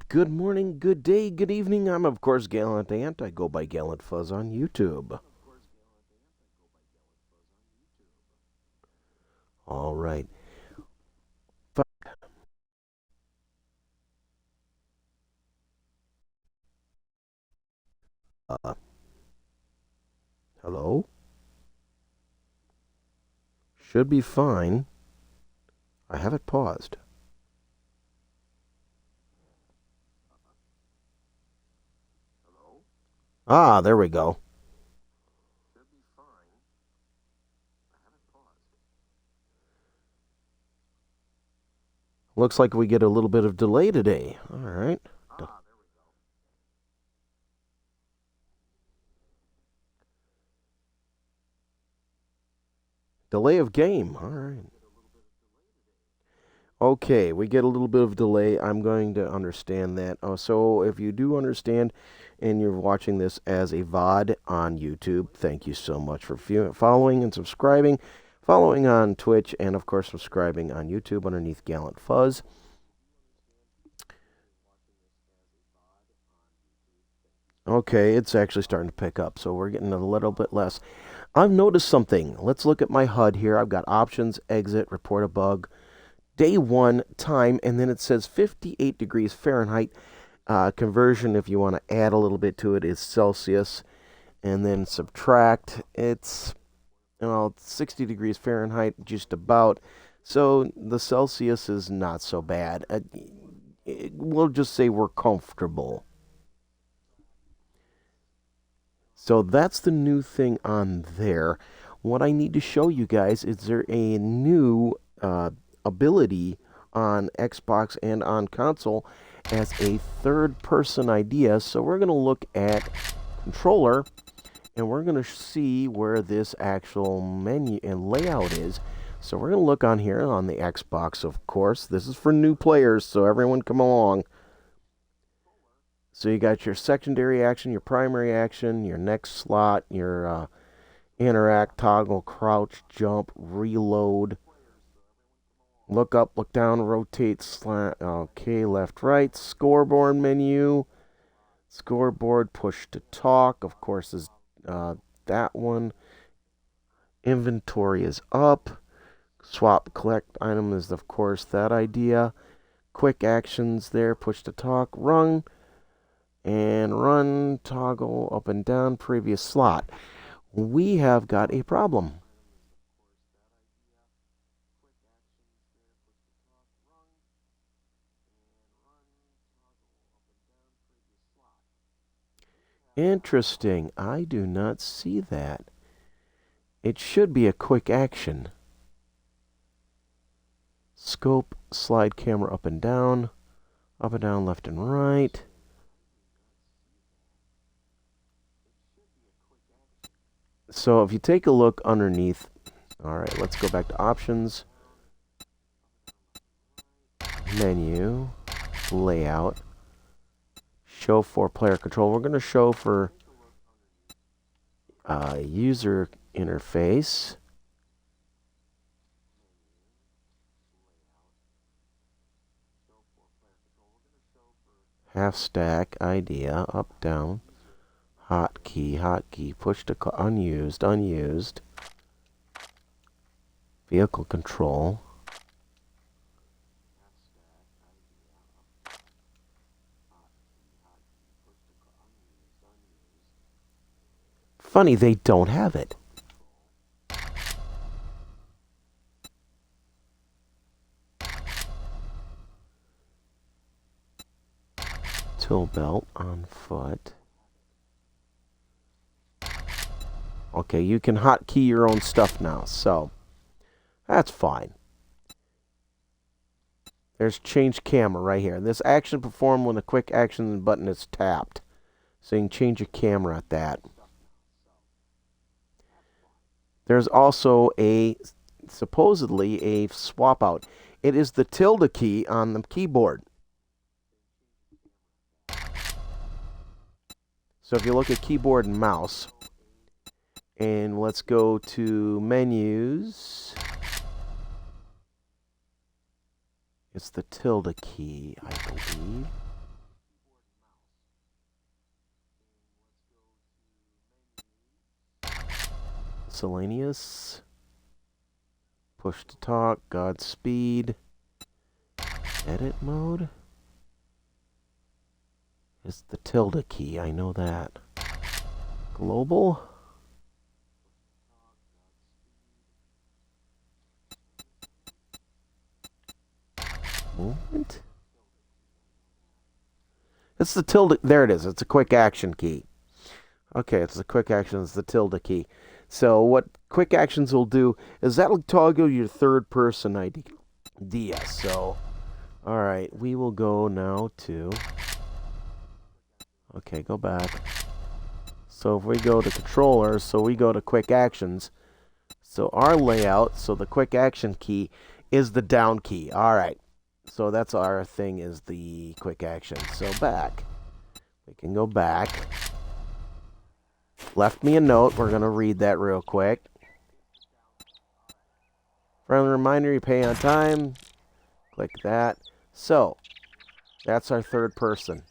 Good morning, good day, good evening. I'm, of course, Gallant Ant. I go by Gallant Fuzz on YouTube. All right. Uh, Hello? Should be fine. I have it paused. Ah, there we go. Looks like we get a little bit of delay today. All right. Delay of game. All right. Okay, we get a little bit of delay. I'm going to understand that. So if you do understand and you're watching this as a VOD on YouTube, thank you so much for following and subscribing, following on Twitch, and of course subscribing on YouTube underneath Gallant Fuzz. Okay, it's actually starting to pick up, so we're getting a little bit less. I've noticed something. Let's look at my HUD here. I've got options, exit, report a bug, day one, time, and then it says 58 degrees Fahrenheit. Conversion, if you want to add a little bit to it, is Celsius, and then subtract. It's 60 degrees Fahrenheit, just about. So the Celsius is not so bad. We'll just say we're comfortable. So that's the new thing on there. What I need to show you guys is there a new ability on Xbox and on console as a third person idea. So we're going to look at controller and we're going to see where this actual menu and layout is. So we're going to look on here on the Xbox, of course. This is for new players, so everyone come along. So you got your secondary action, your primary action, your next slot, your interact, toggle, crouch, jump, reload, look up, look down, rotate, slant, okay, left, right, scoreboard menu, scoreboard, push to talk, of course, is that one. Inventory is up. Swap, collect item is, of course, that idea. Quick actions there, push to talk, run, and run, toggle up and down, previous slot. We have got a problem. Interesting. I do not see that. It should be a quick action. Scope, slide camera up and down, left and right. So if you take a look underneath, all right, let's go back to options, menu, layout, show for player control. We're going to show for user interface. Half stack, idea, up, down, hotkey, push to unused, vehicle control. Funny, they don't have it. Tool belt on foot. Okay, you can hotkey your own stuff now, so that's fine. There's change camera right here. This action performed when the quick action button is tapped. So you can change your camera at that. There's also supposedly a swap out. It is the tilde key on the keyboard. So if you look at keyboard and mouse, and let's go to menus. It's the tilde key, I believe. Miscellaneous. Push to talk. Godspeed. Edit mode. Is the tilde key. I know that. Global. Movement. It's the tilde. There it is. It's a quick action key. Okay, it's the quick action. It's the tilde key. So what quick actions will do is that'll toggle your third person ID. So, all right, we will go now to. Okay, go back. So if we go to controllers, so we go to quick actions. So our layout, so the quick action key is the down key. All right. So that's our thing is the quick action. So back. We can go back. Left me a note. We're going to read that real quick. Friendly reminder, you pay on time. Click that. So, that's our third person.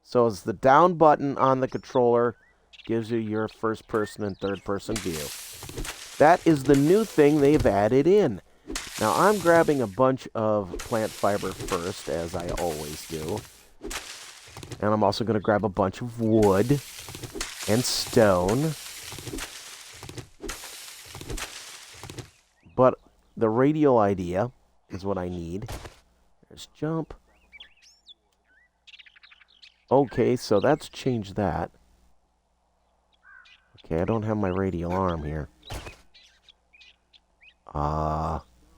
So it's the down button on the controller gives you your first person and third person view. That is the new thing they've added in. Now I'm grabbing a bunch of plant fiber first, as I always do. And I'm also going to grab a bunch of wood and stone. But the radial idea is what I need. There's jump. Okay, so that's changed that. Okay, I don't have my radial arm here.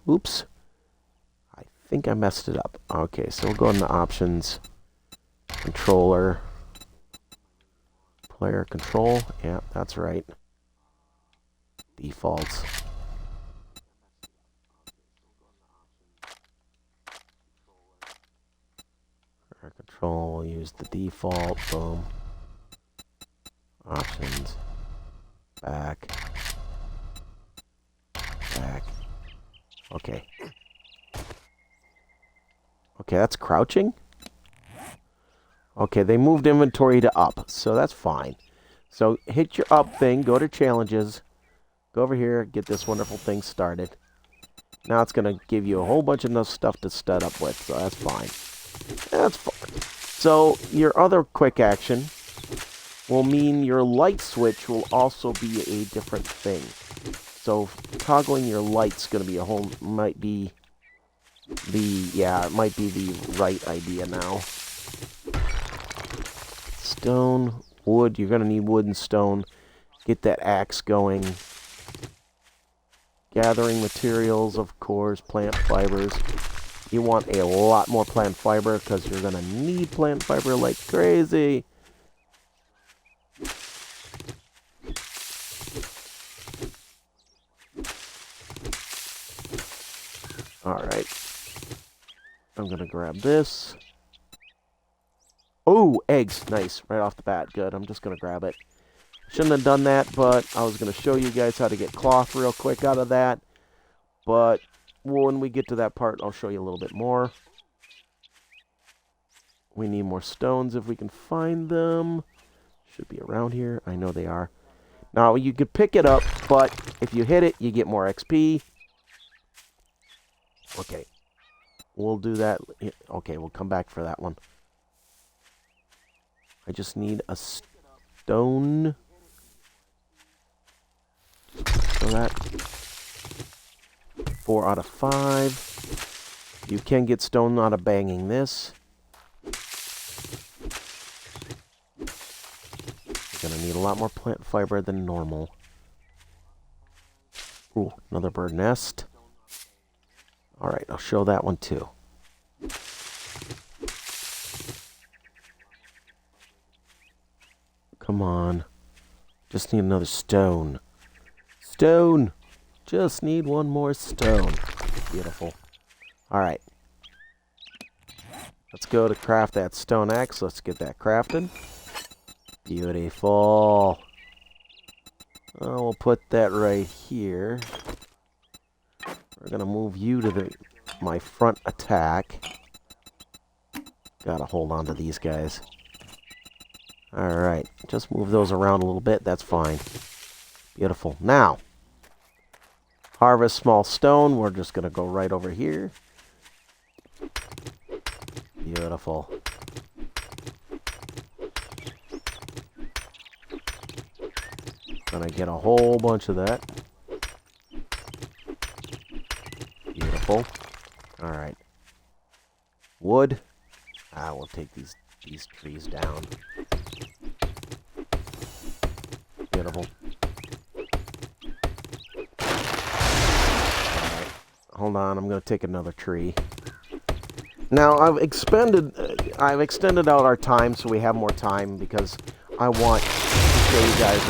Oops. I think I messed it up. Okay, so we'll go into options. Controller. Player control. Yeah, that's right. Defaults. Player control, we'll use the default. Boom. Options. Back. Back. Okay. Okay, that's crouching. Okay, they moved inventory to up, so that's fine. So hit your up thing, go to challenges, go over here, get this wonderful thing started. Now it's going to give you a whole bunch of enough stuff to stud up with, so that's fine. That's fine. So your other quick action will mean your light switch will also be a different thing. So toggling your light's going to be might be the right idea now. Stone, wood, you're going to need wood and stone. Get that axe going. Gathering materials, of course, plant fibers. You want a lot more plant fiber because you're going to need plant fiber like crazy. Alright. I'm going to grab this. Oh, eggs. Nice. Right off the bat. Good. I'm just going to grab it. Shouldn't have done that, but I was going to show you guys how to get cloth real quick out of that. But when we get to that part, I'll show you a little bit more. We need more stones if we can find them. Should be around here. I know they are. Now, you could pick it up, but if you hit it, you get more XP. Okay. We'll do that. Okay, we'll come back for that one. I just need a stone. So that 4 out of 5. You can get stone out of banging this. You're gonna need a lot more plant fiber than normal. Ooh, another bird nest. Alright, I'll show that one too. Come on. Just need another stone. Stone! Just need one more stone. Beautiful. Alright. Let's go to craft that stone axe. Let's get that crafted. Beautiful. Oh, we'll put that right here. We're going to move you to my front attack. Gotta hold on to these guys. Alright, just move those around a little bit, that's fine. Beautiful. Now, harvest small stone. We're just going to go right over here. Beautiful. Gonna get a whole bunch of that. Beautiful. Alright. Wood. We'll take these trees down. Beautiful. Alright. Hold on, I'm gonna take another tree. Now I've extended out our time so we have more time because I want to show you guys,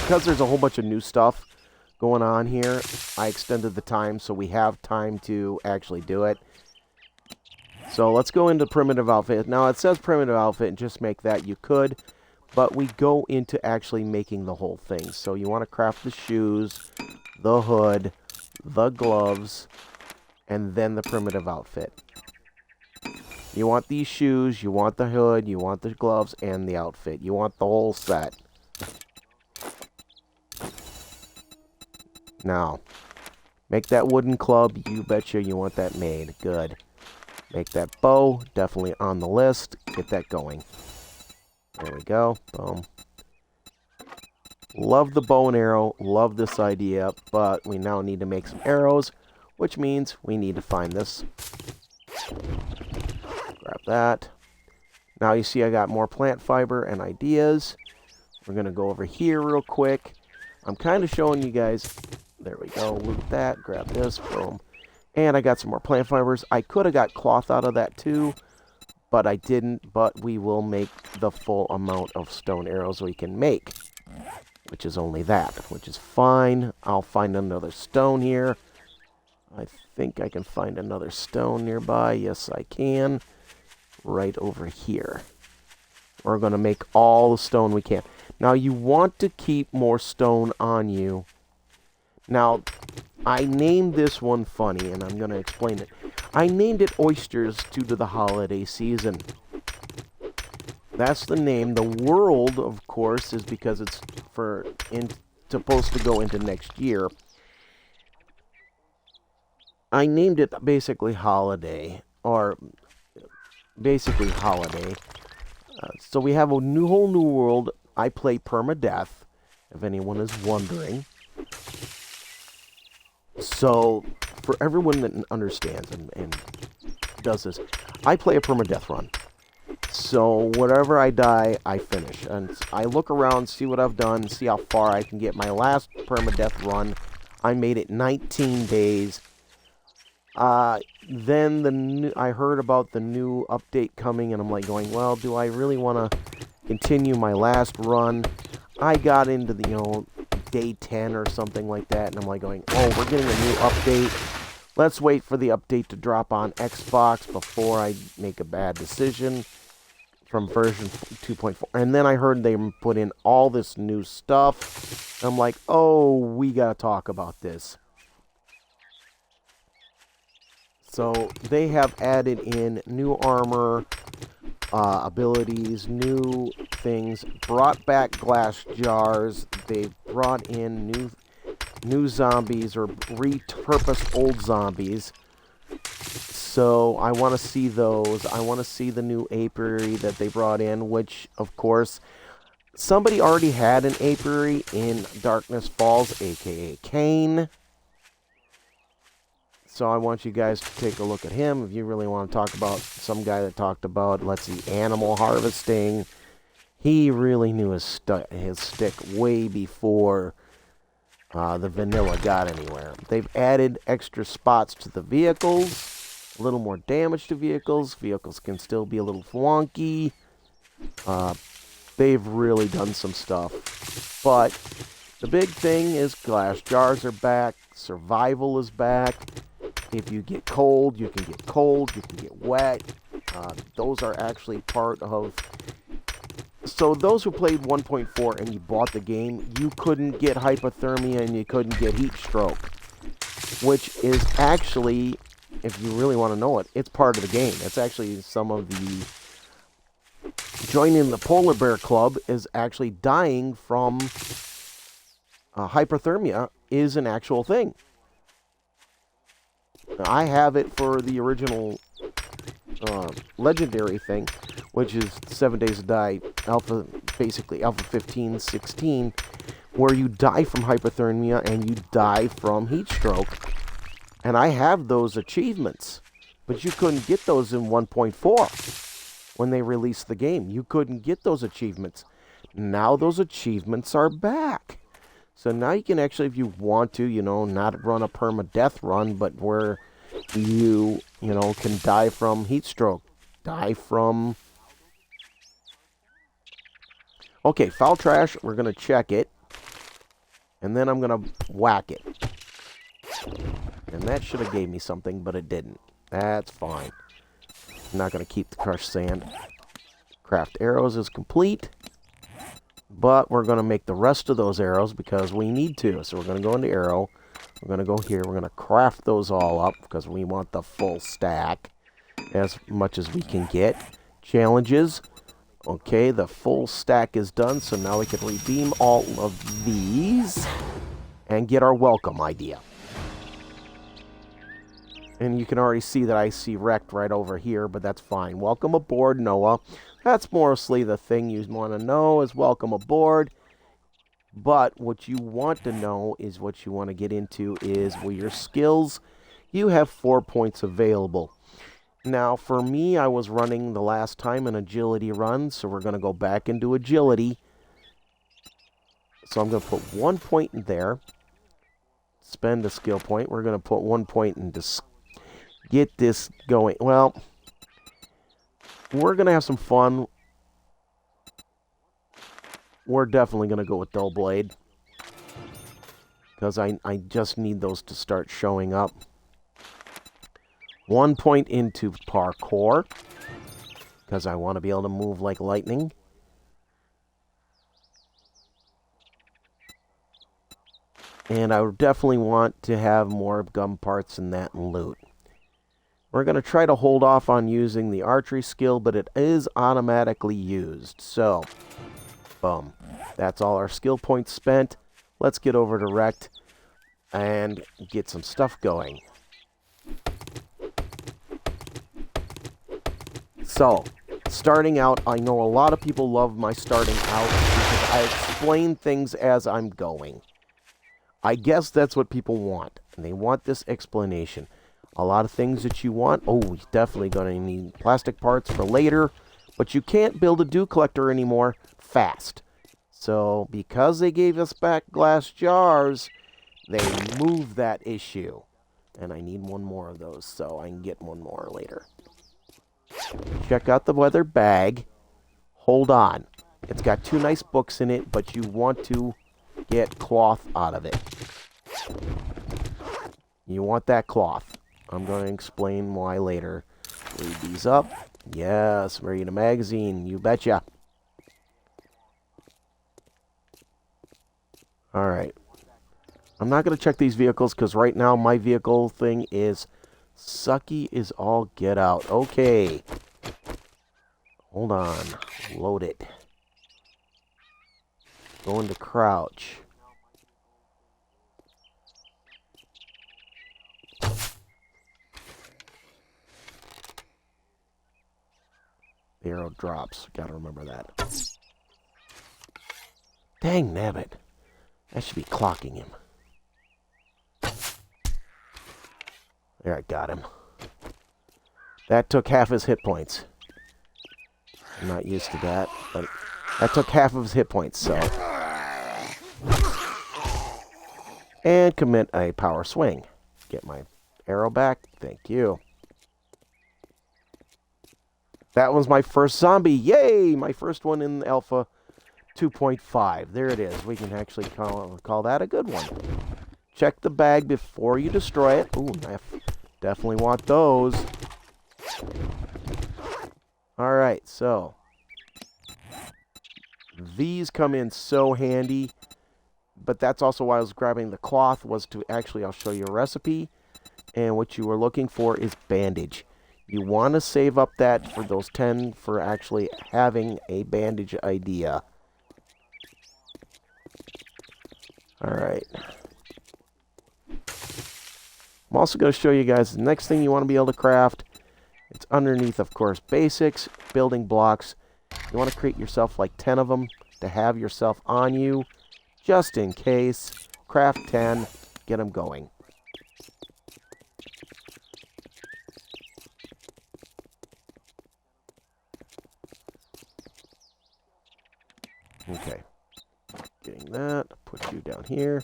because there's a whole bunch of new stuff going on here. I extended the time so we have time to actually do it. So let's go into primitive outfit. Now it says primitive outfit and just make that. You could, but we go into actually making the whole thing. So you want to craft the shoes, the hood, the gloves, and then the primitive outfit. You want these shoes, you want the hood, you want the gloves, and the outfit. You want the whole set. Now, make that wooden club. You betcha you want that made. Good. Make that bow. Definitely on the list. Get that going. There we go. Boom. Love the bow and arrow. Love this idea. But we now need to make some arrows, which means we need to find this. Grab that. Now you see I got more plant fiber and ideas. We're going to go over here real quick. I'm kind of showing you guys. There we go. Loot that. Grab this. Boom. And I got some more plant fibers. I could have got cloth out of that too, but I didn't. But we will make the full amount of stone arrows we can make, which is only that, which is fine. I'll find another stone here. I think I can find another stone nearby. Yes, I can. Right over here. We're going to make all the stone we can. Now, you want to keep more stone on you. Now, I named this one funny, and I'm going to explain it. I named it Oysters due to the holiday season. That's the name. The world, of course, is because it's supposed to go into next year. I named it basically holiday, or basically holiday. So we have a whole new world. I play permadeath, if anyone is wondering. So, for everyone that understands and does this, I play a permadeath run. So, whatever I die, I finish. And I look around, see what I've done, see how far I can get. My last permadeath run, I made it 19 days. Then I heard about the new update coming, and I'm like going, well, do I really want to continue my last run? I got into the, day 10 or something like that, and I'm like going, oh, we're getting a new update. Let's wait for the update to drop on Xbox before I make a bad decision from version 2.4. And then I heard they put in all this new stuff. I'm like, oh, we gotta talk about this. So they have added in new armor, abilities, new things, brought back glass jars. They brought in new zombies, or repurposed old zombies. So I want to see those. I want to see the new apiary that they brought in, which, of course, somebody already had an apiary in Darkness Falls, aka Kane. So I want you guys to take a look at him. If you really want to talk about some guy that talked about, let's see, animal harvesting, he really knew his stick way before the vanilla got anywhere. They've added extra spots to the vehicles, a little more damage to vehicles. Vehicles can still be a little wonky. They've really done some stuff. But the big thing is glass jars are back. Survival is back. If you get cold, you can get cold. You can get wet. Those are actually part of... So those who played 1.4 and you bought the game, you couldn't get hypothermia and you couldn't get heat stroke. Which is actually, if you really want to know it, it's part of the game. It's actually some of the... Joining the Polar Bear Club is actually dying from hypothermia is an actual thing. I have it for the original legendary thing, which is 7 Days to Die alpha, basically alpha 15, 16, where you die from hypothermia and you die from heat stroke. And I have those achievements, but you couldn't get those in 1.4 when they released the game. You couldn't get those achievements. Now those achievements are back. So now you can actually, if you want to, not run a permadeath run, but where you can die from heat stroke, die from... Okay, foul trash, we're going to check it. And then I'm going to whack it. And that should have gave me something, but it didn't. That's fine. I'm not going to keep the crushed sand. Craft arrows is complete. But we're going to make the rest of those arrows because we need to. So we're going to go into arrow. We're going to go here. We're going to craft those all up because we want the full stack as much as we can get. Challenges. Okay, the full stack is done. So now we can redeem all of these and get our welcome idea. And you can already see that I see wrecked right over here, but that's fine. Welcome aboard, Noah. That's mostly the thing you want to know is welcome aboard. But what you want to know is what you want to get into is with your skills. You have 4 points available. Now, for me, I was running the last time an agility run, so we're going to go back into agility. So I'm going to put 1 point in there. Spend a skill point. We're going to put 1 point into get this going. Well, we're going to have some fun. We're definitely going to go with Dull Blade. Because I just need those to start showing up. 1 point into parkour. Because I want to be able to move like lightning. And I would definitely want to have more gum parts in that and loot. We're going to try to hold off on using the archery skill, but it is automatically used. So, boom. That's all our skill points spent. Let's get over to Wrecked and get some stuff going. So, starting out, I know a lot of people love my starting out because I explain things as I'm going. I guess that's what people want. And they want this explanation. A lot of things that you want. Oh, you're definitely going to need plastic parts for later. But you can't build a dew collector anymore fast. So, because they gave us back glass jars, they moved that issue. And I need one more of those, so I can get one more later. Check out the weather bag. Hold on. It's got 2 nice books in it, but you want to get cloth out of it. You want that cloth. I'm going to explain why later. Read these up. Yes, read a magazine. You betcha. Alright. I'm not going to check these vehicles because right now my vehicle thing is sucky is all get out. Okay. Hold on. Load it. Go into crouch. The arrow drops. Gotta remember that. Dang nabbit. I should be clocking him. There, I got him. That took half his hit points. I'm not used to that, but that took half of his hit points, so. And commit a power swing. Get my arrow back. Thank you. That was my first zombie. Yay! My first one in Alpha 2.5. There it is. We can actually call that a good one. Check the bag before you destroy it. Ooh, I definitely want those. Alright, so. These come in so handy. But that's also why I was grabbing the cloth, was to actually, I'll show you a recipe. And what you were looking for is bandage. You want to save up that for those 10 for actually having a bandage idea. All right. I'm also going to show you guys the next thing you want to be able to craft. It's underneath, of course, basics, building blocks. You want to create yourself like 10 of them to have yourself on you, just in case. Craft 10, get them going. Okay. Getting that. Put you down here.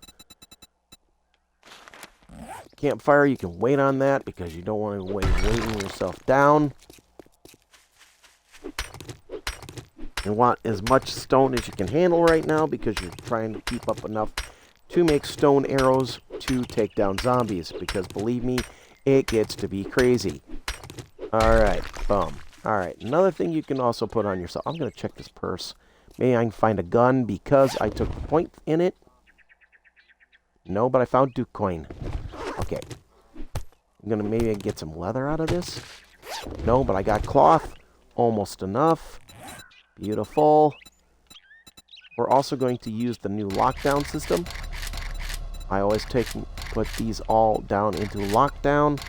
Campfire, you can wait on that because you don't want to weighing yourself down. You want as much stone as you can handle right now because you're trying to keep up enough to make stone arrows to take down zombies. Because believe me, it gets to be crazy. Alright, boom. Alright, another thing you can also put on yourself. I'm going to check this purse. Maybe I can find a gun because I took the point in it. No, but I found Duke coin. Okay. I'm going to maybe get some leather out of this. No, but I got cloth. Almost enough. Beautiful. We're also going to use the new lockdown system. I always put these all down into lockdown.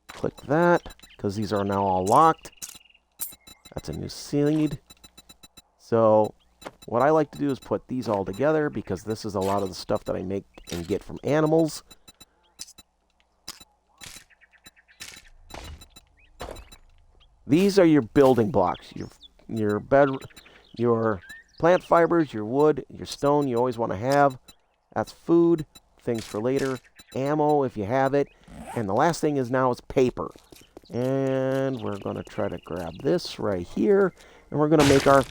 Click that, because these are now all locked. That's a new seed. So what I like to do is put these all together because this is a lot of the stuff that I make and get from animals. These are your building blocks. Your bed, your plant fibers, your wood, your stone you always want to have. That's food, things for later, ammo if you have it. And the last thing is paper. And we're going to try to grab this right here. And we're going to make our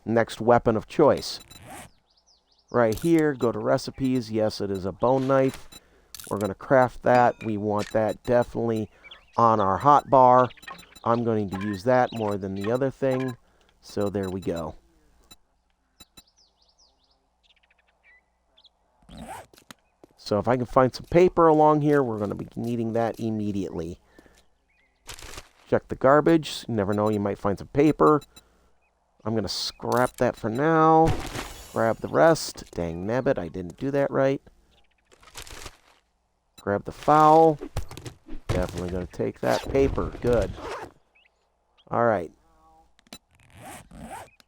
next weapon of choice. Right here, go to recipes. Yes, it is a bone knife. We're going to craft that. We want that definitely on our hot bar. I'm going to use that more than the other thing. So there we go. So if I can find some paper along here, we're going to be needing that immediately. Check the garbage. You never know, you might find some paper. I'm going to scrap that for now. Grab the rest. Dang nabbit, I didn't do that right. Grab the fowl. Definitely going to take that paper. Good. Alright.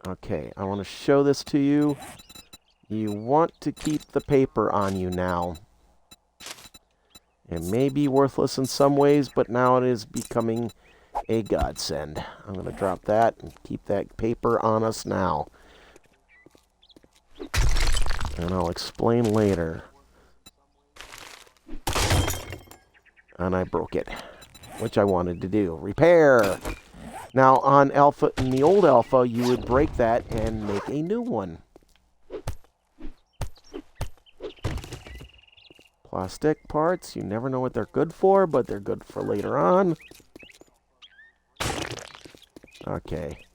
Okay, I want to show this to you. You want to keep the paper on you now. It may be worthless in some ways, but now it is becoming a godsend. I'm going to drop that and keep that paper on us now. And I'll explain later. And I broke it, which I wanted to do. Repair! Now, on alpha, in the old alpha, you would break that and make a new one. Plastic parts, you never know what they're good for, but they're good for later on. Okay.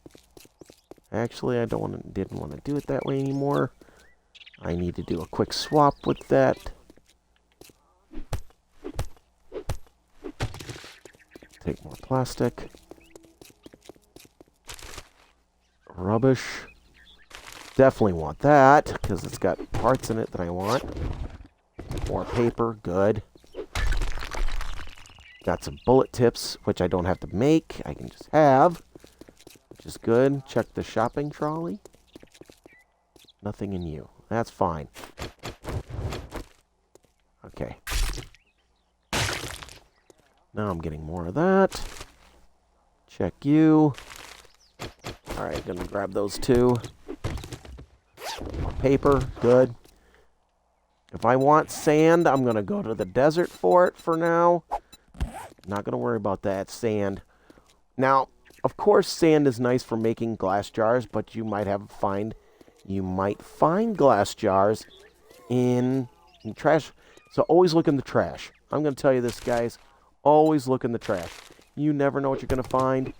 Actually, I didn't want to do it that way anymore. I need to do a quick swap with that. Take more plastic. Rubbish. Definitely want that, because it's got parts in it that I want. More paper, good. Got some bullet tips, which I don't have to make. I can just have, which is good. Check the shopping trolley. Nothing in you. That's fine. Okay. Now I'm getting more of that. Check you. Alright, gonna grab those two. More paper, good. If I want sand, I'm gonna go to the desert for it for now. Not gonna worry about that, sand. Now, of course, sand is nice for making glass jars, but you might find glass jars in trash. So always look in the trash. I'm gonna tell you this, guys. Always look in the trash. You never know what you're gonna find.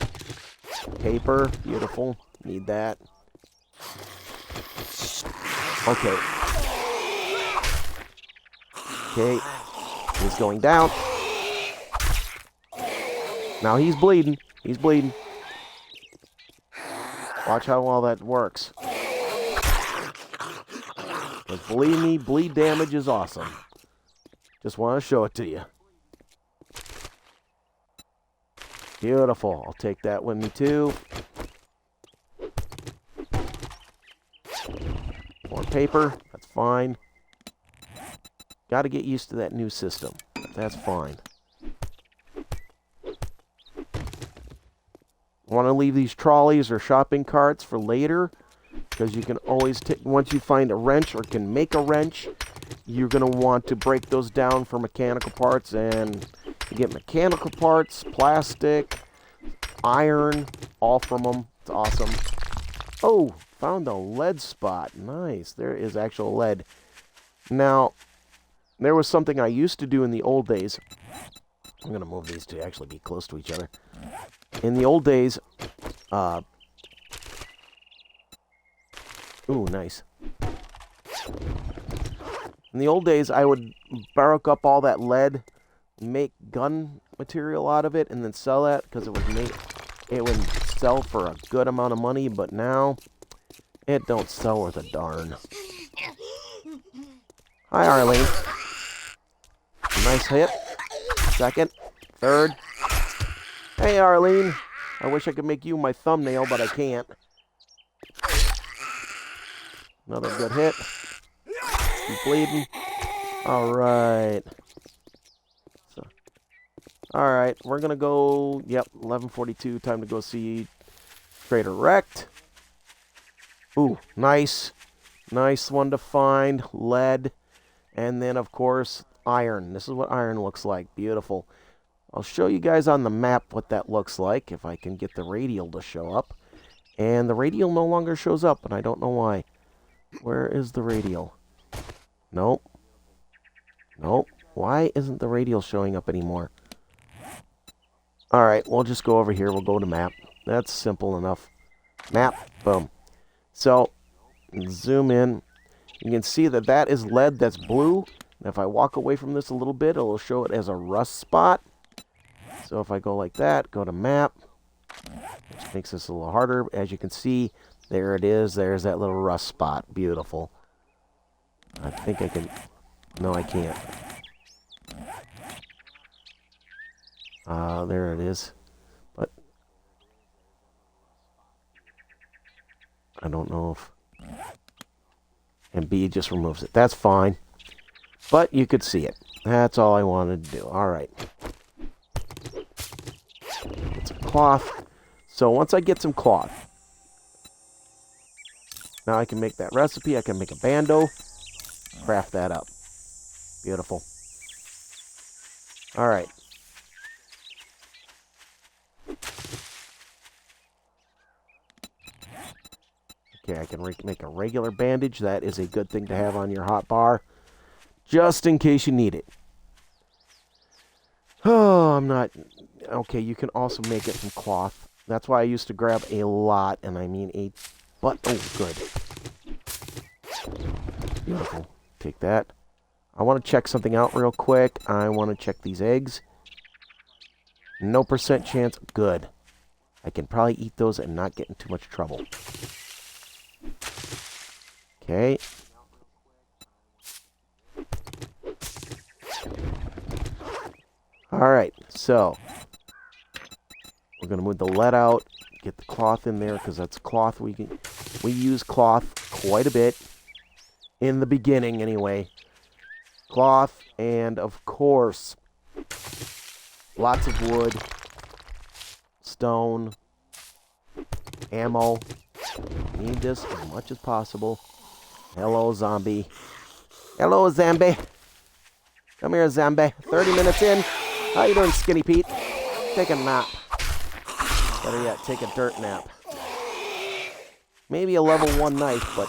Paper, beautiful. Need that. Okay. Okay. He's going down. Now he's bleeding. He's bleeding. Watch how well that works. Because believe me, bleed damage is awesome. Just want to show it to you. Beautiful. I'll take that with me too. More paper. That's fine. Got to get used to that new system. That's fine. Want to leave these trolleys or shopping carts for later, because you can always take, once you find a wrench or can make a wrench, you're going to want to break those down for mechanical parts, and you get mechanical parts, plastic, iron, all from them. It's awesome. Oh, found a lead spot. Nice. There is actual lead. Now, there was something I used to do in the old days. I'm going to move these to actually be close to each other. In the old days, ooh, nice. In the old days, I would bark up all that lead, make gun material out of it, and then sell that, because it would sell for a good amount of money, but now it don't sell worth a darn. Hi, Arlene. Nice hit. Second. Third. Hey, Arlene. I wish I could make you my thumbnail, but I can't. Another good hit. Keep bleeding. Alright. Alright, we're going to go... Yep, 11:42. Time to go see Trader Rect. Ooh, nice. Nice one to find. Lead. And then, of course, iron. This is what iron looks like. Beautiful. I'll show you guys on the map what that looks like, if I can get the radial to show up. And the radial no longer shows up, and I don't know why. Where is the radial? Nope. Nope. Why isn't the radial showing up anymore? Alright, we'll just go over here. We'll go to map. That's simple enough. Map. Boom. So, zoom in. You can see that that is lead that's blue. And if I walk away from this a little bit, it'll show it as a rust spot. So if I go like that, go to map, which makes this a little harder. As you can see, there it is. There's that little rust spot. Beautiful. I think I can... No, I can't. There it is. But I don't know if... And B just removes it. That's fine. But you could see it. That's all I wanted to do. All right. Get some cloth. So once I get some cloth, now I can make that recipe. I can make a bando. Craft that up. Beautiful. All right. Okay, I can make a regular bandage. That is a good thing to have on your hot bar, just in case you need it. Oh, I'm not... Okay, you can also make it from cloth. That's why I used to grab a lot, and I mean a... But, oh, good. Beautiful. Take that. I want to check something out real quick. I want to check these eggs. No % chance. Good. I can probably eat those and not get in too much trouble. Okay. Alright, so we're going to move the lead out, get the cloth in there, because that's cloth. We use cloth quite a bit in the beginning anyway. Cloth, and of course, lots of wood, stone, ammo. Need this as much as possible. Hello, zombie. Hello, zombie. Come here, zombie. 30 minutes in. How you doing, Skinny Pete? Take a nap. Better yet, take a dirt nap. Maybe a level 1 knife, but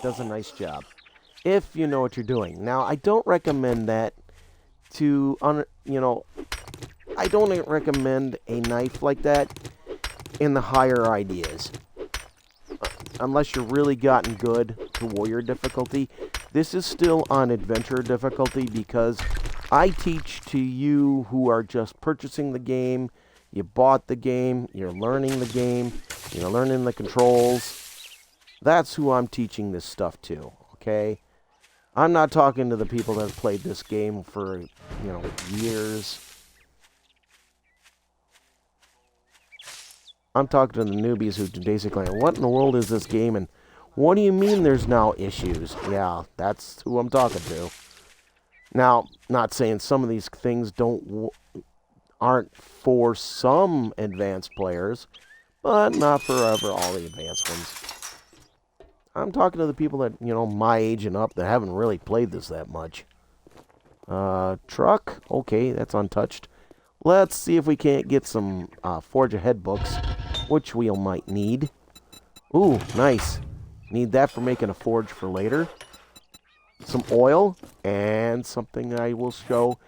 does a nice job. If you know what you're doing. Now, I don't recommend that to, I don't recommend a knife like that in the higher ideas. Unless you're really gotten good to warrior difficulty. This is still on adventure difficulty because I teach to you who are just purchasing the game. You bought the game. You're learning the game. You're learning the controls. That's who I'm teaching this stuff to. okay? I'm not talking to the people that have played this game for, years. I'm talking to the newbies who basically, what in the world is this game, and what do you mean there's now issues? Yeah, that's who I'm talking to. Now, not saying some of these things aren't for some advanced players, but not forever all the advanced ones. I'm talking to the people that, my age and up that haven't really played this that much. Truck. Okay, that's untouched. Let's see if we can't get some Forge Ahead books, which we might need. Ooh, nice. Need that for making a forge for later. Some oil, and something I will show.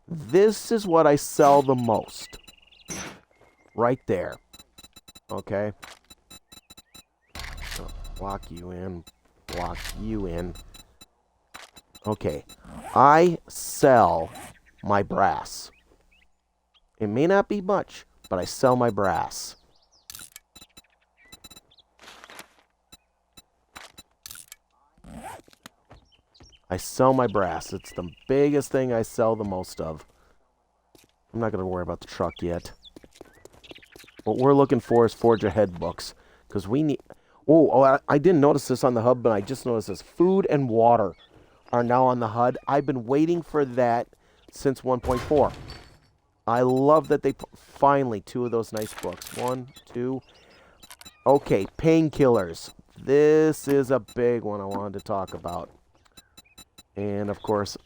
This is what I sell the most. Right there. Okay. So, block you in. Block you in. Okay. I sell my brass. It may not be much, but I sell my brass. I sell my brass. It's the biggest thing I sell the most of. I'm not going to worry about the truck yet. What we're looking for is Forge Ahead books. Because we need... Oh, I didn't notice this on the HUD, but I just noticed this. Food and water are now on the HUD. I've been waiting for that since 1.4. I love that they finally, 2 of those nice books. 1, 2. Okay, painkillers. This is a big one I wanted to talk about. And, of course,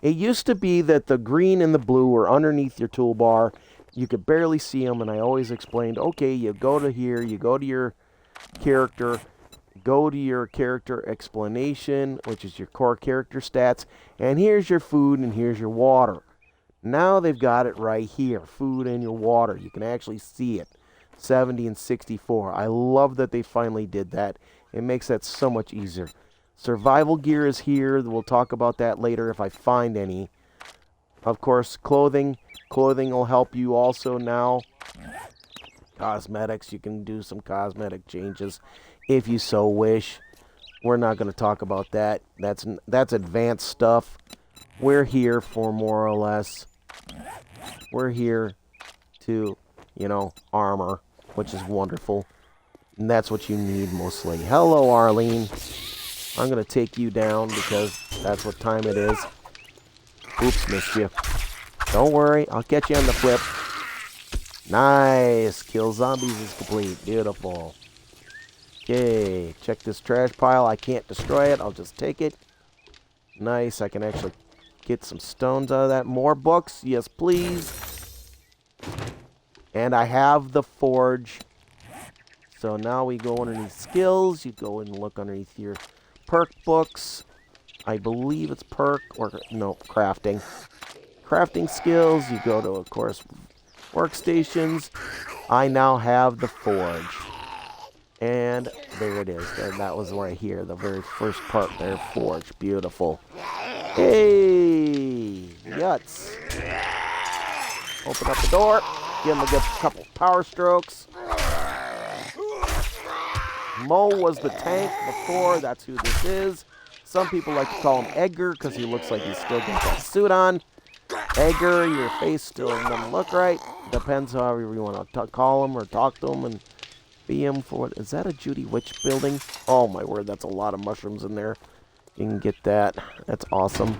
it used to be that the green and the blue were underneath your toolbar. You could barely see them, and I always explained, okay, you go to here, you go to your character, go to your character explanation, which is your core character stats, and here's your food and here's your water. Now they've got it right here, food and your water. You can actually see it, 70 and 64. I love that they finally did that. It makes that so much easier. Survival gear is here. We'll talk about that later if I find any. Of course, clothing. Clothing will help you also now. Cosmetics. You can do some cosmetic changes if you so wish. We're not going to talk about that. That's advanced stuff. We're here for more or less. We're here to, armor, which is wonderful. And that's what you need mostly. Hello, Arlene. I'm going to take you down because that's what time it is. Oops, missed you. Don't worry, I'll catch you on the flip. Nice. Kill zombies is complete. Beautiful. Okay, check this trash pile. I can't destroy it. I'll just take it. Nice. I can actually get some stones out of that. More books. Yes, please. And I have the forge. So now we go underneath skills. You go and look underneath your perk books. I believe it's perk or no, crafting. Crafting skills. You go to, of course, workstations. I now have the forge. And there it is. And that was right here. The very first part there. Forge. Beautiful. Hey! Yuts. Open up the door. Give him a good couple power strokes. Mo was the tank before. That's who this is. Some people like to call him Edgar because he looks like he's still got that suit on. Edgar, your face still doesn't look right. Depends however you want to call him or talk to him and be him for what. Is that a Judy Witch building? Oh my word, that's a lot of mushrooms in there. You can get that. That's awesome.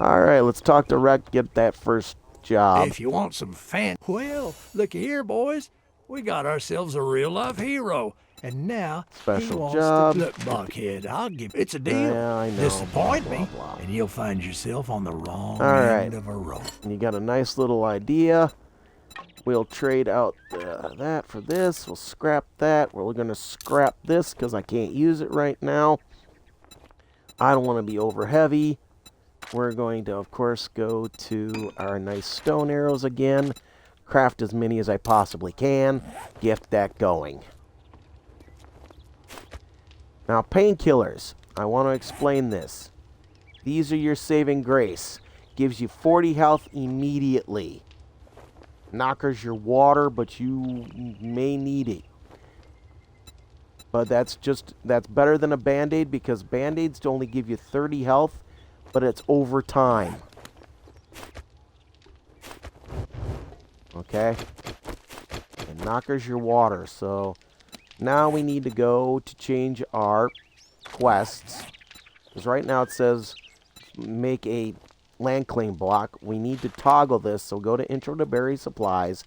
Alright, let's talk to Rec, get that first job. If you want some fan... Well, looky here, boys. We got ourselves a real-life hero. And now, Special he wants job. to... Look, Buckhead, I'll give... It's a deal. Yeah, I know. Disappoint Blah, me, blah, blah. and you'll find yourself on the wrong Alright. end of a rope. You got a nice little idea. We'll trade out that for this. We'll scrap that. We're going to scrap this because I can't use it right now. I don't want to be over heavy. We're going to, of course, go to our nice stone arrows again. Craft as many as I possibly can. Get that going. Now, painkillers. I want to explain this. These are your saving grace. Gives you 40 health immediately. Knockers your water, but you may need it. But that's better than a Band-Aid, because Band-Aids only give you 30 health, but it's over time. Okay? And knockers your water. So now we need to go to change our quests. Because right now it says make a land claim block. We need to toggle this. So go to Intro to Berry Supplies.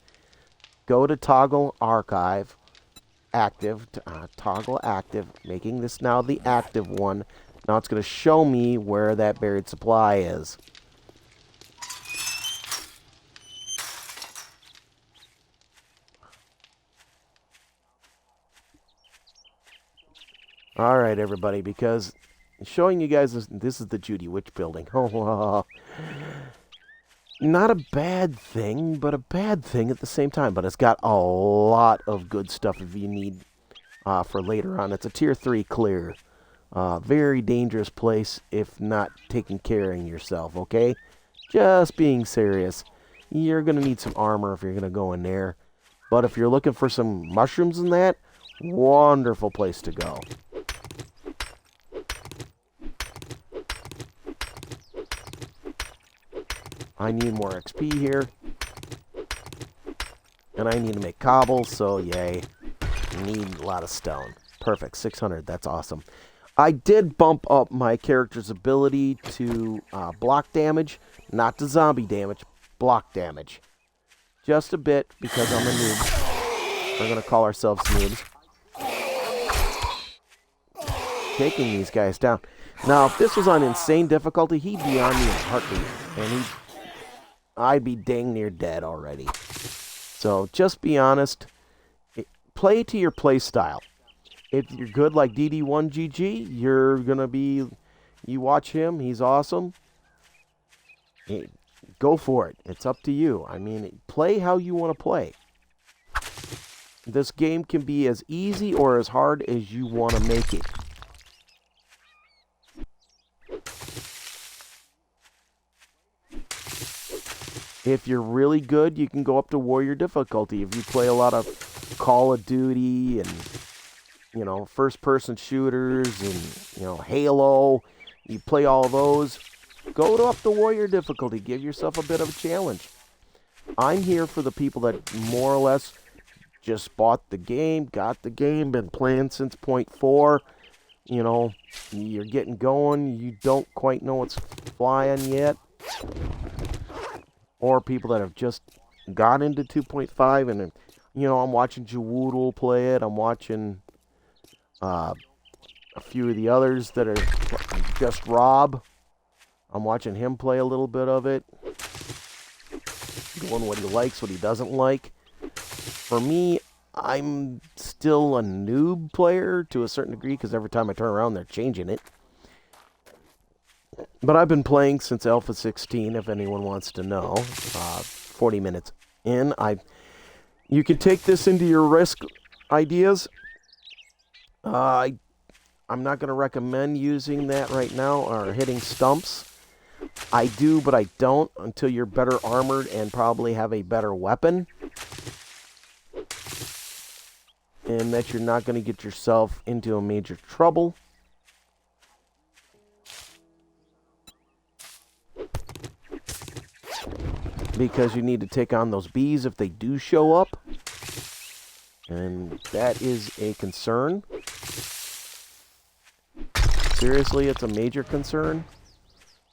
Go to Toggle Archive. Active. Toggle active. Making this now the active one. Now it's going to show me where that buried supply is. Alright, everybody, because showing you guys this is the Judy Witch building. Oh, not a bad thing, but a bad thing at the same time. But it's got a lot of good stuff if you need for later on. It's a tier 3 clear. Very dangerous place if not taking care of yourself, okay? Just being serious. You're going to need some armor if you're going to go in there. But if you're looking for some mushrooms in that, wonderful place to go. I need more XP here. And I need to make cobble, so yay. Need a lot of stone. Perfect, 600, that's awesome. I did bump up my character's ability to block damage, not to zombie damage, block damage. Just a bit, because I'm a noob. We're going to call ourselves noobs. Taking these guys down. Now, if this was on insane difficulty, he'd be on me in a heartbeat. And I'd be dang near dead already. So, just be honest. Play to your play style. If you're good like DD1GG, you're going to be... You watch him, he's awesome. Go for it. It's up to you. I mean, play how you want to play. This game can be as easy or as hard as you want to make it. If you're really good, you can go up to warrior difficulty. If you play a lot of Call of Duty and, you know, first-person shooters and, you know, Halo, you play all those, go to up to warrior difficulty. Give yourself a bit of a challenge. I'm here for the people that more or less just bought the game, got the game, been playing since 0.4. You know, you're getting going. You don't quite know what's flying yet. Or people that have just got into 2.5 and, you know, I'm watching Jawoodle play it. I'm watching a few of the others that are just Rob. I'm watching him play a little bit of it. Going what he likes, what he doesn't like. For me, I'm still a noob player to a certain degree because every time I turn around, they're changing it. But I've been playing since Alpha 16, if anyone wants to know. 40 minutes in. You can take this into your risk ideas. I'm not going to recommend using that right now or hitting stumps. I do, but I don't until you're better armored and probably have a better weapon. And that you're not going to get yourself into a major trouble. Because you need to take on those bees if they do show up. And that is a concern. Seriously, it's a major concern.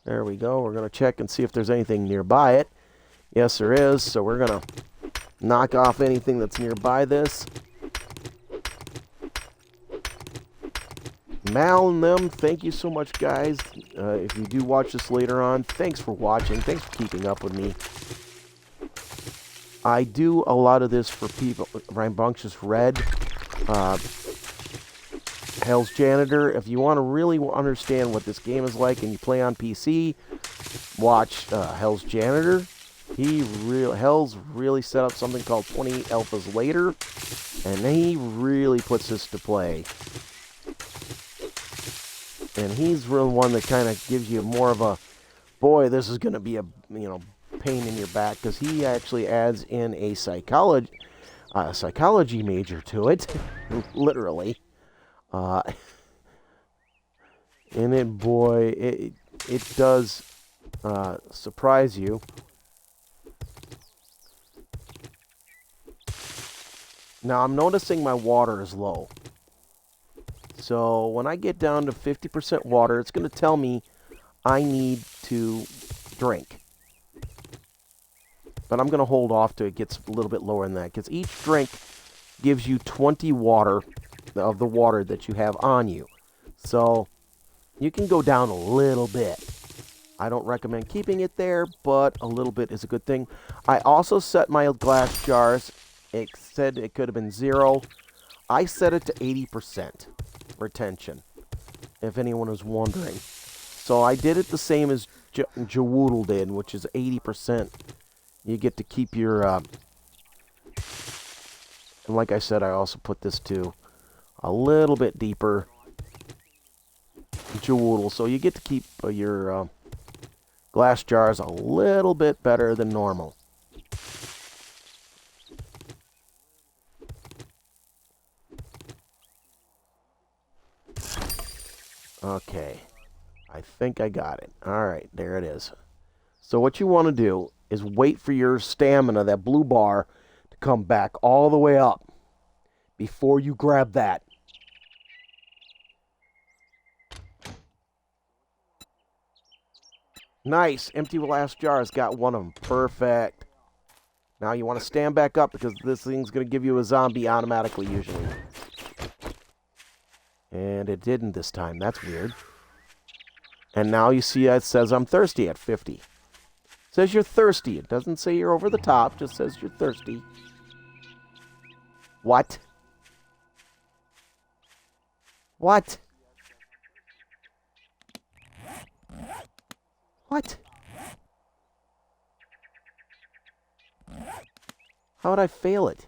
There we go. We're going to check and see if there's anything nearby it. Yes, there is. So we're going to knock off anything that's nearby this. Mal and them, thank you so much, guys. If you do watch this later on, thanks for watching. Thanks for keeping up with me. I do a lot of this for people. Rambunctious Red, Hell's Janitor. If you want to really understand what this game is like and you play on PC, watch Hell's Janitor. Hell's really set up something called 20 Alphas Later, and he really puts this to play. And he's really one that kind of gives you more of a, boy, this is going to be a, you know, pain in your back, because he actually adds in a psychology major to it, literally. Uh, and it does surprise you. Now I'm noticing my water is low. So when I get down to 50% water, it's going to tell me I need to drink. But I'm going to hold off till it gets a little bit lower than that, because each drink gives you 20 water of the water that you have on you. So you can go down a little bit. I don't recommend keeping it there, but a little bit is a good thing. I also set my glass jars. It said it could have been 0. I set it to 80% retention, if anyone was wondering. So I did it the same as Jawoodle did, which is 80%. You get to keep your... and like I said, I also put this to a little bit deeper Jawoodle. So you get to keep your glass jars a little bit better than normal. Okay, I think I got it. All right, there it is. So what you want to do is wait for your stamina, that blue bar, to come back all the way up before you grab that. Nice, empty glass jars, got one of them. Perfect. Now you want to stand back up because this thing's going to give you a zombie automatically usually. And it didn't this time. That's weird. And now you see it says I'm thirsty at 50. It says you're thirsty. It doesn't say you're over the top. It just says you're thirsty. What? What? What? How would I fail it?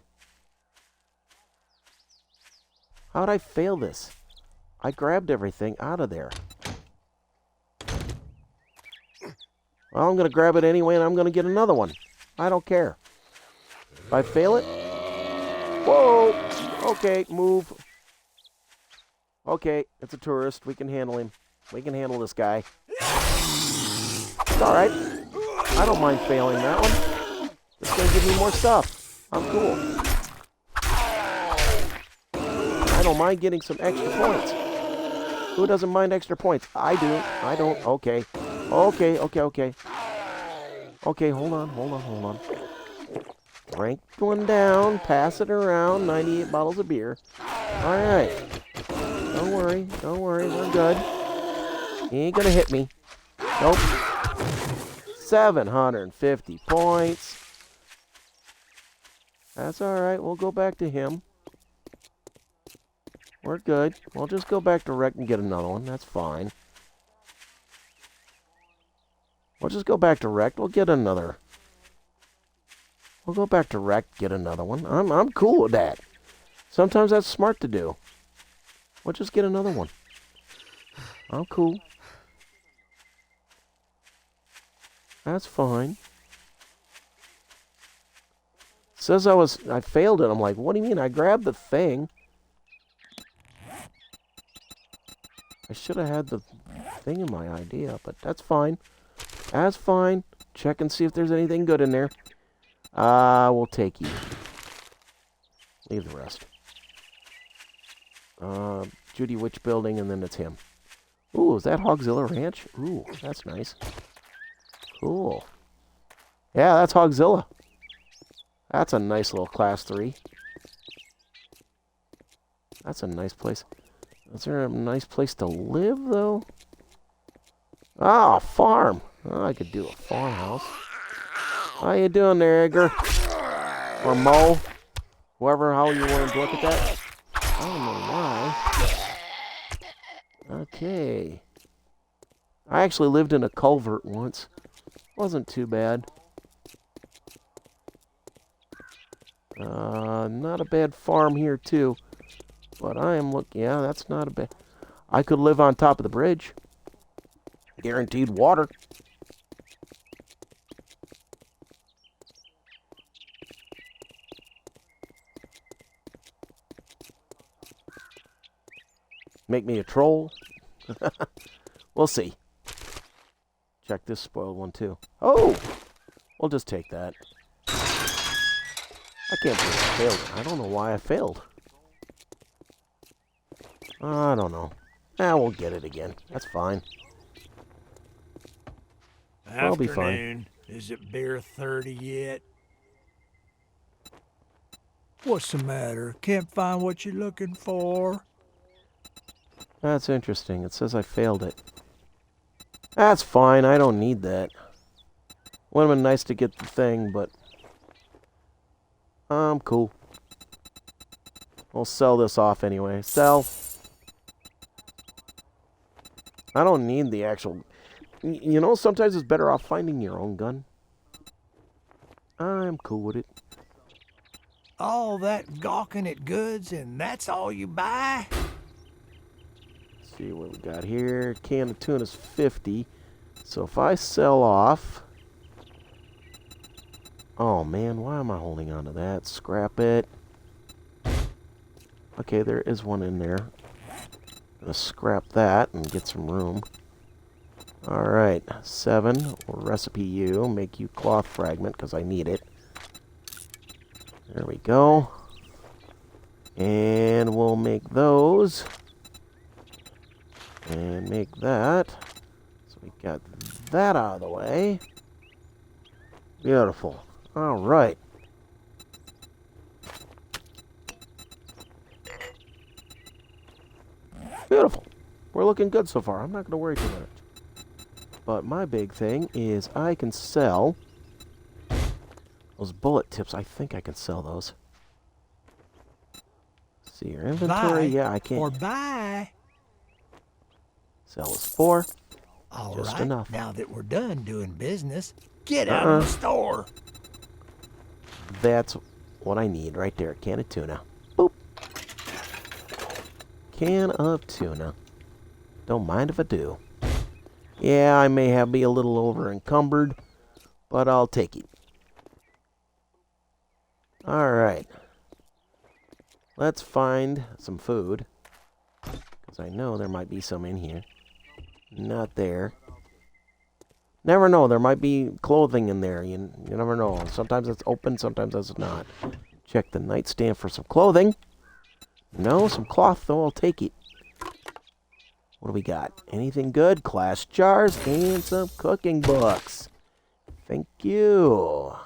How would I fail this? I grabbed everything out of there. Well, I'm going to grab it anyway, and I'm going to get another one. I don't care. If I fail it... Whoa! Okay, move. Okay, it's a tourist. We can handle him. We can handle this guy. It's alright. I don't mind failing that one. It's going to give me more stuff. I'm cool. I don't mind getting some extra points. Who doesn't mind extra points? I do. I don't. Okay. Okay, okay, okay. Okay, hold on. Rank one down. Pass it around. 98 bottles of beer. Alright. Don't worry. We're good. He ain't gonna hit me. Nope. 750 points. That's alright. We'll go back to him. We're good. We'll just go back to Wreck and get another one. That's fine. We'll just go back to Wreck. We'll get another. We'll go back to Wreck, get another one. I'm cool with that. Sometimes that's smart to do. We'll just get another one. I'm cool. That's fine. Says I failed it. I'm like, what do you mean? I grabbed the thing. I should have had the thing in my idea, but that's fine. That's fine. Check and see if there's anything good in there. We'll take you. Leave the rest. Judy Witch Building, and then it's him. Ooh, is that Hogzilla Ranch? Ooh, that's nice. Cool. Yeah, that's Hogzilla. That's a nice little class 3. That's a nice place. Is there a nice place to live, though? Ah, a farm. Oh, I could do a farmhouse. How you doing there, Edgar? Or Mo? Whoever, how you want to look at that. I don't know why. Okay. I actually lived in a culvert once. Wasn't too bad. Not a bad farm here, too. But I am looking... Yeah, that's not a bad... I could live on top of the bridge. Guaranteed water. Make me a troll? We'll see. Check this spoiled one, too. Oh! We'll just take that. I can't believe I failed. I don't know why I failed. I don't know. We'll get it again. That's fine. I'll be fine. Afternoon. Is it beer 30 yet? What's the matter? Can't find what you're looking for? That's interesting. It says I failed it. That's fine. I don't need that. Would have been nice to get the thing, but I'm cool. We'll sell this off anyway. Sell. I don't need the actual... You know, sometimes it's better off finding your own gun. I'm cool with it. All that gawking at goods and that's all you buy? Let's see what we got here. Can of tuna's 50. So if I sell off... Oh man, why am I holding on to that? Scrap it. Okay, there is one in there. Gonna scrap that and get some room. Alright, 7. We'll recipe you. Make you cloth fragment because I need it. There we go. And we'll make those. And make that. So we got that out of the way. Beautiful. Alright. Beautiful. We're looking good so far. I'm not going to worry too much. But my big thing is I can sell those bullet tips. I think I can sell those. See your inventory. Buy Yeah, I can. or buy. Sell is 4. All Just right, enough. now that we're done doing business, get out of the store. That's what I need right there. Can of tuna. Boop. Can of tuna. Don't mind if I do. Yeah, I may be a little over encumbered, but I'll take it. Alright. Let's find some food. Because I know there might be some in here. Not there. Never know. There might be clothing in there. You never know. Sometimes it's open, sometimes it's not. Check the nightstand for some clothing. No, some cloth, though. I'll take it. What do we got? Anything good? Glass jars and some cooking books. Thank you.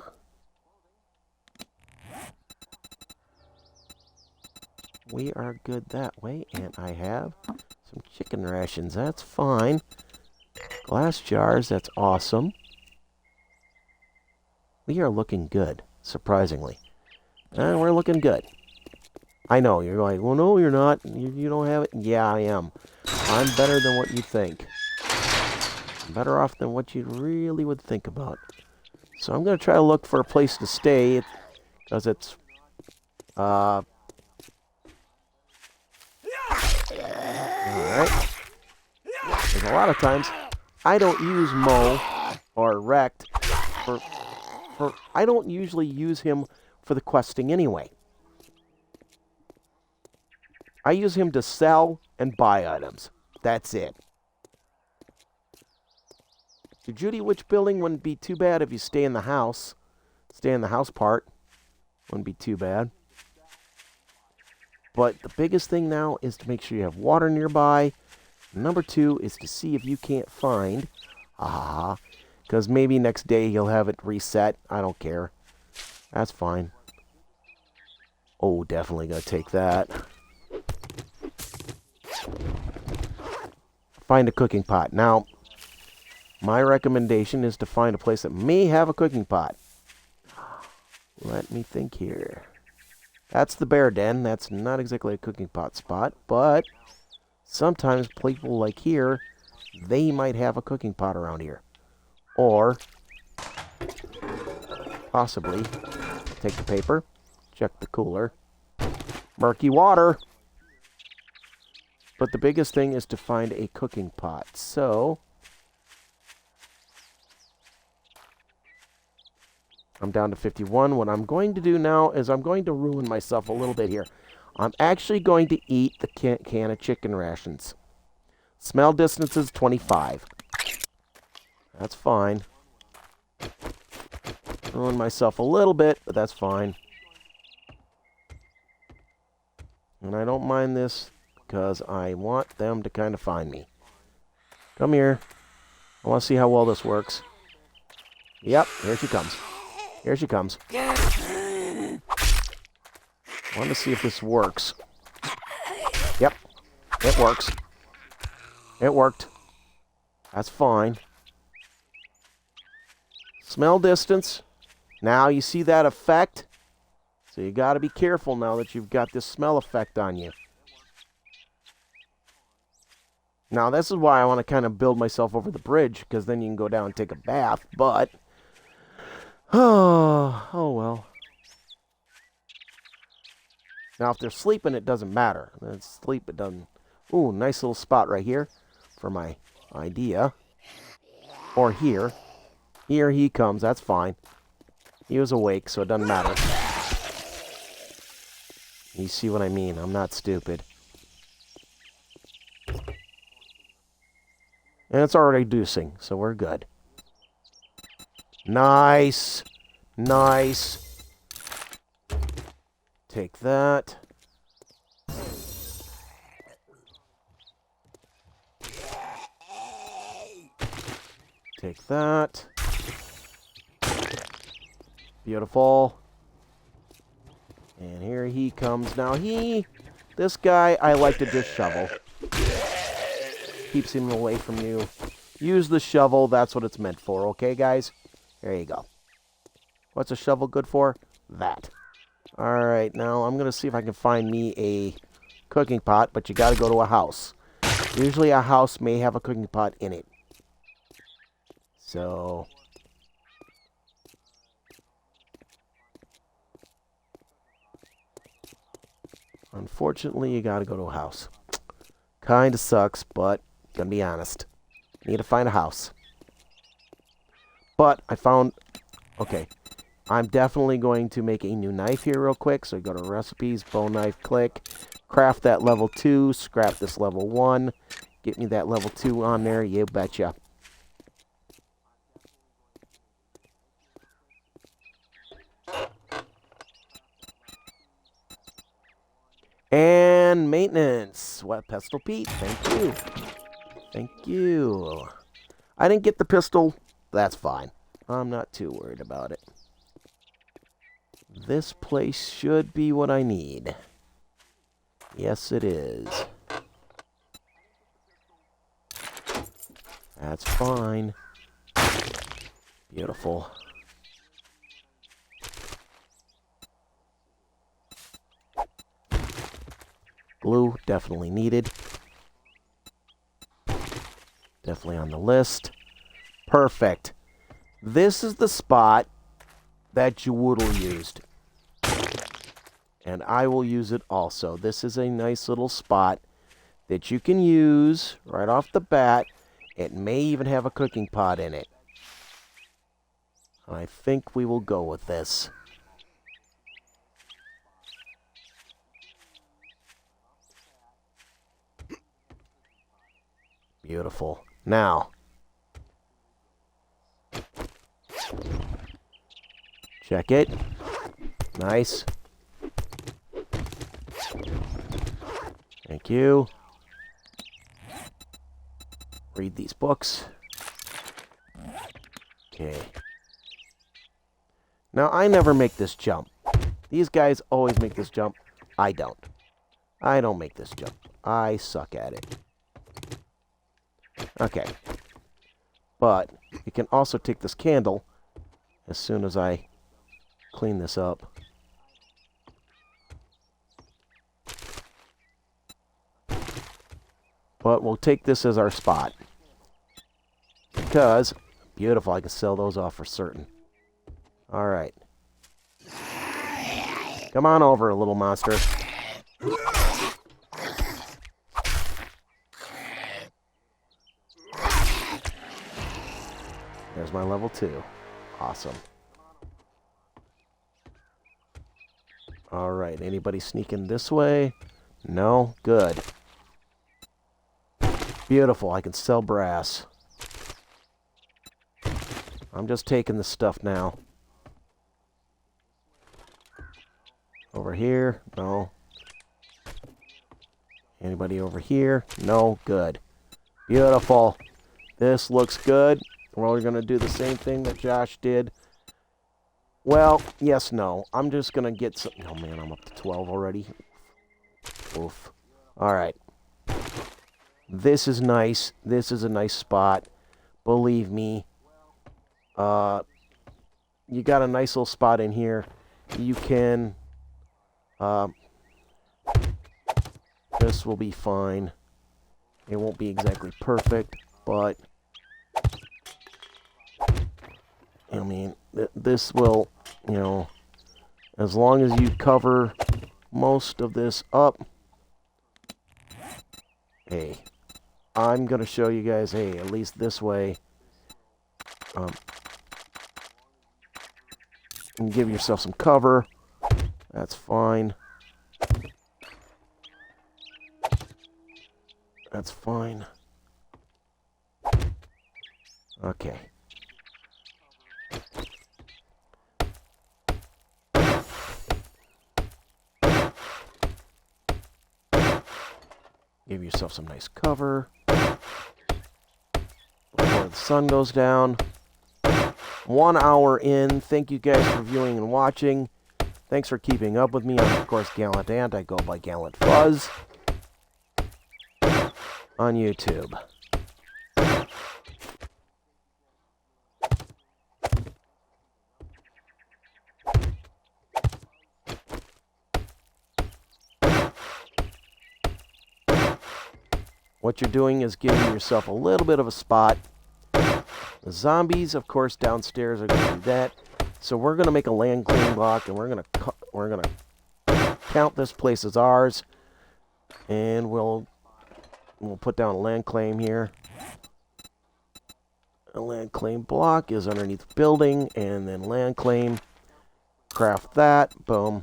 We are good that way, and I have some chicken rations. That's fine. Glass jars, that's awesome. We are looking good, surprisingly. And we're looking good. I know, you're like, well, no, you're not. You don't have it. Yeah, I am. I'm better than what you think. I'm better off than what you really would think about. So I'm going to try to look for a place to stay, because it's, alright. There's a lot of times I don't use Mo or Rect for I don't usually use him for the questing anyway. I use him to sell and buy items. That's it. The Judy Witch building wouldn't be too bad if you stay in the house. Stay in the house part. Wouldn't be too bad. But the biggest thing now is to make sure you have water nearby. Number 2 is to see if you can't find... because maybe next day he'll have it reset. I don't care. That's fine. Oh, definitely gonna take that. Find a cooking pot. Now, my recommendation is to find a place that may have a cooking pot. Let me think here. That's the bear den. That's not exactly a cooking pot spot, but sometimes people like here, they might have a cooking pot around here. Or, possibly, take the paper, check the cooler, murky water. But the biggest thing is to find a cooking pot. So, I'm down to 51. What I'm going to do now is I'm going to ruin myself a little bit here. I'm actually going to eat the can of chicken rations. Smell distance is 25. That's fine. Ruined myself a little bit, but that's fine. And I don't mind this because I want them to kind of find me. Come here. I want to see how well this works. Yep, here she comes. Here she comes. I want to see if this works. Yep, it works. It worked. That's fine. Smell distance. Now you see that effect? So you got to be careful now that you've got this smell effect on you. Now this is why I want to kind of build myself over the bridge, because then you can go down and take a bath, but... Oh well. Now if they're sleeping, it doesn't matter. If sleep, it doesn't... Ooh, nice little spot right here for my idea. Or here. Here he comes, that's fine. He was awake, so it doesn't matter. You see what I mean? I'm not stupid. And it's already deucing, so we're good. Nice. Nice. Take that. Take that. Beautiful. And here he comes. Now this guy, I like to just shovel. Keeps him away from you. Use the shovel, that's what it's meant for, okay guys? There you go. What's a shovel good for? That. Alright, now I'm going to see if I can find me a cooking pot, but you got to go to a house. Usually a house may have a cooking pot in it. So... Unfortunately, you gotta go to a house. Kinda sucks, but gonna be honest. Need to find a house. But I found... Okay. I'm definitely going to make a new knife here real quick. So go to recipes, bone knife, click. Craft that level 2. Scrap this level 1. Get me that level 2 on there. You betcha. And maintenance. What, Pistol Pete? Thank you. Thank you. I didn't get the pistol. That's fine. I'm not too worried about it. This place should be what I need. Yes, it is. That's fine. Beautiful. Glue, definitely needed. Definitely on the list. Perfect. This is the spot that Jawoodle used. And I will use it also. This is a nice little spot that you can use right off the bat. It may even have a cooking pot in it. I think we will go with this. Beautiful. Now, check it. Nice. Thank you. Read these books. Okay. Now, I never make this jump. These guys always make this jump. I don't. I don't make this jump. I suck at it. Okay. But you can also take this candle as soon as I clean this up. But we'll take this as our spot. Because, beautiful, I can sell those off for certain. Alright. Come on over, little monster. There's my level 2. Awesome. All right, anybody sneaking this way? No? Good. Beautiful, I can sell brass. I'm just taking the stuff now. Over here? No. Anybody over here? No? Good. Beautiful. This looks good. We're going to do the same thing that Josh did. Well, yes, no. I'm just going to get some... Oh, man, I'm up to 12 already. Oof. All right. This is nice. This is a nice spot. Believe me. You got a nice little spot in here. You can... this will be fine. It won't be exactly perfect, but... I mean, this will, you know, as long as you cover most of this up. Hey, I'm going to show you guys, hey, at least this way. And give yourself some cover. That's fine. That's fine. Okay. Give yourself some nice cover before the sun goes down. 1 hour in. Thank you guys for viewing and watching. Thanks for keeping up with me. I'm, of course, Gallant Ant. I go by Gallant Fuzz on YouTube. What you're doing is giving yourself a little bit of a spot. The zombies, of course, downstairs are going to do that. So we're going to make a land claim block, and we're going to count this place as ours, and we'll put down a land claim here. A land claim block is underneath the building, and then land claim. Craft that. Boom.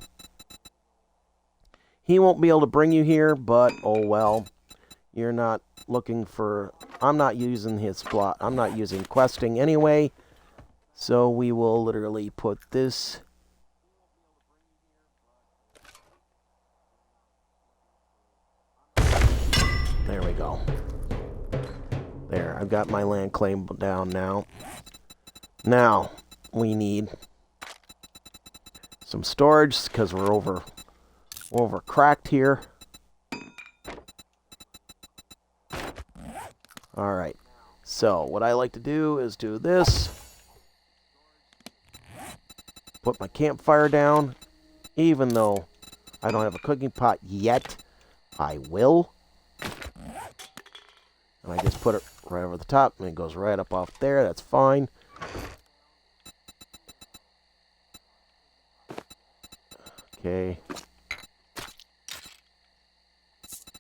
He won't be able to bring you here, but oh well. You're not looking for... I'm not using his plot. I'm not using questing anyway. So we will literally put this... There we go. There, I've got my land claim down now. Now, we need some storage because we're over cracked here. Alright, so what I like to do is do this. Put my campfire down. Even though I don't have a cooking pot yet, I will. And I just put it right over the top, and it goes right up off there. That's fine. Okay.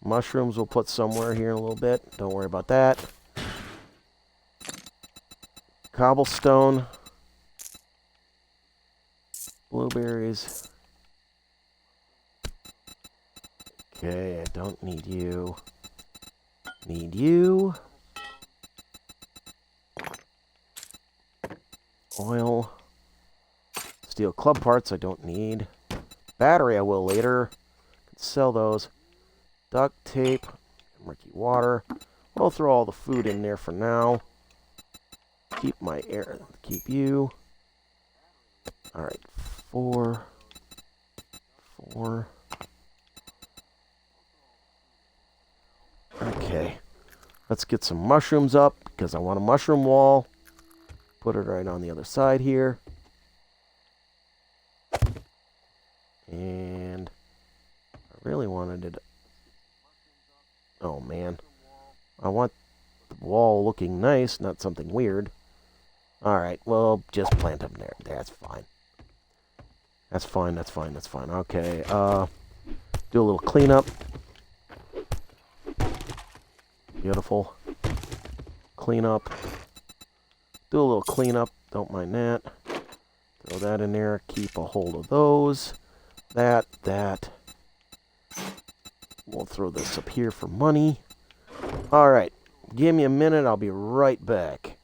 Mushrooms we'll put somewhere here in a little bit. Don't worry about that. Cobblestone. Blueberries. Okay, I don't need you. Need you. Oil. Steel club parts I don't need. Battery I will later. Can sell those. Duct tape. Murky water. We'll throw all the food in there for now. Keep my air. Keep you. Alright. 4. Okay. Let's get some mushrooms up because I want a mushroom wall. Put it right on the other side here. And I really wanted it. Oh man. I want the wall looking nice, not something weird. Alright, well, just plant them there. That's fine. That's fine, that's fine, that's fine. Okay, do a little cleanup. Beautiful. Cleanup. Do a little cleanup. Don't mind that. Throw that in there. Keep a hold of those. That. We'll throw this up here for money. All right. Give me a minute. I'll be right back.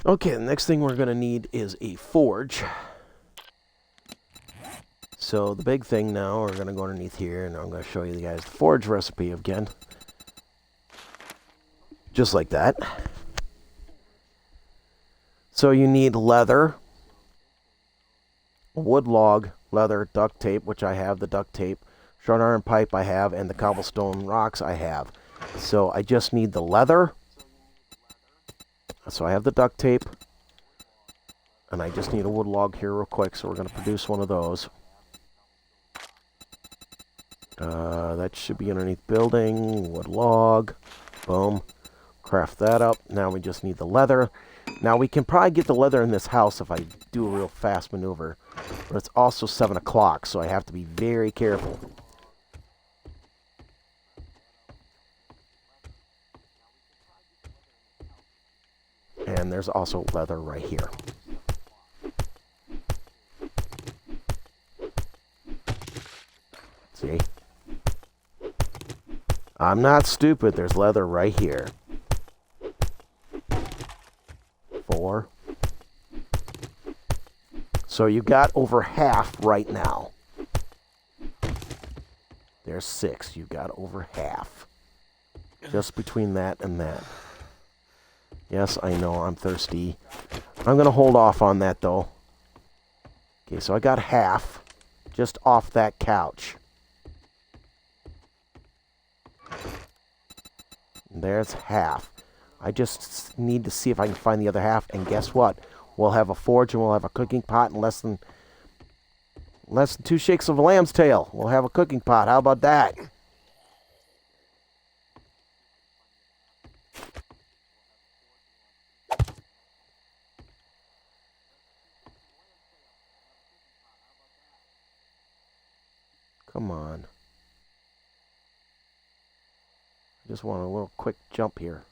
Okay, the next thing we're going to need is a forge. So the big thing now, we're going to go underneath here, and I'm going to show you guys the forge recipe again. Just like that. So you need leather, wood log, leather, duct tape, which I have the duct tape, short iron pipe I have, and the cobblestone rocks I have. So I just need the leather. So I have the duct tape, and I just need a wood log here real quick, so we're going to produce one of those. That should be underneath building, wood log, boom, craft that up. Now we just need the leather. Now we can probably get the leather in this house if I do a real fast maneuver, but it's also 7 o'clock, so I have to be very careful. And there's also leather right here. See? I'm not stupid. There's leather right here. 4. So you got over half right now. There's 6. You got over half. Just between that and that. Yes, I know, I'm thirsty. I'm going to hold off on that, though. Okay, so I got half just off that couch. There's half. I just need to see if I can find the other half, and guess what? We'll have a forge and we'll have a cooking pot in less than 2 shakes of a lamb's tail. We'll have a cooking pot. How about that? Come on. I just want a little quick jump here.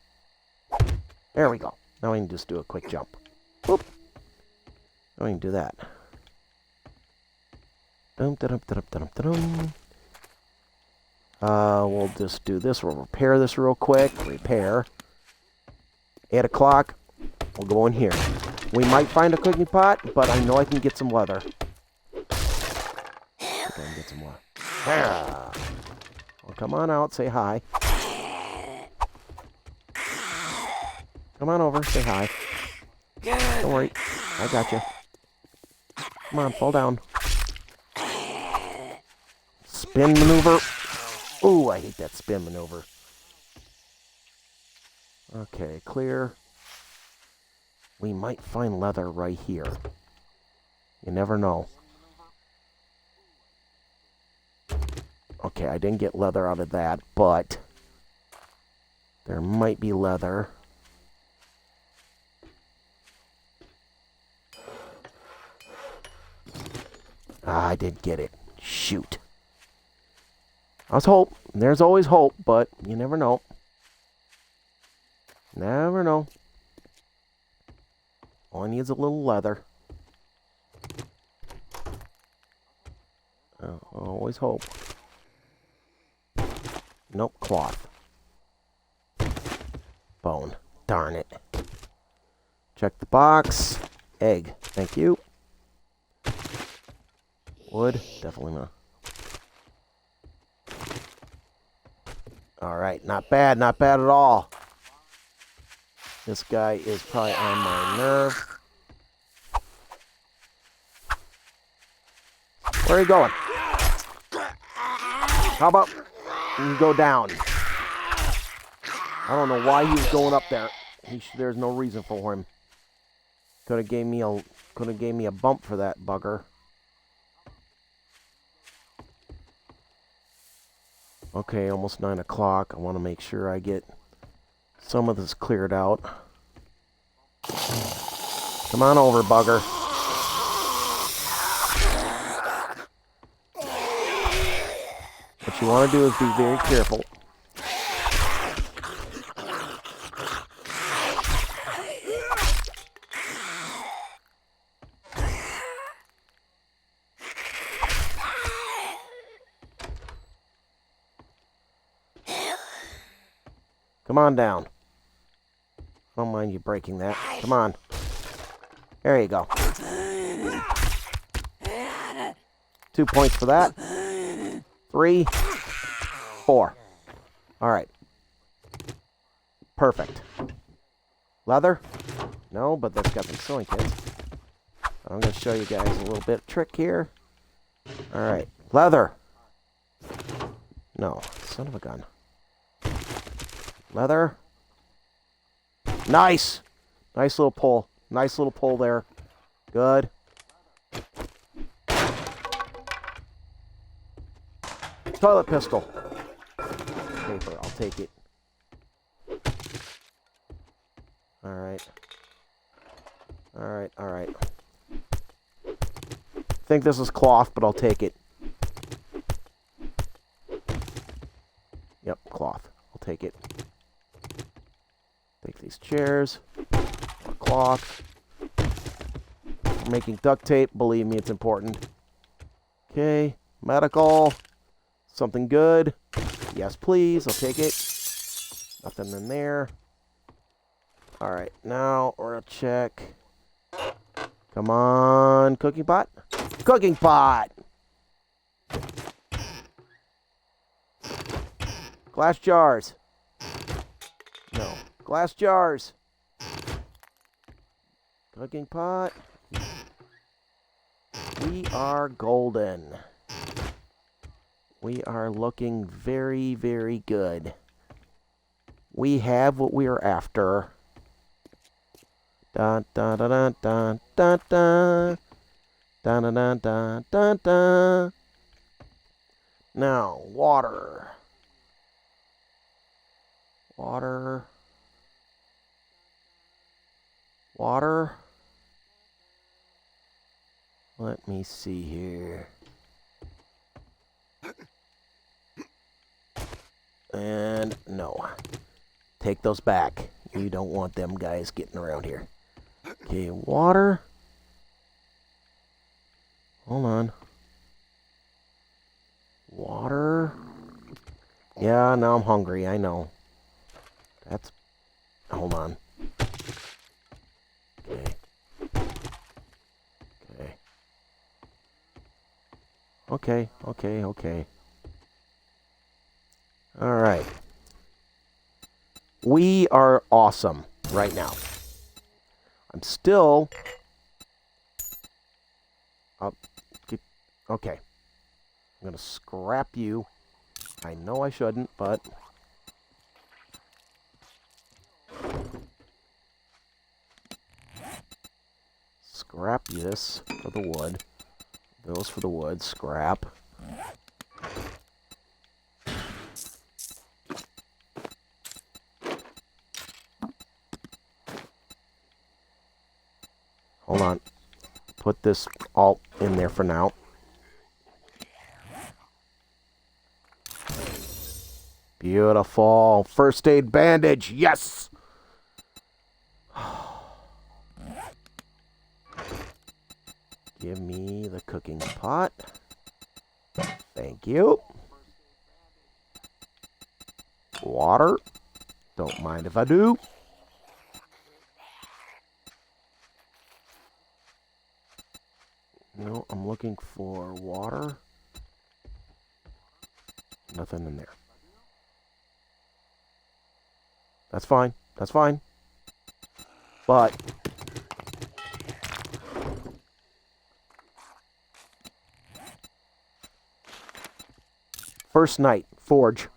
There we go. Now I can just do a quick jump. Boop. Now I can do that. We'll just do this. We'll repair this real quick. Repair. 8 o'clock. We'll go in here. We might find a cooking pot, but I know I can get some leather. I can get some more. Well, come on out. Say hi. Come on over. Say hi. Don't worry. I got you. Come on. Fall down. Spin maneuver. Ooh, I hate that spin maneuver. Okay, clear. We might find leather right here. You never know. Okay, I didn't get leather out of that, but there might be leather. I did get it. Shoot. I was hope. There's always hope, but you never know. Never know. All I need is a little leather. Always hope. Nope, cloth. Bone. Darn it. Check the box. Egg. Thank you. Wood. Definitely not. Alright, not bad at all. This guy is probably on my nerve. Where are you going? How about you go down? I don't know why he was going up there. There's no reason for him. Could have gave me a bump for that bugger. Okay, almost 9 o'clock. I want to make sure I get some of this cleared out. Come on over, bugger. What you want to do is be very careful. Come on down. I don't mind you breaking that. Come on. There you go. 2 points for that. 3, 4. All right. Perfect. Leather? No, but that's got some sewing kits. I'm going to show you guys a little bit of trick here. All right. Leather. No. Son of a gun. Leather. Nice. Nice little pull. Nice little pull there. Good. Toilet pistol. Paper. I'll take it. Alright. Alright, alright. I think this is cloth, but I'll take it. Yep, cloth. I'll take it. Take these chairs. More cloth. We're making duct tape. Believe me, it's important. Okay. Medical. Something good. Yes, please. I'll take it. Nothing in there. Alright, now we're gonna check. Come on, cooking pot. Cooking pot! Glass jars. No. Glass jars. Cooking pot. We are golden. We are looking very, very good. We have what we are after. Dun dun dun dun dun dun dun dun dun dun dun dun dun. Now, water. Water. Water. Let me see here. And no. Take those back. You don't want them guys getting around here. Okay, water. Hold on. Water. Yeah, now I'm hungry, I know. That's... Hold on. Okay. Okay. Okay, okay, okay. Alright. We are awesome right now. I'm still... Okay. I'm going to scrap you. I know I shouldn't, but... Scrap this for the wood. Those for the wood. Scrap. Hold on. Put this all in there for now. Beautiful. First aid bandage. Yes! Give me the cooking pot. Thank you. Water. Don't mind if I do. No, I'm looking for water. Nothing in there. That's fine. That's fine. But first night, forge.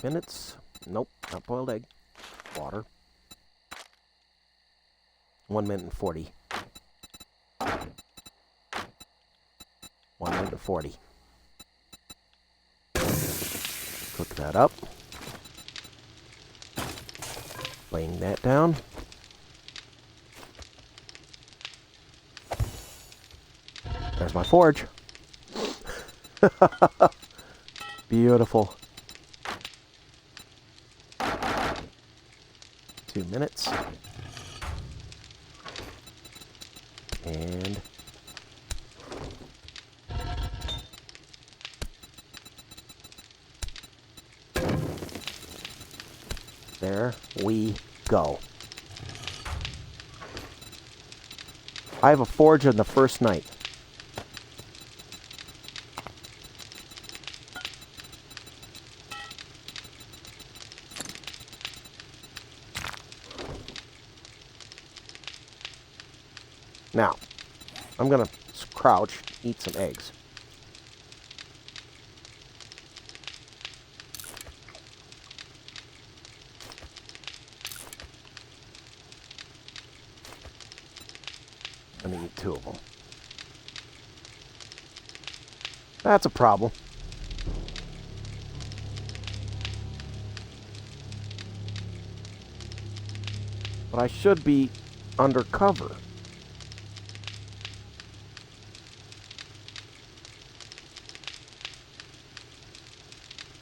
Minutes. Nope, not boiled egg. Water. 1 minute and 40. 1 minute and 40. Cook that up. Laying that down. There's my forge. Beautiful. 2 minutes. And there we go. I have a forge on the first night. Now, I'm going to crouch, eat some eggs. I'm going to eat 2 of them. That's a problem. But I should be undercover.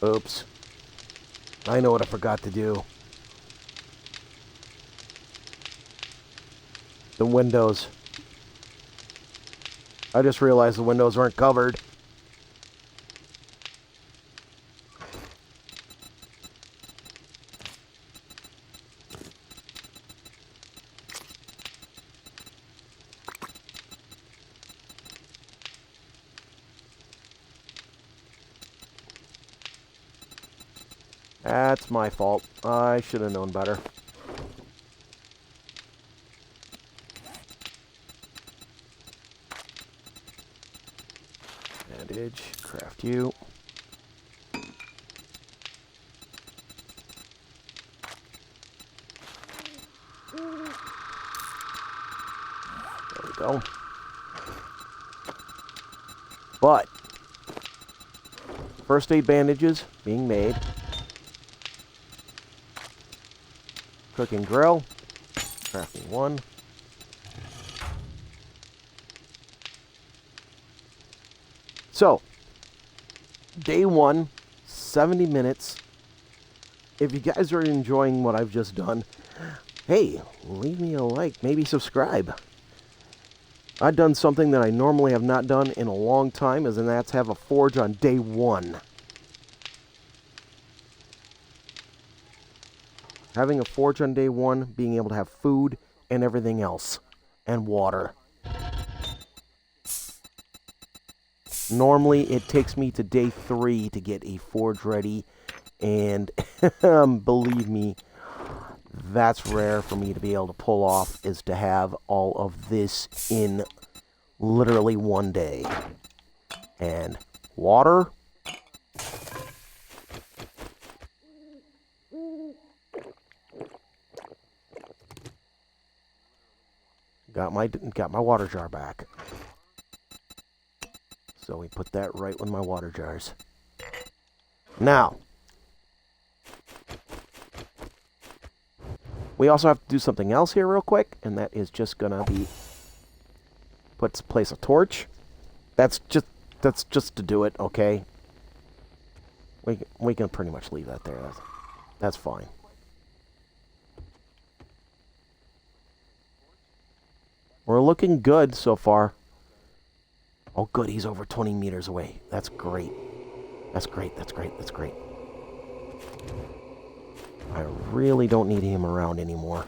Oops. I know what I forgot to do. The windows. I just realized the windows weren't covered. That's my fault. I should have known better. Bandage, craft you. There we go. But first aid bandages being made. Cooking grill. Crafting 1. So, day 1, 70 minutes. If you guys are enjoying what I've just done, hey, leave me a like, maybe subscribe. I've done something that I normally have not done in a long time, and that's have a forge on day 1. Having a forge on day 1, being able to have food and everything else, and water. Normally, it takes me to day 3 to get a forge ready, and believe me, that's rare for me to be able to pull off, is to have all of this in literally 1 day. And water. Got my water jar back. So we put that right with my water jars. Now, we also have to do something else here real quick, and that is just gonna be place a torch. That's just to do it, okay? We can pretty much leave that there. That's fine. We're looking good so far. Oh, good. He's over 20 meters away. That's great. That's great. That's great. That's great. I really don't need him around anymore.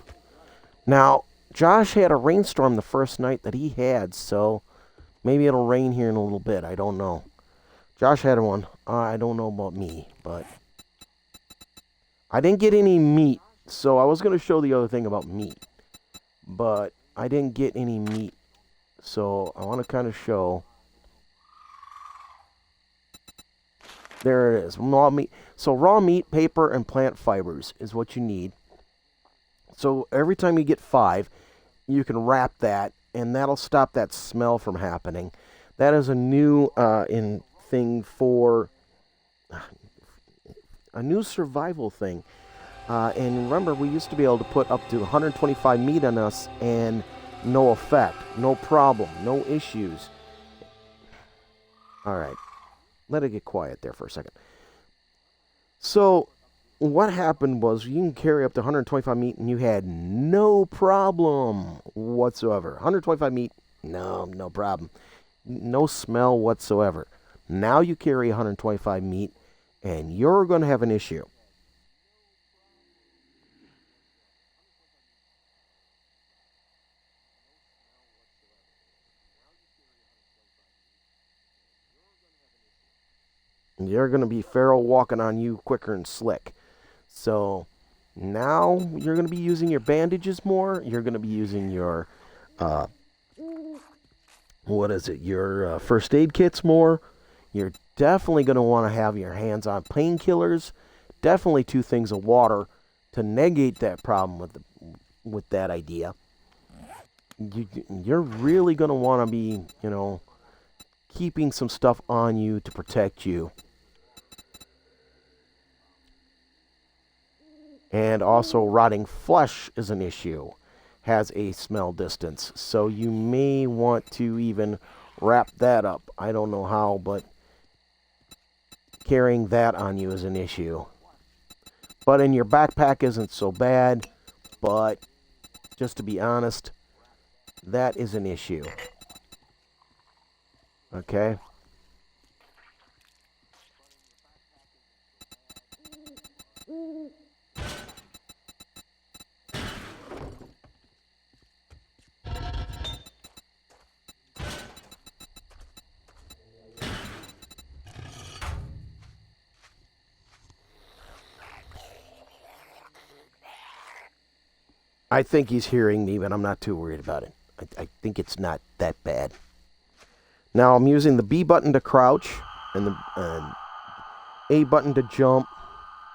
Now, Josh had a rainstorm the first night that he had, so maybe it'll rain here in a little bit. I don't know. Josh had one. I don't know about me, but I didn't get any meat, so I was going to show the other thing about meat, but I didn't get any meat, so I want to kind of show. There it is, raw meat. So raw meat, paper, and plant fibers is what you need. So every time you get 5, you can wrap that, and that'll stop that smell from happening. That is a new thing for a new survival thing. And remember, we used to be able to put up to 125 meat on us and no effect, no problem, no issues. All right, let it get quiet there for a second. So what happened was you can carry up to 125 meat and you had no problem whatsoever. 125 meat, no problem. No smell whatsoever. Now you carry 125 meat and you're going to have an issue. You're going to be feral walking on you quicker and slick. So now you're going to be using your bandages more. You're going to be using your, your first aid kits more. You're definitely going to want to have your hands on painkillers. Definitely 2 things of water to negate that problem with that idea. You're really going to want to be, keeping some stuff on you to protect you. And also rotting flesh is an issue, has a smell distance. So you may want to even wrap that up. I don't know how, but carrying that on you is an issue. But in your backpack isn't so bad, but just to be honest, that is an issue. Okay? I think he's hearing me, but I'm not too worried about it. I think it's not that bad. Now I'm using the B button to crouch, and the A button to jump,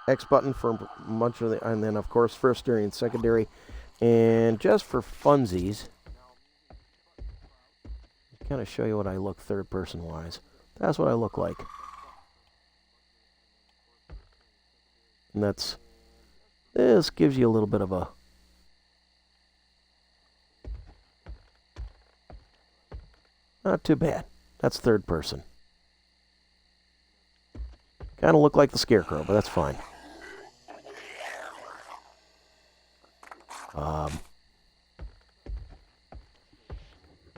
X button for much of the, and then of course first, and secondary. And just for funsies, kind of show you what I look third person wise. That's what I look like. And this gives you a little bit of a not too bad. That's third person. Kind of look like the Scarecrow, but that's fine.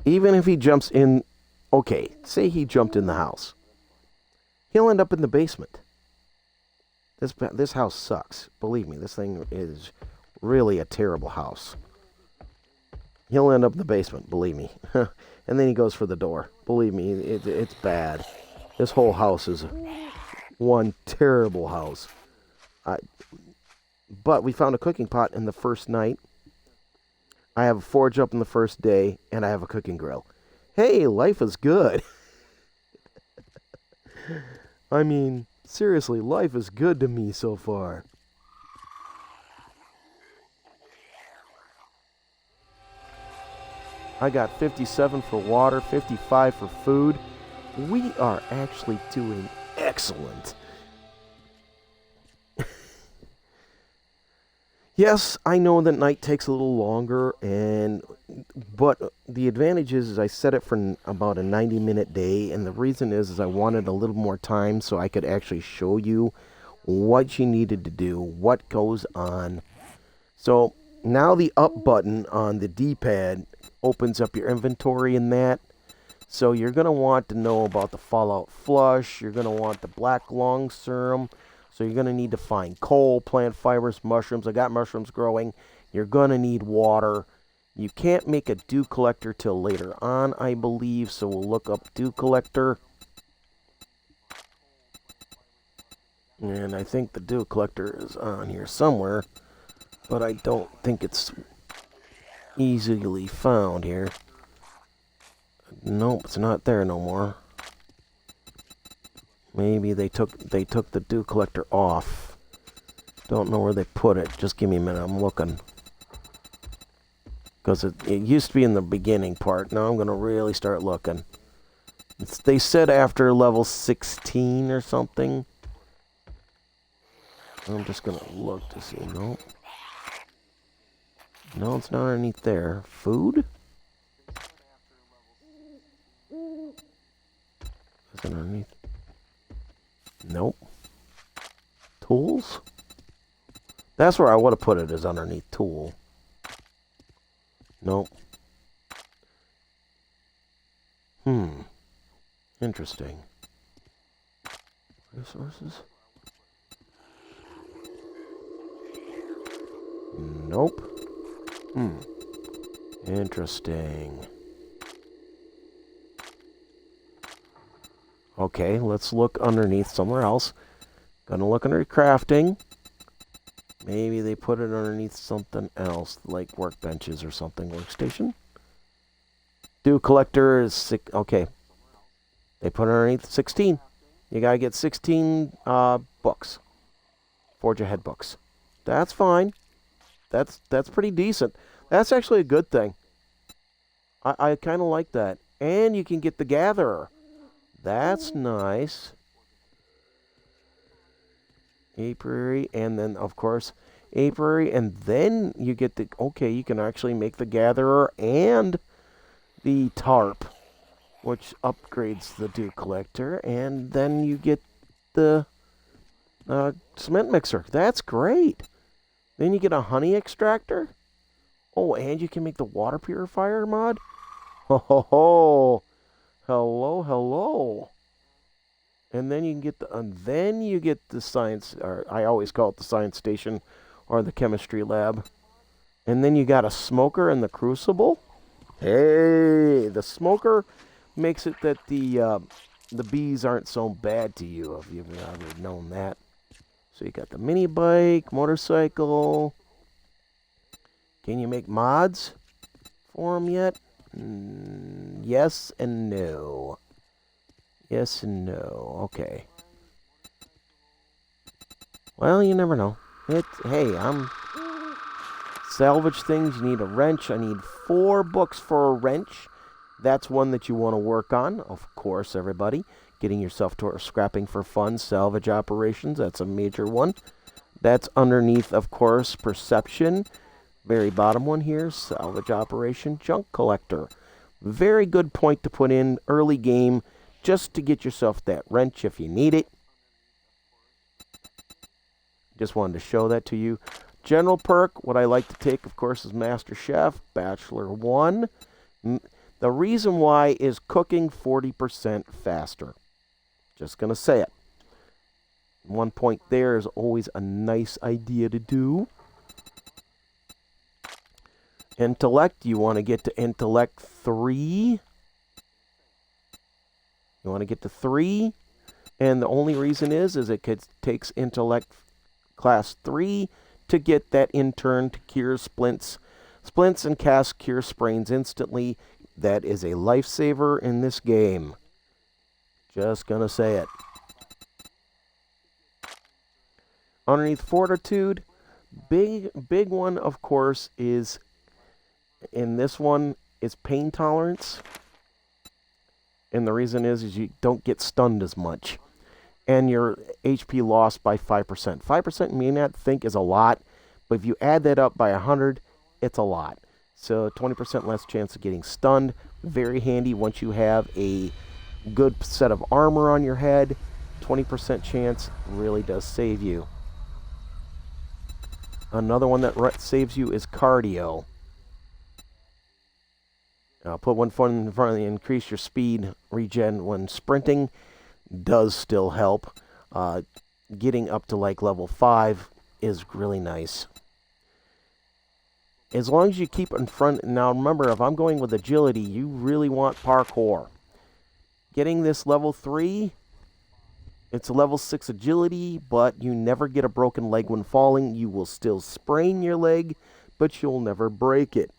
Even if he jumps in, okay, say he jumped in the house. He'll end up in the basement. This house sucks. Believe me, this thing is really a terrible house. He'll end up in the basement, believe me. And then he goes for the door. Believe me, it's bad. This whole house is one terrible house. But we found a cooking pot in the first night. I have a forge up in the first day, and I have a cooking grill. Hey, life is good. I mean, seriously, life is good to me so far. I got 57 for water, 55 for food. We are actually doing excellent. Yes, I know that night takes a little longer, but the advantage is I set it for about a 90-minute day, and the reason is I wanted a little more time so I could actually show you what you needed to do, what goes on. So now the up button on the D-pad opens up your inventory in that. So you're going to want to know about the Fallout Flush. You're going to want the Black Lung Serum. So you're going to need to find coal, plant fibers, mushrooms. I got mushrooms growing. You're going to need water. You can't make a dew collector till later on, I believe. So we'll look up dew collector. And I think the dew collector is on here somewhere. But I don't think it's easily found here. Nope, it's not there no more. Maybe they took the dew collector off. Don't know where they put it. Just give me a minute. I'm looking. Because it used to be in the beginning part. Now I'm going to really start looking. They said after level 16 or something. I'm just going to look to see. Nope. No, it's not underneath there. Food? Is it underneath? Nope. Tools? That's where I would have put it, is underneath tool. Nope. Interesting. Resources? Nope. Interesting. Okay, let's look underneath somewhere else. Gonna look under crafting. Maybe they put it underneath something else, like workbenches or something. Workstation? Dew collector is six. Okay. They put it underneath 16. You gotta get 16 books. Forge ahead books. That's fine. That's pretty decent. That's actually a good thing. I kind of like that. And you can get the gatherer. That's nice. Apiary, and then of course apiary, and then you get the, okay, you can actually make the gatherer and the tarp, which upgrades the dew collector, and then you get the cement mixer. That's great. Then you get a honey extractor. Oh, and you can make the water purifier mod. Ho ho ho! Hello, hello. And then you can get the science, or I always call it the science station, or the chemistry lab. And then you got a smoker and the crucible. Hey, the smoker makes it that the bees aren't so bad to you, if you've ever known that. So you got the mini bike, motorcycle. Can you make mods for them yet? Yes and no. Yes and no. Okay. Well, you never know. Hey, I'm salvage things. You need a wrench. I need 4 books for a wrench. That's one that you want to work on, of course, everybody. Getting yourself to scrapping for fun, salvage operations. That's a major one. That's underneath, of course, perception. Very bottom one here, salvage operation, junk collector. Very good point to put in early game, just to get yourself that wrench if you need it. Just wanted to show that to you. General perk, what I like to take, of course, is Master Chef, Bachelor 1. The reason why is cooking 40% faster. Just going to say it. One point there is always a nice idea to do. Intellect, you want to get to intellect 3. You want to get to 3. And the only reason is it takes intellect class 3 to get that intern to cure splints and cast cure sprains instantly. That is a lifesaver in this game. Just gonna say it. Underneath fortitude, big one, of course, is in this one is pain tolerance. And the reason is you don't get stunned as much. And your HP lost by 5%. 5% you may not think is a lot, but if you add that up by 100, it's a lot. So 20% less chance of getting stunned. Very handy once you have a good set of armor on your head. 20% chance really does save you. Another one that saves you is cardio. I'll put one foot in front of you. Increase your speed regen when sprinting. Does still help. getting up to like level 5 is really nice. As long as you keep in front. Now remember, if I'm going with agility, you really want parkour. Getting this level 3, it's a level 6 agility, but you never get a broken leg when falling. You will still sprain your leg, but you'll never break it.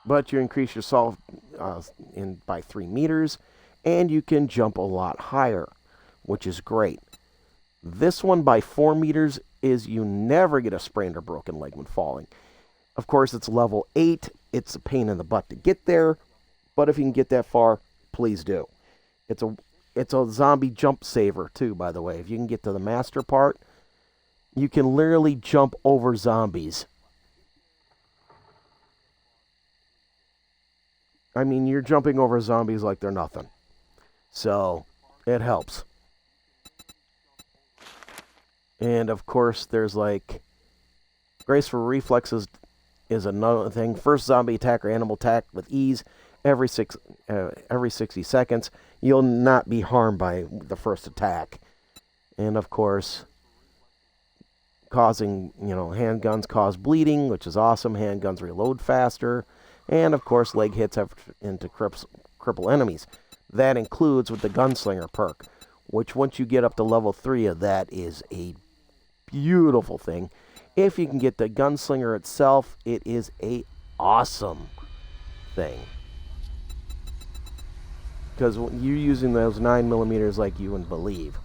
But you increase your solve by 3 meters, and you can jump a lot higher, which is great. This one by 4 meters is you never get a sprained or broken leg when falling. Of course, it's level 8. It's a pain in the butt to get there, but if you can get that far, please do. It's a zombie jump saver too, by the way. If you can get to the master part, you can literally jump over zombies. I mean, you're jumping over zombies like they're nothing. So, it helps. And of course, there's like graceful reflexes is another thing. First zombie attack or animal attack with ease every 60 seconds. You'll not be harmed by the first attack. And of course, causing, handguns cause bleeding, which is awesome. Handguns reload faster. And of course, leg hits have into cripple enemies. That includes with the gunslinger perk, which once you get up to level 3 of that is a beautiful thing. If you can get the gunslinger itself, it is a awesome thing. Because you're using those 9mm like you wouldn't believe.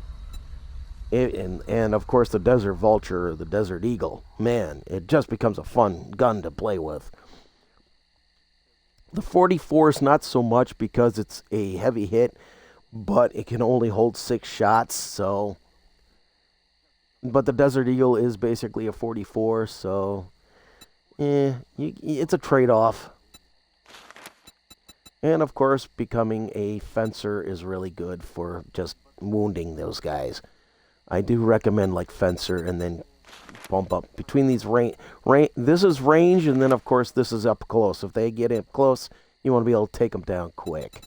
And of course the Desert Vulture or the Desert Eagle. Man, it just becomes a fun gun to play with. The 44 is not so much because it's a heavy hit, but it can only hold 6 shots, so. But the Desert Eagle is basically a 44, so. It's a trade-off. And of course, becoming a fencer is really good for just wounding those guys. I do recommend like fencer and then bump up between these range. This is range, and then of course this is up close. If they get up close, you want to be able to take them down quick.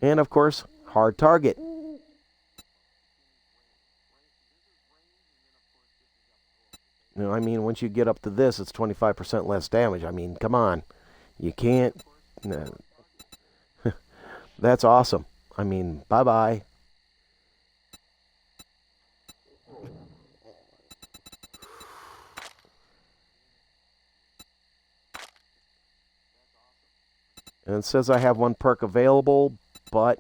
And of course, hard target. I mean, once you get up to this, it's 25% less damage. I mean, come on. You can't. No. That's awesome. I mean, bye-bye. And it says I have one perk available, but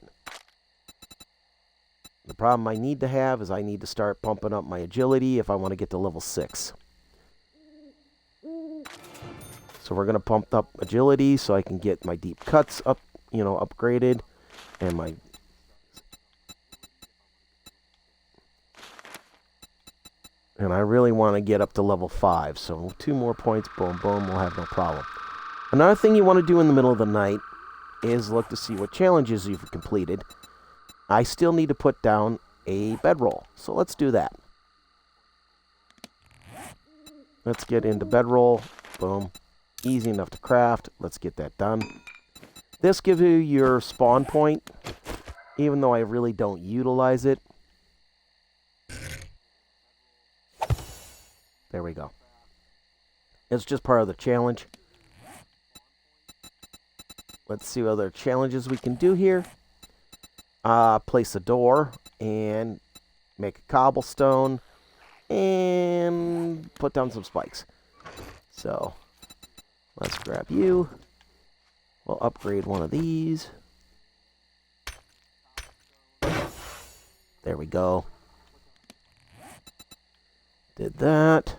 the problem I need to have is I need to start pumping up my agility if I want to get to level 6. So we're going to pump up agility so I can get my deep cuts up, upgraded. And I really want to get up to level 5. So 2 more points, boom, boom, we'll have no problem. Another thing you want to do in the middle of the night is look to see what challenges you've completed. I still need to put down a bedroll, so let's do that. Let's get into bedroll. Boom. Easy enough to craft. Let's get that done. This gives you your spawn point, even though I really don't utilize it. There we go. It's just part of the challenge. Let's see what other challenges we can do here. Place a door and make a cobblestone and put down some spikes. So let's grab you. We'll upgrade one of these. There we go. Did that.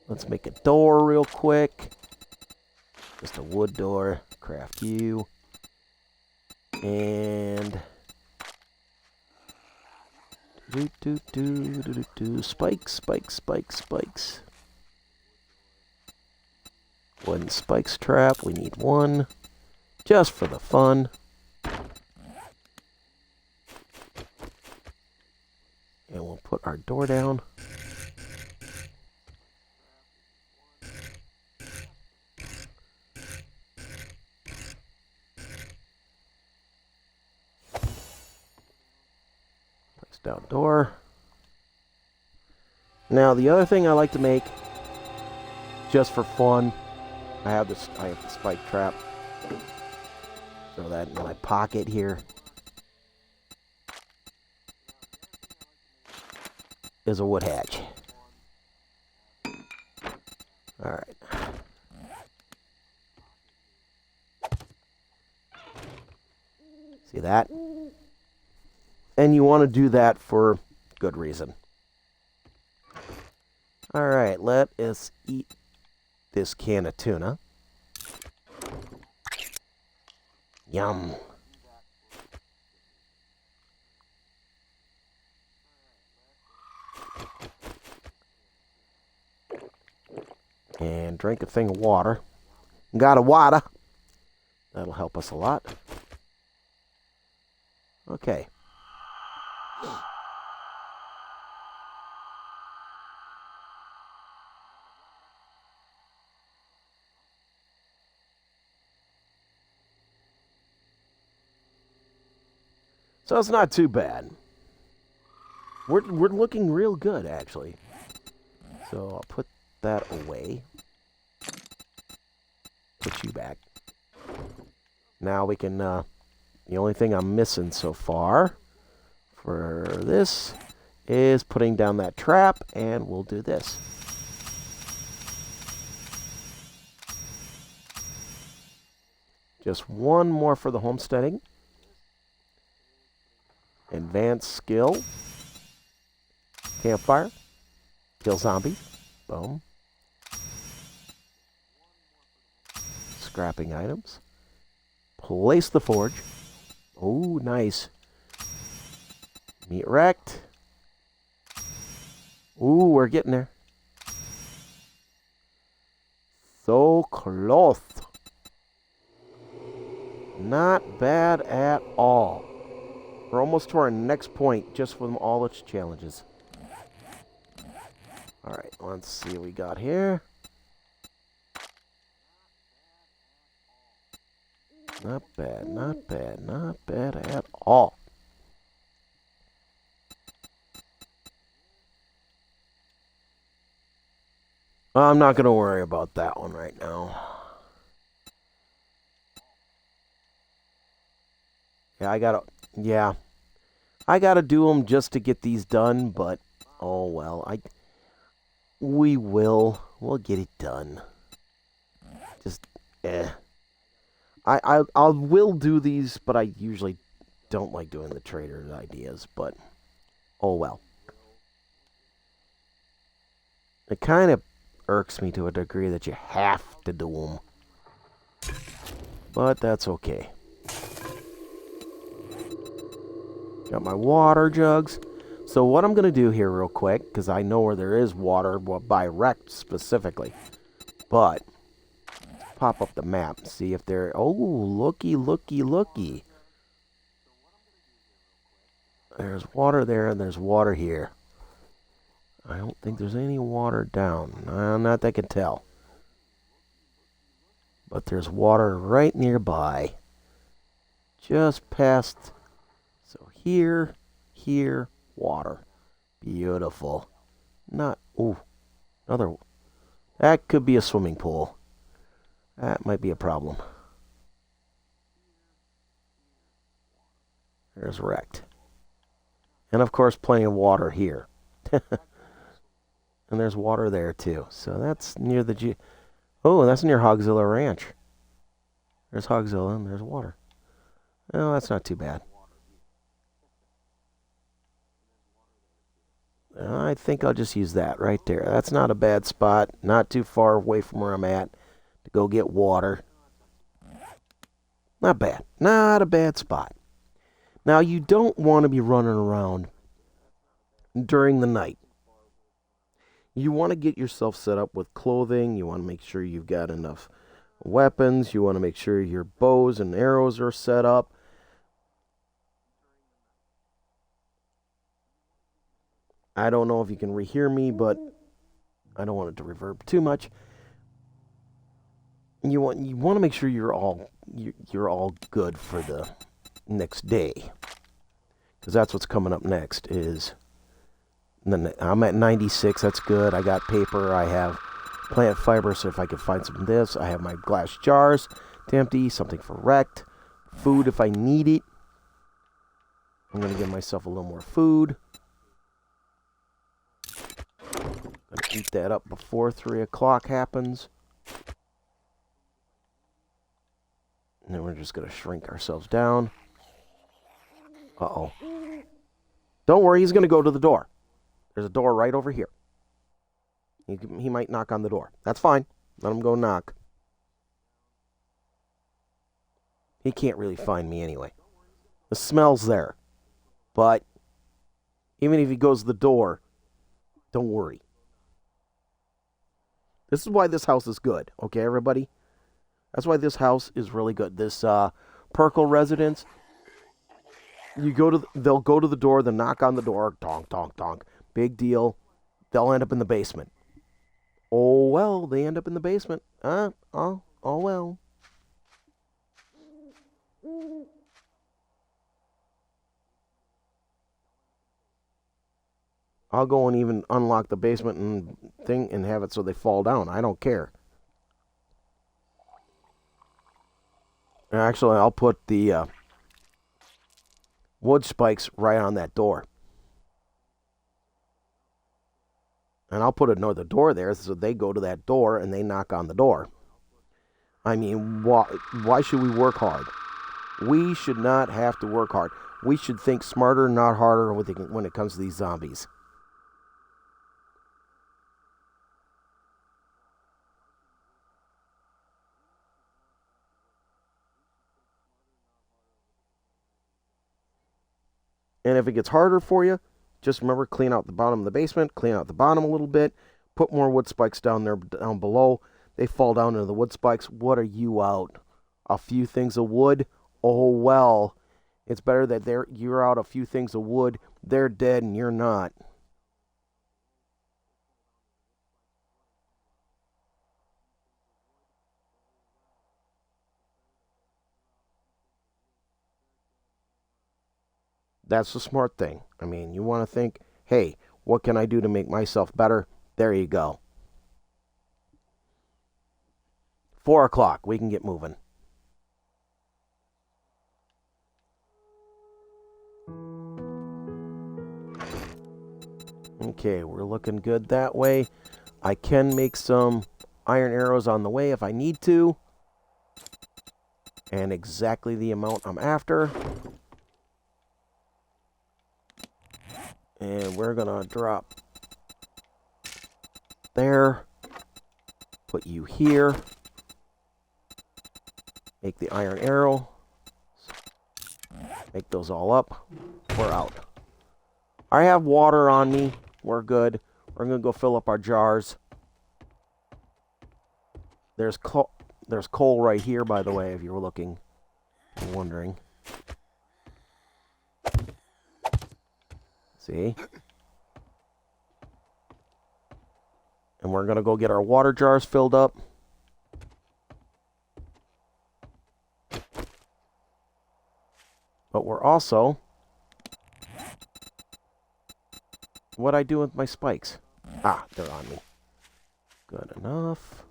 Let's make a door real quick. Just a wood door. Craft you. And spikes, spikes, spikes, spikes. Wooden spikes trap. We need one. Just for the fun. And we'll put our door down. Down door. Now the other thing I like to make, just for fun, I have the spike trap. Throw that in my pocket here. Is a wood hatch. All right. See that? And you want to do that for good reason. All right, let us eat this can of tuna. Yum. And drink a thing of water. Got a water. That'll help us a lot. Okay. So it's not too bad. We're looking real good, actually. So I'll put that away. Put you back. Now we can, the only thing I'm missing so far for this is putting down that trap, and we'll do this. Just one more for the homesteading. Advanced skill. Campfire. Kill zombies. Boom. Scrapping items. Place the forge. Oh, nice. Meat wrecked. Ooh, we're getting there. So close. Not bad at all. We're almost to our next point just from all its challenges. Alright, let's see what we got here. Not bad, not bad, not bad at all. I'm not going to worry about that one right now. I gotta do them just to get these done, but oh well, we'll get it done. Just I will do these, but I usually don't like doing the trader's ideas, but oh well. It kind of irks me to a degree that you have to do them, but that's okay. Got my water jugs. So what I'm going to do here real quick, because I know where there is water, by wrecked specifically. But, pop up the map. See if there... Oh, looky, looky, looky. There's water there and there's water here. I don't think there's any water down. Not that I can tell. But there's water right nearby. Just past... So here, water. Beautiful. Another. That could be a swimming pool. That might be a problem. There's wrecked. And of course, plenty of water here. And there's water there too. So that's near the Oh, that's near Hogzilla Ranch. There's Hogzilla and there's water. Oh, that's not too bad. I think I'll just use that right there. That's not a bad spot. Not too far away from where I'm at to go get water. Not bad. Not a bad spot. Now, you don't want to be running around during the night. You want to get yourself set up with clothing. You want to make sure you've got enough weapons. You want to make sure your bows and arrows are set up. I don't know if you can rehear me, but I don't want it to reverb too much. You want to make sure you're all good for the next day. Because that's what's coming up next is... Then I'm at 96, that's good. I got paper, I have plant fiber, so if I could find some of this. I have my glass jars to empty, something for wrecked. Food if I need it. I'm going to give myself a little more food. Going to eat that up before 3 o'clock happens. And then we're just going to shrink ourselves down. Uh-oh. Don't worry, he's going to go to the door. There's a door right over here. He might knock on the door. That's fine. Let him go knock. He can't really find me anyway. The smell's there. But even if he goes to the door, don't worry. This is why this house is good. Okay, everybody? That's why this house is really good. This Perkle residence, they'll go to the door, they'll knock on the door, donk, donk, donk. Big deal. They'll end up in the basement. Oh, well, they end up in the basement. Oh, well. I'll go and even unlock the basement and have it so they fall down. I don't care. Actually, I'll put the wood spikes right on that door. And I'll put another door there so they go to that door and they knock on the door. I mean, why should we work hard? We should not have to work hard. We should think smarter, not harder when it comes to these zombies. And if it gets harder for you, just remember, clean out the bottom of the basement, clean out the bottom a little bit, put more wood spikes down below. They fall down into the wood spikes. What are you out? A few things of wood? Oh, well. It's better that you're out a few things of wood, they're dead, and you're not. That's the smart thing. I mean, you want to think, hey, what can I do to make myself better? There you go. 4 o'clock. We can get moving. Okay, we're looking good that way. I can make some iron arrows on the way if I need to. And exactly the amount I'm after. And we're going to drop there. Put you here. Make the iron arrow. Make those all up. We're out. I have water on me. We're good. We're going to go fill up our jars. There's coal right here, by the way, if you were looking and wondering. See? And we're going to go get our water jars filled up. But we're also... What'd I do with my spikes? Ah, they're on me. Good enough.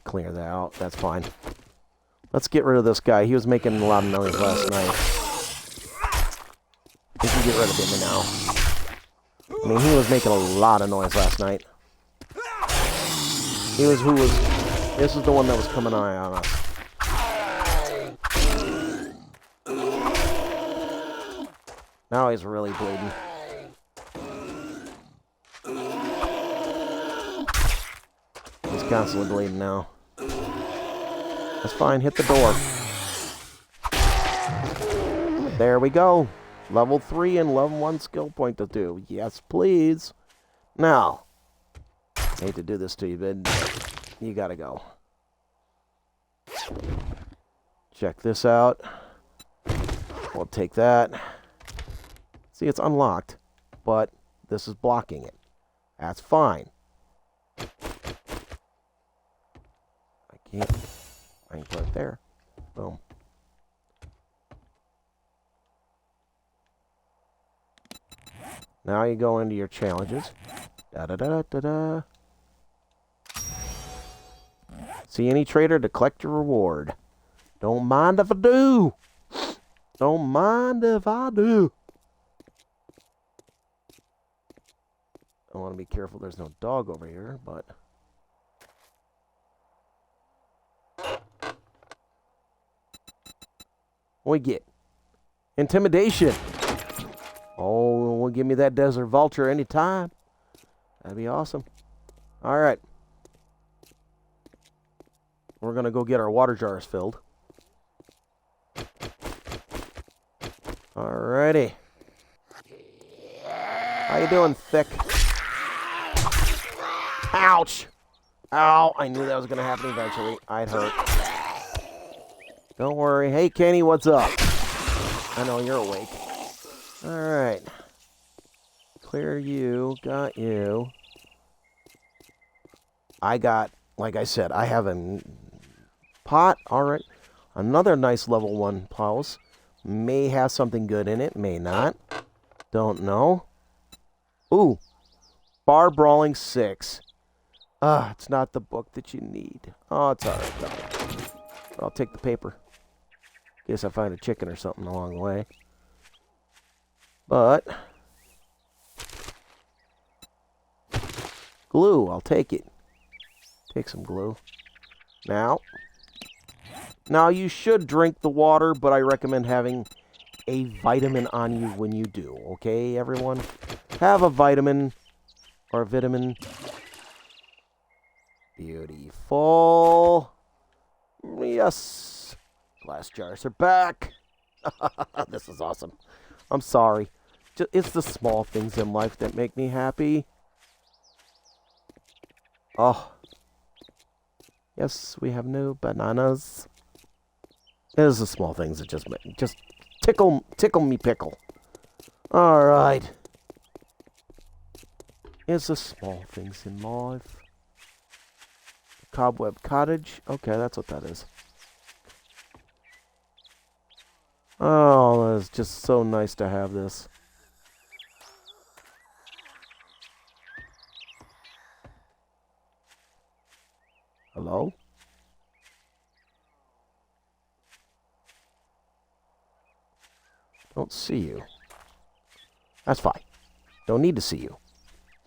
Clear that out. That's fine. Let's get rid of this guy. He was making a lot of noise last night. We can get rid of him now. I mean, he was making a lot of noise last night. This is the one that was coming on us. Now he's really bleeding. He's constantly bleeding now. That's fine, hit the door. There we go. Level 3 and level 1 skill point to do. Yes, please. Now, I hate to do this to you, but you gotta go. Check this out. We'll take that. See, it's unlocked, but this is blocking it. That's fine. I can put it there. Boom. Now you go into your challenges. Da-da-da-da-da. See any trader to collect your reward. Don't mind if I do. Don't mind if I do. I want to be careful there's no dog over here, but... What we get? Intimidation. Oh, will give me that desert vulture anytime. That'd be awesome. All right. We're going to go get our water jars filled. Alrighty. How you doing, Thick? Ouch! Ow! I knew that was going to happen eventually. I'd hurt. Don't worry. Hey, Kenny, what's up? I know you're awake. Alright. Clear you. Got you. I got, like I said, I have a pot. Alright. Another nice level 1 pause. May have something good in it. May not. Don't know. Ooh. Bar Brawling 6. It's not the book that you need. Oh, it's alright though. I'll take the paper. Guess I find a chicken or something along the way. But glue, I'll take it. Take some glue. Now you should drink the water, but I recommend having a vitamin on you when you do. Okay, everyone? Have a vitamin or a vitamin. Beautiful. Yes. Glass jars are back. This is awesome. I'm sorry. It's the small things in life that make me happy. Oh. Yes, we have new bananas. It is the small things that just tickle me pickle. All right. It's the small things in life. Cobweb Cottage. Okay, that's what that is. Oh, it's just so nice to have this. Hello? Don't see you. That's fine. Don't need to see you.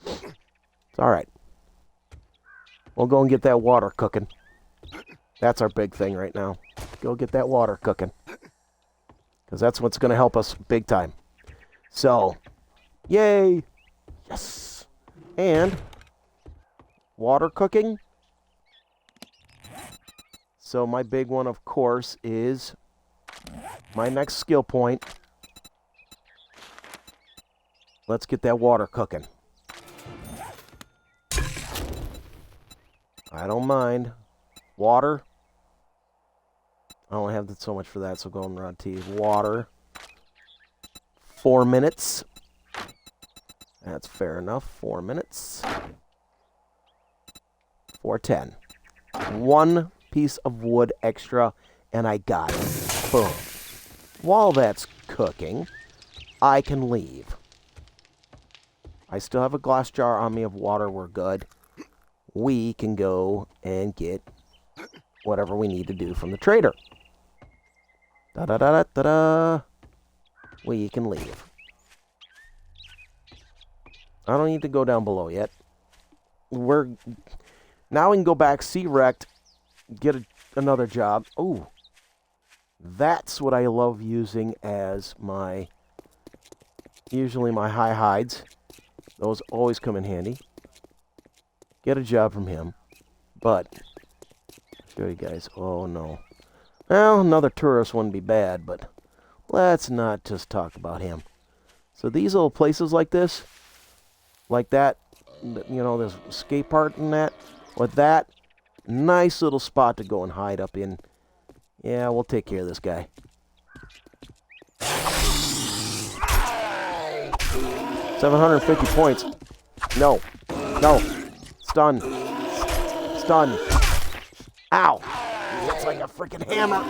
It's alright. We'll go and get that water cooking. That's our big thing right now. Go get that water cooking. Because that's what's going to help us big time. So, yay! Yes! And, water cooking. So my big one, of course, is my next skill point. Let's get that water cooking. I don't mind. Water. I don't have so much for that, so goldenrod tea. Water. 4 minutes. That's fair enough. 4 minutes. 4:10. 1 piece of wood extra, and I got it. Boom. While that's cooking, I can leave. I still have a glass jar on me of water. We're good. We can go and get whatever we need to do from the trader. Da-da-da-da-da-da. We can leave. I don't need to go down below yet. Now we can go back, see wrecked, get another job. Ooh. That's what I love using as usually my high hides. Those always come in handy. Get a job from him. But, show you guys. Oh, no. Well, another tourist wouldn't be bad, but let's not just talk about him. So these little places like this, like that, you know, this skate park and that, with that, nice little spot to go and hide up in. Yeah, we'll take care of this guy. 750 points. No. No. Stun. Stun. Ow. He hits like a freaking hammer.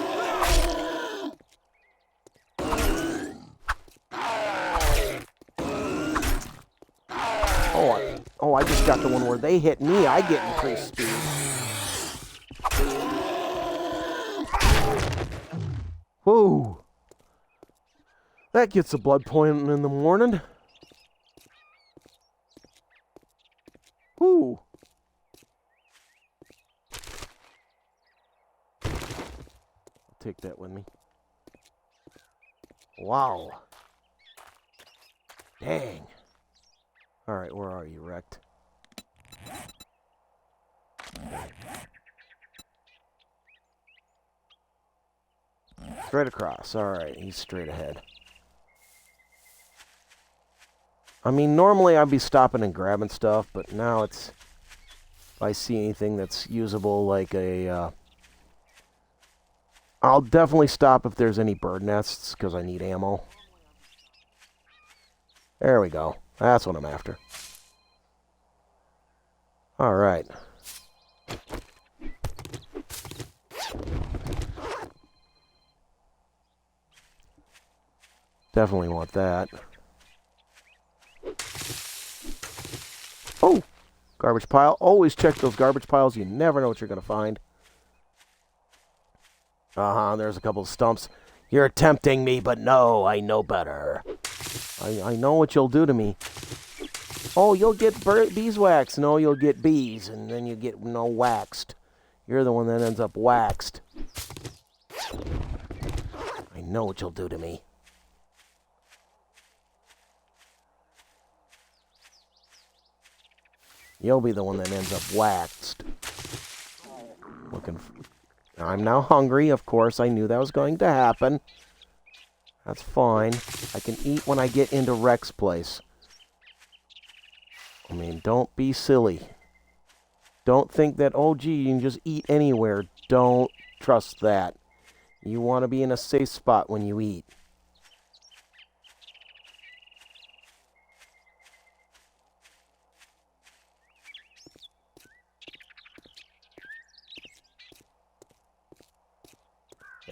Oh, I just got the one where they hit me. I get increased speed. Whoa. That gets a blood point in the morning. Whoo. I'll take that with me. Wow. Dang. Alright, where are you, Wrecked? Straight across. Alright, he's straight ahead. I mean, normally I'd be stopping and grabbing stuff, but now it's... If I see anything that's usable, like a... I'll definitely stop if there's any bird nests, because I need ammo. There we go. That's what I'm after. Alright. Definitely want that. Oh! Garbage pile. Always check those garbage piles. You never know what you're going to find. There's a couple of stumps. You're tempting me, but no, I know better. I know what you'll do to me. Oh, you'll get beeswax. No, you'll get bees, and then you get waxed. You're the one that ends up waxed. I know what you'll do to me. You'll be the one that ends up waxed. I'm now hungry, of course. I knew that was going to happen. That's fine. I can eat when I get into Rex's place. I mean, don't be silly. Don't think that, oh, gee, you can just eat anywhere. Don't trust that. You want to be in a safe spot when you eat.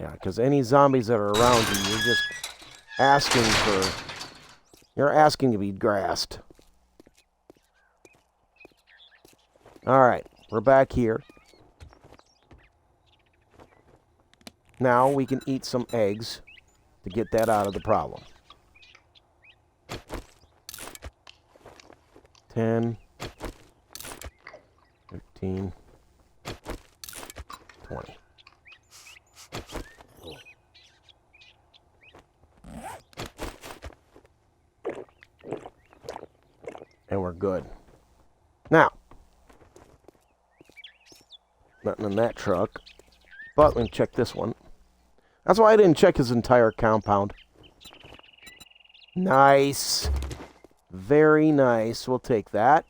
Yeah, because any zombies that are around you, you're just asking for... You're asking to be grassed. Alright, we're back here. Now we can eat some eggs to get that out of the problem. 10, 15, 20. And we're good. Now, nothing in that truck. But let me check this one. That's why I didn't check his entire compound. Nice. Very nice. We'll take that.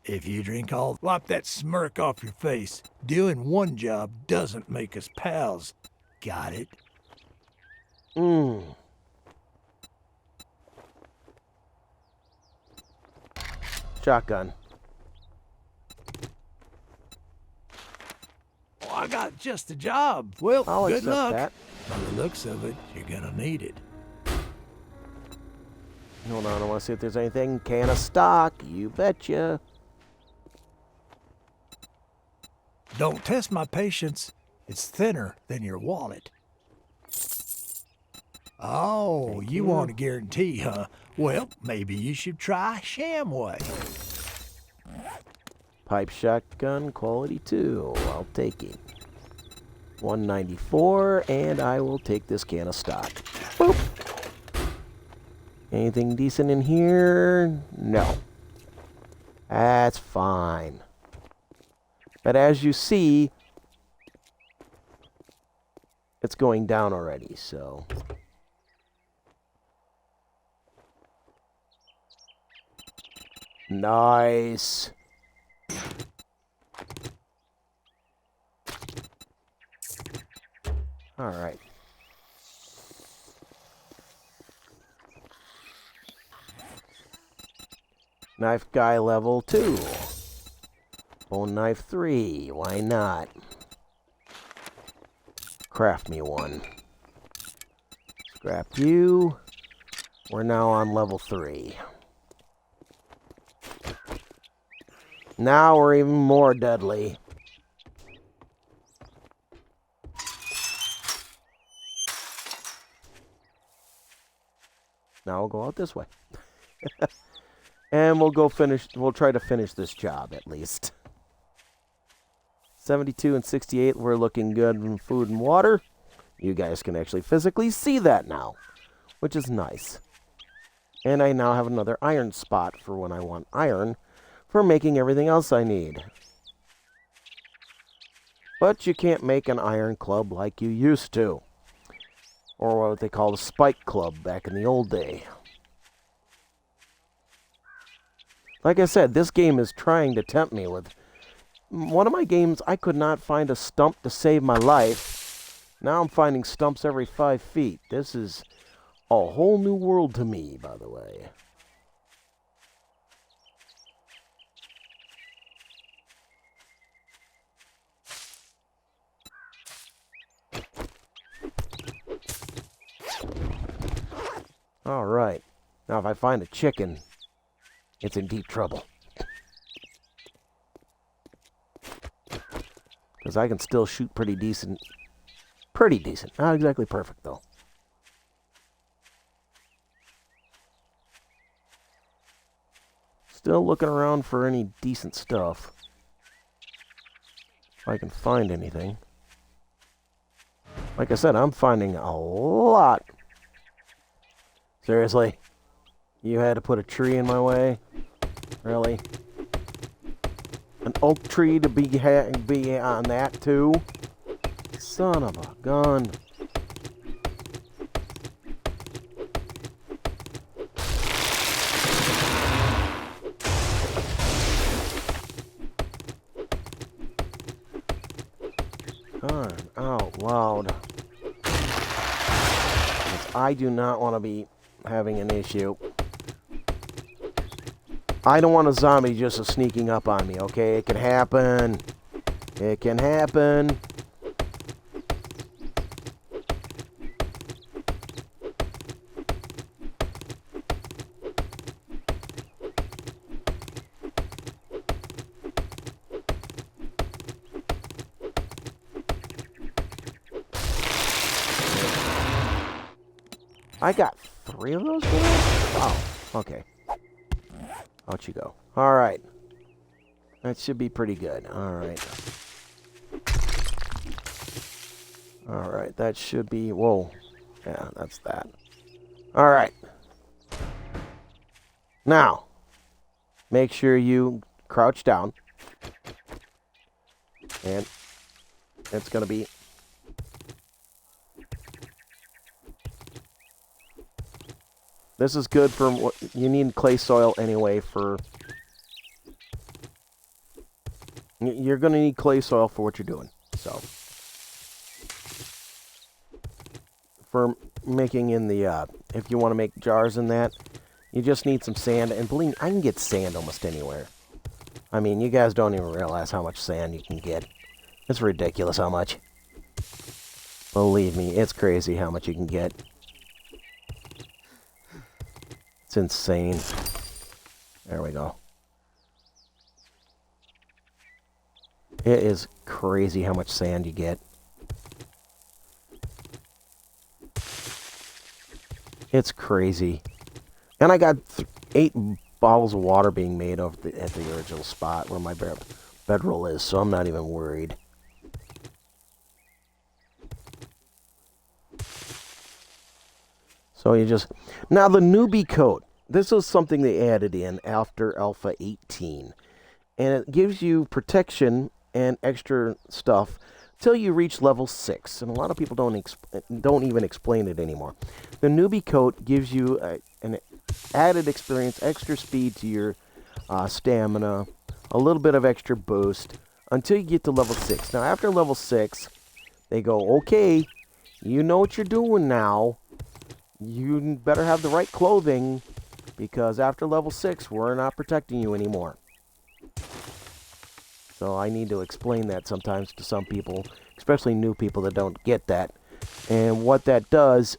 If you drink all, wipe that smirk off your face. Doing one job doesn't make us pals. Got it? Shotgun. Oh, I got just the job. Well, I'll good accept luck. that. By the looks of it, you're gonna need it. Hold on, I want to see if there's anything. Can of stock. You betcha. Don't test my patience. It's thinner than your wallet. Oh, Thank you you. want a guarantee, huh? Well, maybe you should try Shamway. Pipe shotgun, quality 2. I'll take it. 194, and I will take this can of stock. Boop. Anything decent in here? No. That's fine. But as you see, it's going down already, so... Nice. All right. Knife guy level 2. Bone knife 3. Why not? Craft me one. Scrap you. We're now on level 3. Now we're even more deadly. Now we'll go out this way. And we'll try to finish this job at least. 72 and 68, we're looking good in food and water. You guys can actually physically see that now, which is nice. And I now have another iron spot for when I want iron for making everything else I need. But you can't make an iron club like you used to. Or what they called a spike club back in the old day. Like I said, this game is trying to tempt me with... One of my games, I could not find a stump to save my life. Now I'm finding stumps every 5 feet. This is a whole new world to me, by the way. All right. Now if I find a chicken, it's in deep trouble. Because I can still shoot pretty decent. Pretty decent. Not exactly perfect, though. Still looking around for any decent stuff. If I can find anything. Like I said, I'm finding a lot. Seriously? You had to put a tree in my way? Really? An oak tree to be on that too? Son of a gun. Darn out loud. I do not want to be having an issue. I don't want a zombie just sneaking up on me, okay? It can happen. It can happen. I got 3 of those? Oh, okay. Out you go. Alright. That should be pretty good. Alright. Alright, that should be... Whoa. Yeah, that's that. Alright. Now, make sure you crouch down. And it's going to be... This is good for what you need clay soil anyway for... You're going to need clay soil for what you're doing. So, for making in the, if you want to make jars in that, you just need some sand. And believe me, I can get sand almost anywhere. I mean, you guys don't even realize how much sand you can get. It's ridiculous how much. Believe me, it's crazy how much you can get. It's insane. There we go. It is crazy how much sand you get. It's crazy. And I got 8 bottles of water being made at the original spot where my bedroll is, so I'm not even worried. So you just... Now the newbie coat. This is something they added in after Alpha 18. And it gives you protection and extra stuff till you reach level 6. And a lot of people don't even explain it anymore. The newbie coat gives you an added experience, extra speed to your stamina, a little bit of extra boost until you get to level 6. Now after level 6, they go, okay, you know what you're doing now. You better have the right clothing because after level 6, we're not protecting you anymore. So I need to explain that sometimes to some people, especially new people that don't get that. And what that does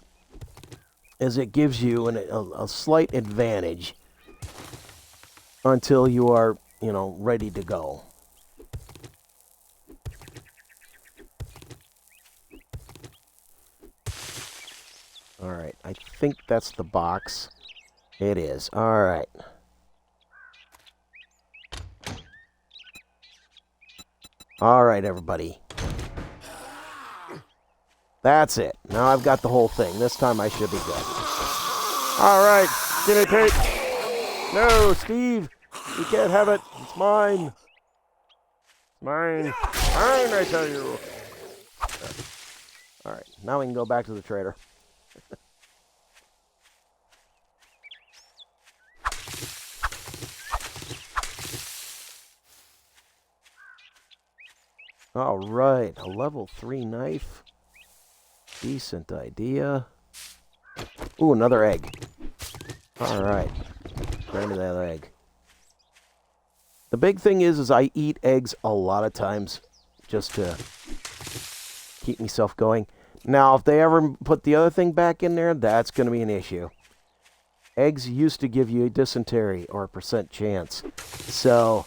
is it gives you a slight advantage until you are, ready to go. Alright, I think that's the box. It is. Alright. Alright, everybody. That's it. Now I've got the whole thing. This time I should be good. Alright, Skinny Pete. No, Steve. You can't have it. It's mine. It's mine. Mine, I tell you. Alright, now we can go back to the trader. Alright, a level 3 knife. Decent idea. Ooh, another egg. Alright. Grab me that egg. The big thing is I eat eggs a lot of times just to keep myself going. Now, if they ever put the other thing back in there, that's going to be an issue. Eggs used to give you a dysentery or a % chance. So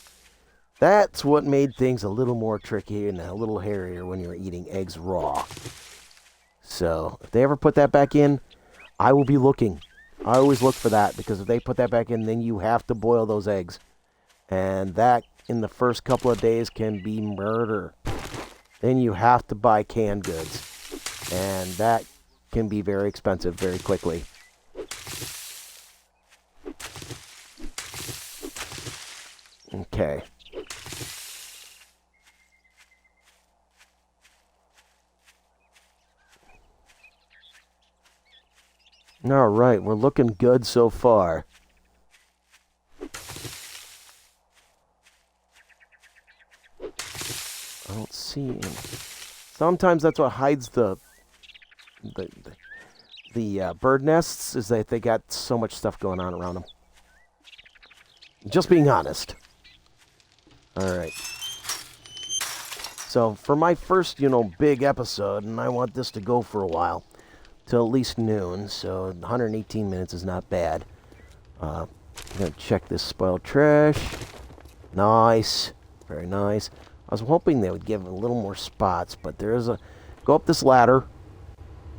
that's what made things a little more tricky and a little hairier when you're eating eggs raw. So if they ever put that back in, I will be looking. I always look for that, because if they put that back in, then you have to boil those eggs. And that, in the first couple of days, can be murder. Then you have to buy canned goods. And that can be very expensive very quickly. Okay. All right, we're looking good so far. I don't see him. Sometimes that's what hides the bird nests, is that they got so much stuff going on around them. Just being honest. All right. So for my first, big episode, and I want this to go for a while, till at least noon, so 118 minutes is not bad. I'm going to check this spoiled trash. Nice. Very nice. I was hoping they would give a little more spots, but there is a... Go up this ladder.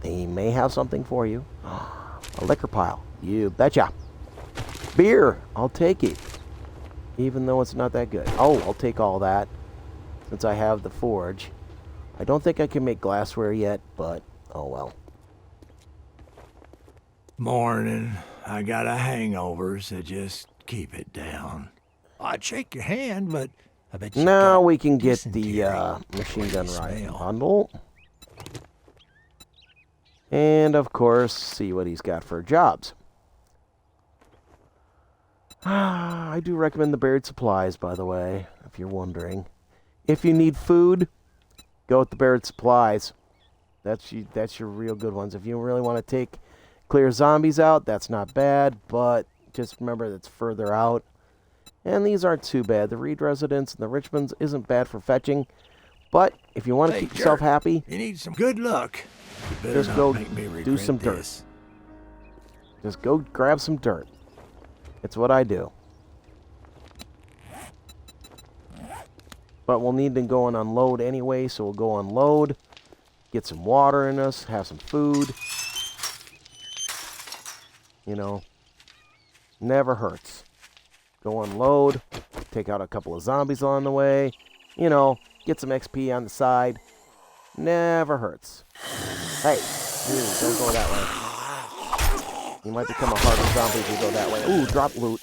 They may have something for you. A liquor pile. You betcha. Beer. I'll take it. Even though it's not that good. Oh, I'll take all that, since I have the forge. I don't think I can make glassware yet, but oh well. Morning. I got a hangover, so just keep it down. I'd shake your hand, but I bet you Now got we can get dysentery. the machine gun rifle Smell. bundle. And, of course, see what he's got for jobs. I do recommend the Buried Supplies, by the way, if you're wondering. If you need food, go with the Buried Supplies. That's your real good ones. If you really want to clear zombies out, that's not bad, but just remember that's further out. And these aren't too bad. The Reed Residence and the Richmonds isn't bad for fetching, but if you want to Hey, keep yourself jerk. happy, You need some good luck. You better Just not go make me do regret some dirt. this. just go grab some dirt. It's what I do. But we'll need to go and unload anyway, so we'll go unload, get some water in us, have some food. Never hurts. Go unload, take out a couple of zombies on the way, get some XP on the side. Never hurts. Hey, don't go that way. You might become a harder zombie if you go that way. Ooh, drop loot.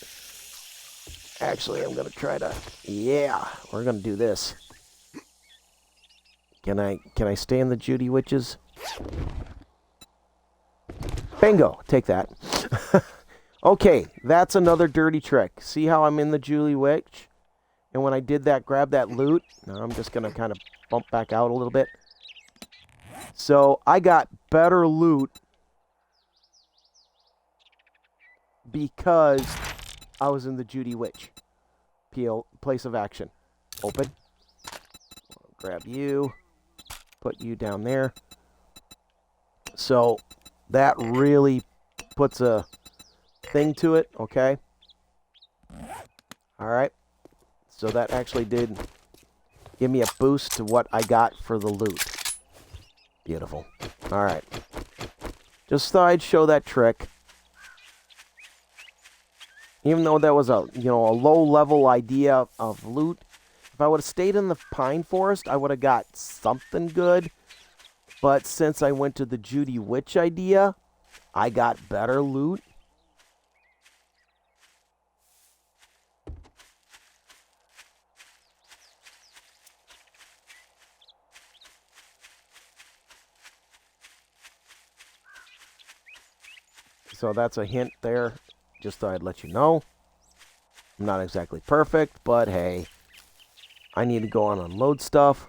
Actually, I'm going to try to... Yeah, we're going to do this. Can I stay in the Judy Witches? Bingo! Take that. Okay, that's another dirty trick. See how I'm in the Judy Witch? And when I did that, grab that loot. Now I'm just going to kind of bump back out a little bit. So I got better loot because I was in the Judy Witch place of action. Open. Grab you. Put you down there. So that really puts a thing to it, okay? Alright. So that actually did give me a boost to what I got for the loot. Beautiful. Alright. Just thought I'd show that trick. Even though that was a low level idea of loot, if I would have stayed in the pine forest, I would have got something good. But since I went to the Judy Witch idea, I got better loot. So that's a hint there. Just thought I'd let you know. I'm not exactly perfect, but hey, I need to go on and unload stuff.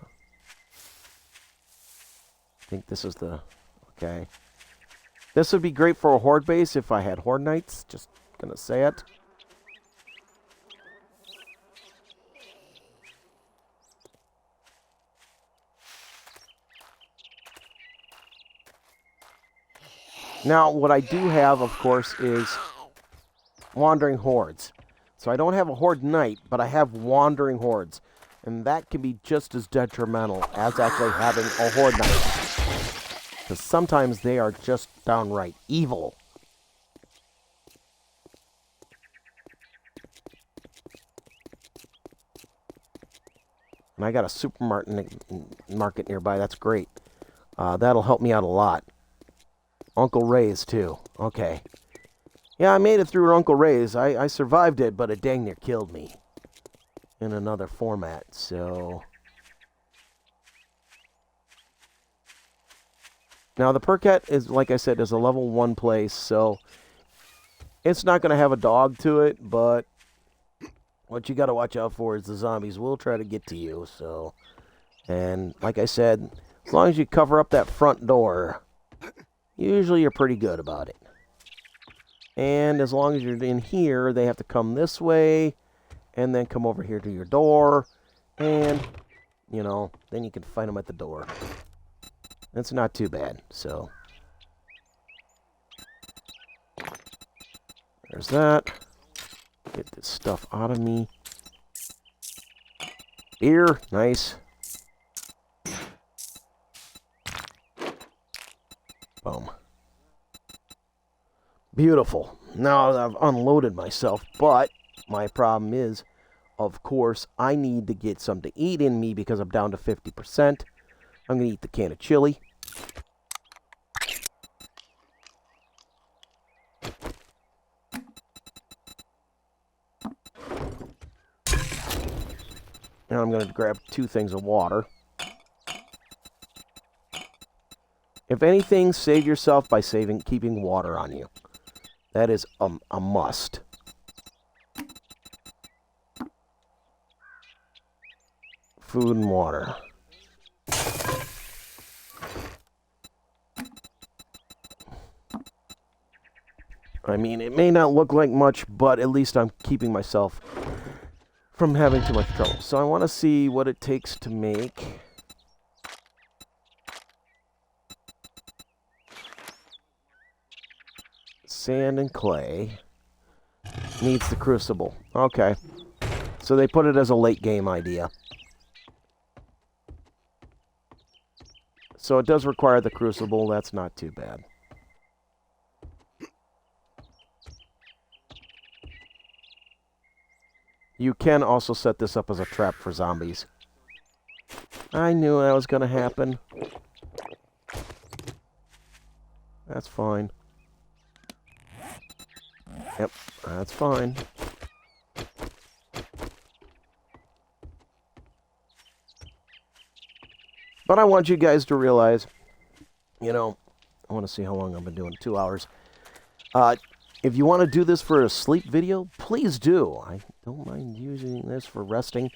I think this is the... Okay. This would be great for a horde base if I had horde knights. Just gonna say it. Now, what I do have, of course, is wandering hordes. So I don't have a horde knight, but I have wandering hordes. And that can be just as detrimental as actually having a horde knight. Because sometimes they are just downright evil. And I got a supermarket nearby. That's great. That'll help me out a lot. Uncle Ray's, too. Okay. Yeah, I made it through Uncle Ray's. I survived it, but it dang near killed me. In another format, so... Now, the Perket is, like I said, is a level 1 place, so... It's not going to have a dog to it, but... What you got to watch out for is the zombies will try to get to you, so... And, like I said, as long as you cover up that front door... Usually you're pretty good about it. And as long as you're in here, they have to come this way, and then come over here to your door, and, then you can fight them at the door. That's not too bad, so. There's that. Get this stuff out of me. Here, nice. Boom. Beautiful. Now I've unloaded myself, but my problem is, of course, I need to get something to eat in me because I'm down to 50%. I'm going to eat the can of chili. And I'm going to grab 2 things of water. If anything, save yourself by keeping water on you. That is a must. Food and water. I mean, it may not look like much, but at least I'm keeping myself from having too much trouble. So I want to see what it takes to make... Sand and clay. Needs the crucible. Okay. So they put it as a late game idea. So it does require the crucible. That's not too bad. You can also set this up as a trap for zombies. I knew that was going to happen. That's fine. Yep, that's fine. But I want you guys to realize, I want to see how long I've been doing. 2 hours. If you want to do this for a sleep video, please do. I don't mind using this for resting.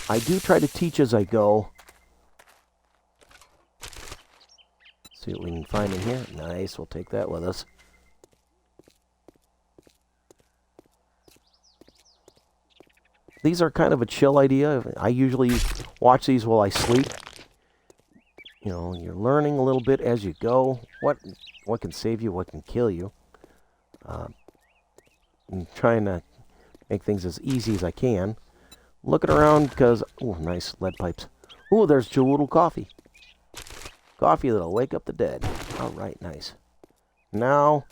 I do try to teach as I go. See what we can find in here. Nice, we'll take that with us. these are kind of a chill idea. I usually watch these while I sleep. You know, you're learning a little bit as you go. What can save you, what can kill you. I'm trying to make things as easy as I can. Looking around because, oh, nice lead pipes. Oh, there's Joodle coffee. Coffee that'll wake up the dead. All right, nice. Now,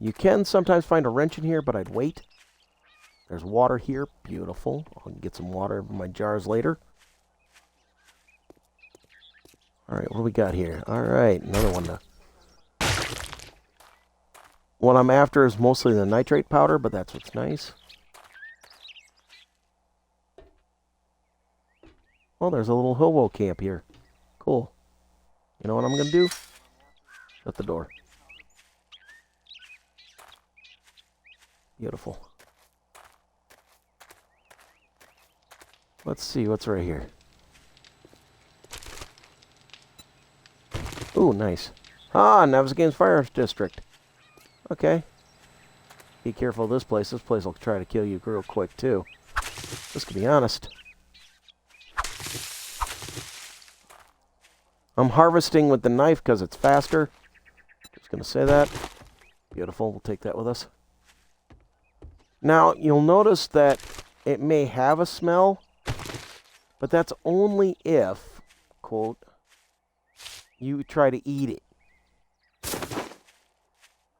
you can sometimes find a wrench in here, but I'd wait. There's water here. Beautiful. I'll get some water in my jars later. All right, what do we got here? All right, another one to... What I'm after is mostly the nitrate powder, but that's what's nice. Oh, there's a little hobo camp here. Cool. You know what I'm going to do? Shut the door. Beautiful. Let's see what's right here. Ooh, nice. Ah, Navasgame's Fire District. Okay. Be careful of this place. This place will try to kill you real quick, too. Just to be honest. I'm harvesting with the knife because it's faster. Just going to say that. Beautiful. We'll take that with us. Now, you'll notice that it may have a smell, but that's only if, quote, you try to eat it.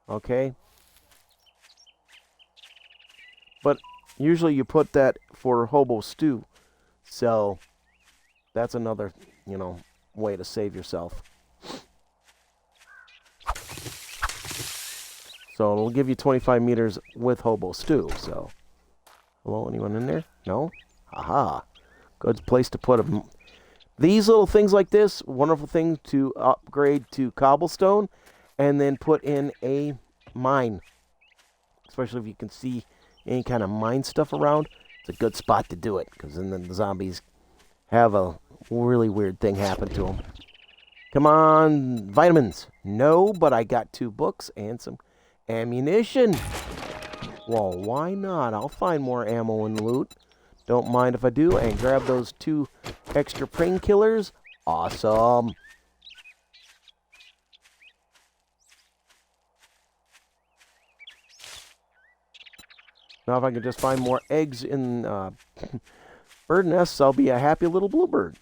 Okay? But usually you put that for hobo stew. So that's another, way to save yourself. So it'll give you 25 meters with hobo stew. So, hello, anyone in there? No? Aha. Good place to put them. These little things like this, wonderful thing to upgrade to cobblestone and then put in a mine. Especially if you can see any kind of mine stuff around. It's a good spot to do it because then the zombies have a really weird thing happen to them. Come on, vitamins. No, but I got 2 books and some ammunition. Well, why not? I'll find more ammo and loot. Don't mind if I do. And grab those 2 extra painkillers. Awesome. Now if I can just find more eggs in bird nests, I'll be a happy little bluebird.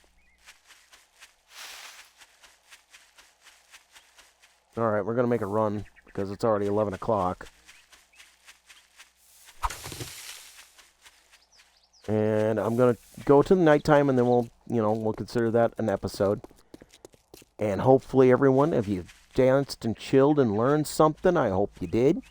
Alright, we're going to make a run because it's already 11 o'clock. And I'm going to go to the nighttime and then we'll consider that an episode. And hopefully everyone, if you danced and chilled and learned something, I hope you did.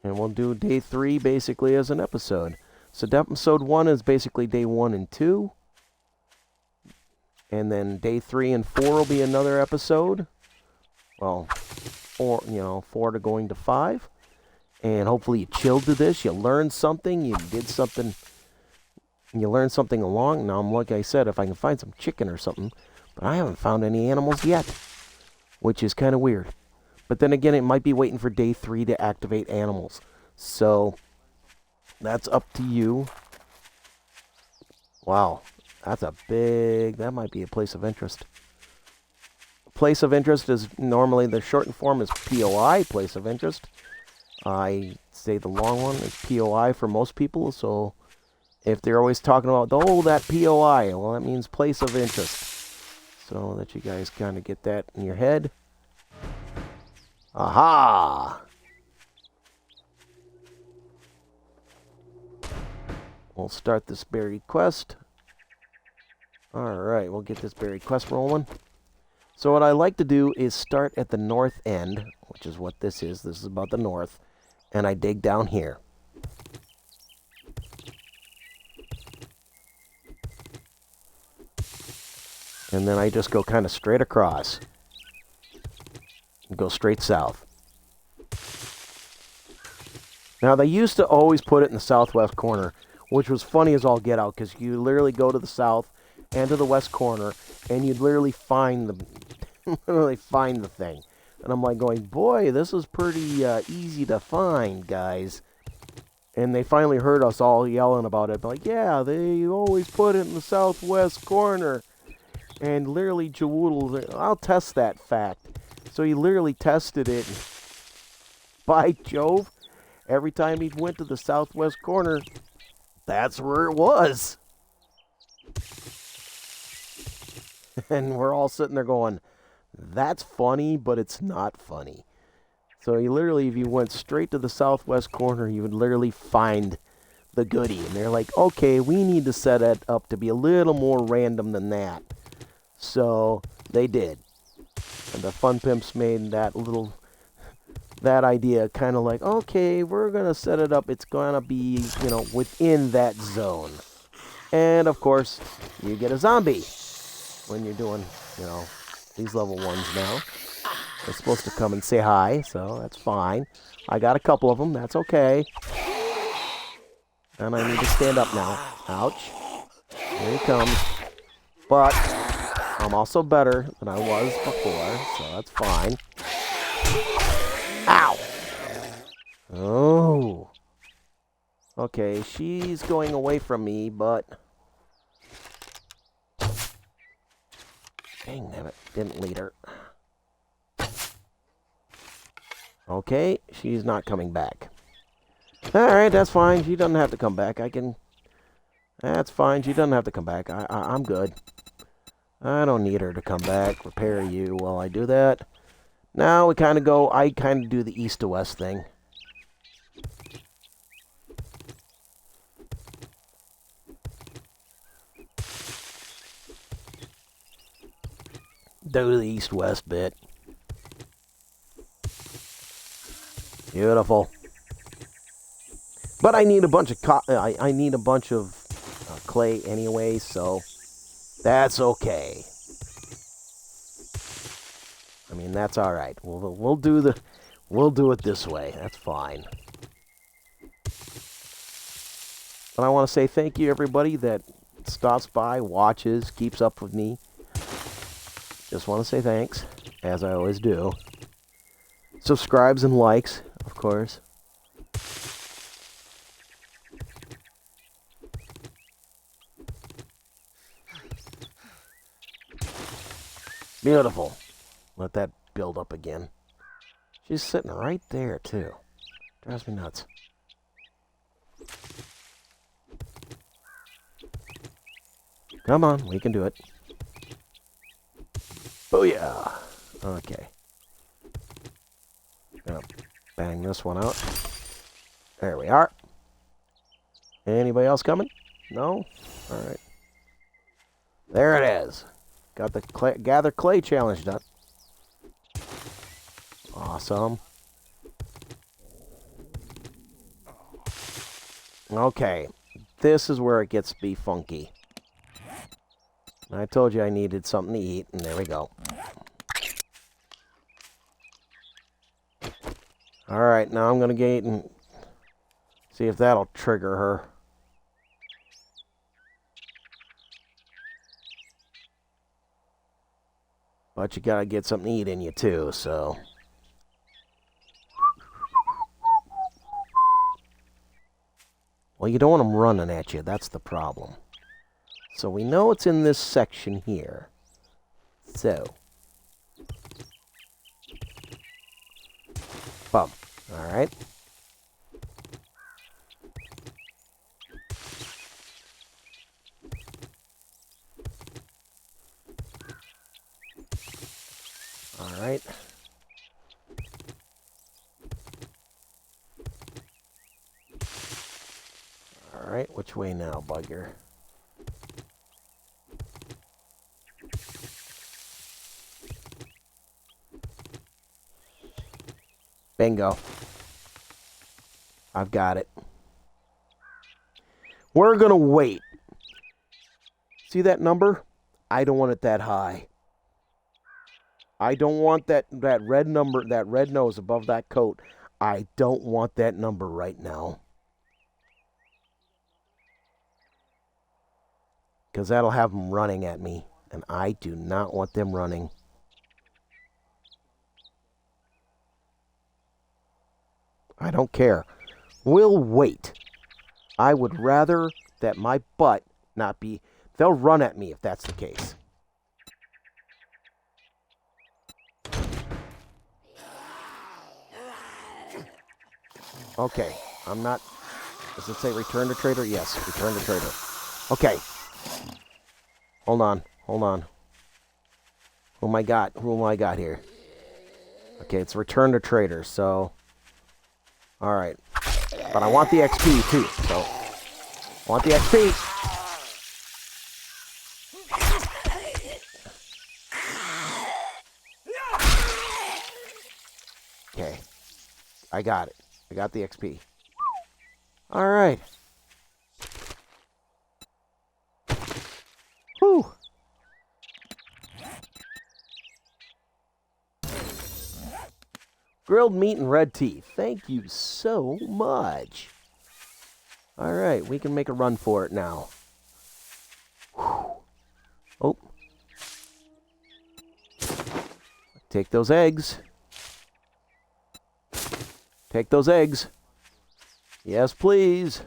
And we'll do day 3 basically as an episode. So episode 1 is basically day 1 and 2. And then day 3 and 4 will be another episode. Well, 4 to going to 5. And hopefully you chilled to this. You learned something. You did something. You learned something along. Now, like I said, if I can find some chicken or something. But I haven't found any animals yet. Which is kind of weird. But then again, it might be waiting for day 3 to activate animals. So, that's up to you. Wow. That's that might be a place of interest. Place of interest is normally, the shortened form is POI, place of interest. I say the long one is POI for most people, so if they're always talking about, that POI, well, that means place of interest. So that you guys kind of get that in your head. Aha! We'll start this buried quest. Alright, we'll get this buried quest rolling. So what I like to do is start at the north end, which is what this is. This is about the north. And I dig down here. And then I just go kind of straight across. And go straight south. Now, they used to always put it in the southwest corner, which was funny as all get out, because you literally go to the south and to the west corner, and you'd literally find the thing. And I'm like going, boy, this is pretty easy to find, guys. And they finally heard us all yelling about it. Like, yeah, they always put it in the southwest corner. And literally, Jawoodle, I'll test that fact. So he literally tested it. By Jove, every time he went to the southwest corner, that's where it was. And we're all sitting there going, that's funny, but it's not funny. So you literally, if you went straight to the southwest corner, you would literally find the goodie. And they're like, okay, we need to set it up to be a little more random than that. So they did. And the Fun Pimps made that idea kind of like, okay, we're going to set it up. It's going to be, within that zone. And of course, you get a zombie when you're doing, these level ones now. They're supposed to come and say hi, so that's fine. I got a couple of them. That's okay. And I need to stand up now. Ouch. Here he comes. But I'm also better than I was before, so that's fine. Ow! Oh. Okay, she's going away from me, but... Dang it, didn't lead her. Okay, she's not coming back. Alright, that's fine. She doesn't have to come back. That's fine. She doesn't have to come back. I'm good. I don't need her to come back. Repair you while I do that. Now I kind of do the east to west thing. Do the east-west bit. Beautiful. But I need a bunch of I need a bunch of clay anyway, so that's okay. I mean, that's all right. We'll do it this way. That's fine. But I want to say thank you everybody that stops by, watches, keeps up with me. Just want to say thanks, as I always do. Subscribes and likes, of course. Beautiful. Let that build up again. She's sitting right there, too. Drives me nuts. Come on, we can do it. Booyah! Okay. Gonna bang this one out. There we are. Anybody else coming? No? Alright. There it is. Got the gather clay challenge done. Awesome. Okay. This is where it gets to be funky. I told you I needed something to eat, and there we go. Alright, now I'm going to gate and see if that'll trigger her. But you gotta get something to eat in you too, so... Well, you don't want them running at you, that's the problem. So we know it's in this section here. So. Bum. Alright. Alright. Alright, which way now, bugger? Bingo. I've got it. We're gonna wait. See that number? I don't want it that high. I don't want that red number, that red nose above that coat. I don't want that number right now. Because that'll have them running at me. And I do not want them running. I don't care. We'll wait. I would rather that my butt not be... They'll run at me if that's the case. Okay, I'm not... Does it say return to trader? Yes, return to trader. Okay. Hold on. Who am I got here? Okay, it's return to trader, so... Alright. But I want the XP, too, so... I want the XP! Okay. I got it. I got the XP. Alright. Whew. Grilled meat and red tea. Thank you so much. Alright, we can make a run for it now. Whew. Oh. Take those eggs. Take those eggs. Yes, please.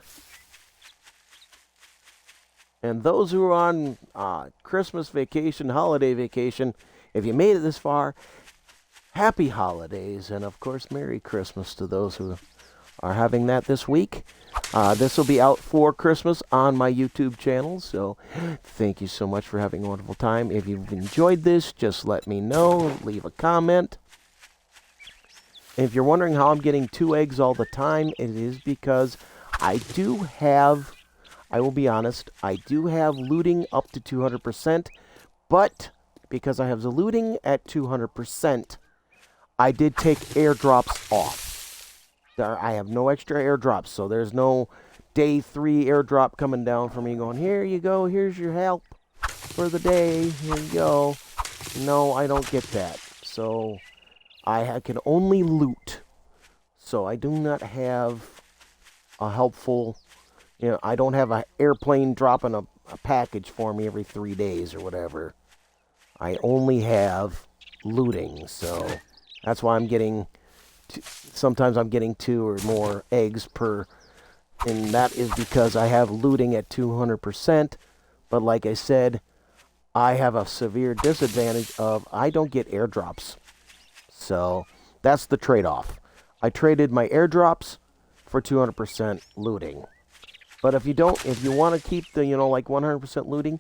And those who are on Christmas vacation, holiday vacation, if you made it this far, happy holidays, and of course, Merry Christmas to those who are having that this week. This will be out for Christmas on my YouTube channel, so thank you so much for having a wonderful time. If you've enjoyed this, just let me know. Leave a comment. And if you're wondering how I'm getting 2 eggs all the time, it is because I will be honest, I do have looting up to 200%, but because I have the looting at 200%, I did take airdrops off. I have no extra airdrops, so there's no day 3 airdrop coming down for me going, here you go, here's your help for the day, here you go. No, I don't get that. So I can only loot. So I do not have a helpful, I don't have an airplane dropping a package for me every 3 days or whatever. I only have looting, so that's why I'm getting, sometimes I'm getting 2 or more eggs per, and that is because I have looting at 200%, but like I said, I have a severe disadvantage of I don't get airdrops. So that's the trade-off. I traded my airdrops for 200% looting. But if you want to keep the, like 100% looting,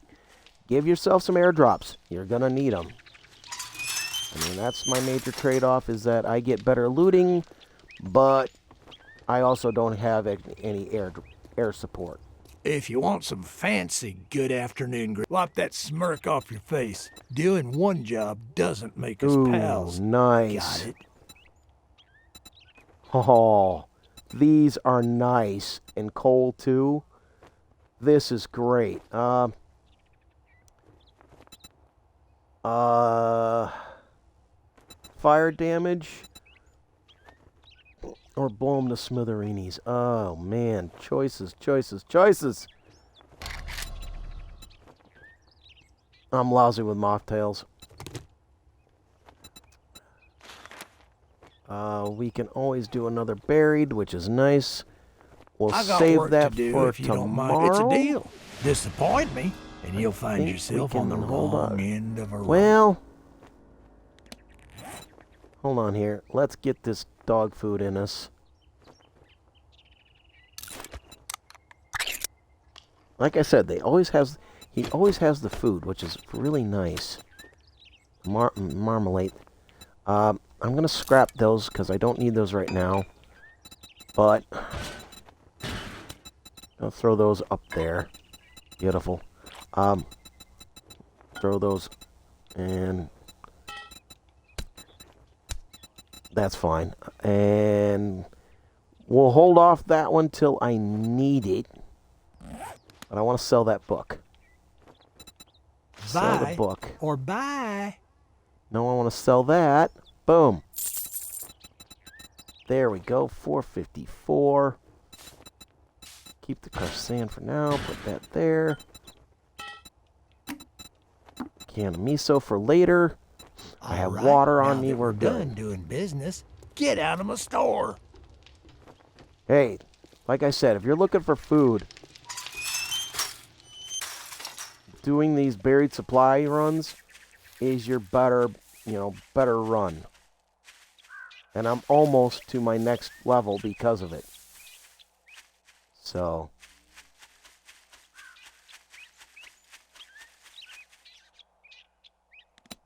give yourself some airdrops. You're going to need them. I mean, that's my major trade-off, is that I get better looting, but I also don't have any air support. If you want some fancy good afternoon, wipe that smirk off your face. Doing one job doesn't make us pals. Nice. Got it? Oh, these are nice. And coal, too. This is great. Fire damage or blow them to smithereens. Oh man, choices. I'm lousy with mocktails. We can always do another buried, which is nice. We'll save that for tomorrow. It's a deal. Disappoint me, and you'll find yourself on the wrong end of a rope. Well, hold on here. Let's get this dog food in us. Like I said, he always has the food, which is really nice. Marmalade. I'm going to scrap those because I don't need those right now. But I'll throw those up there. Beautiful. Throw those, and that's fine. And we'll hold off that one till I need it. But I want to sell that book. Sell the book. Or buy. No, I want to sell that. Boom. There we go. 454. Keep the crushed sand for now. Put that there. Can of miso for later. I have water on me. We're done doing business. Get out of my store. Hey, like I said, if you're looking for food, doing these buried supply runs is your better, better run. And I'm almost to my next level because of it. So,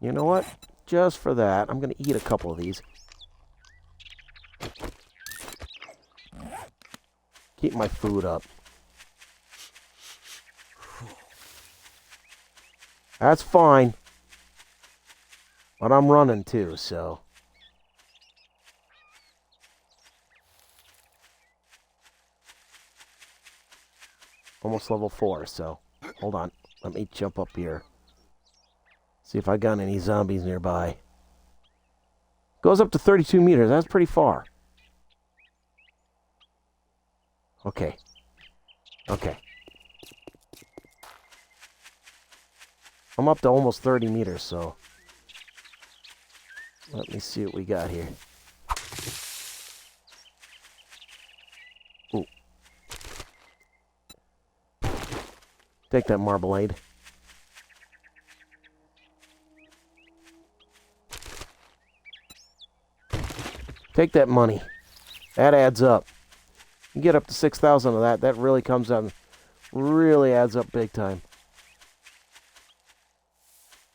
you know what? Just for that, I'm going to eat a couple of these. Keep my food up. That's fine. But I'm running too, so. Almost level 4, so. Hold on. Let me jump up here. See if I got any zombies nearby. Goes up to 32 meters. That's pretty far. Okay. Okay. I'm up to almost 30 meters, so. Let me see what we got here. Ooh. Take that Marmalade. Take that money. That adds up. You get up to 6,000 of that. That really comes out, really adds up big time.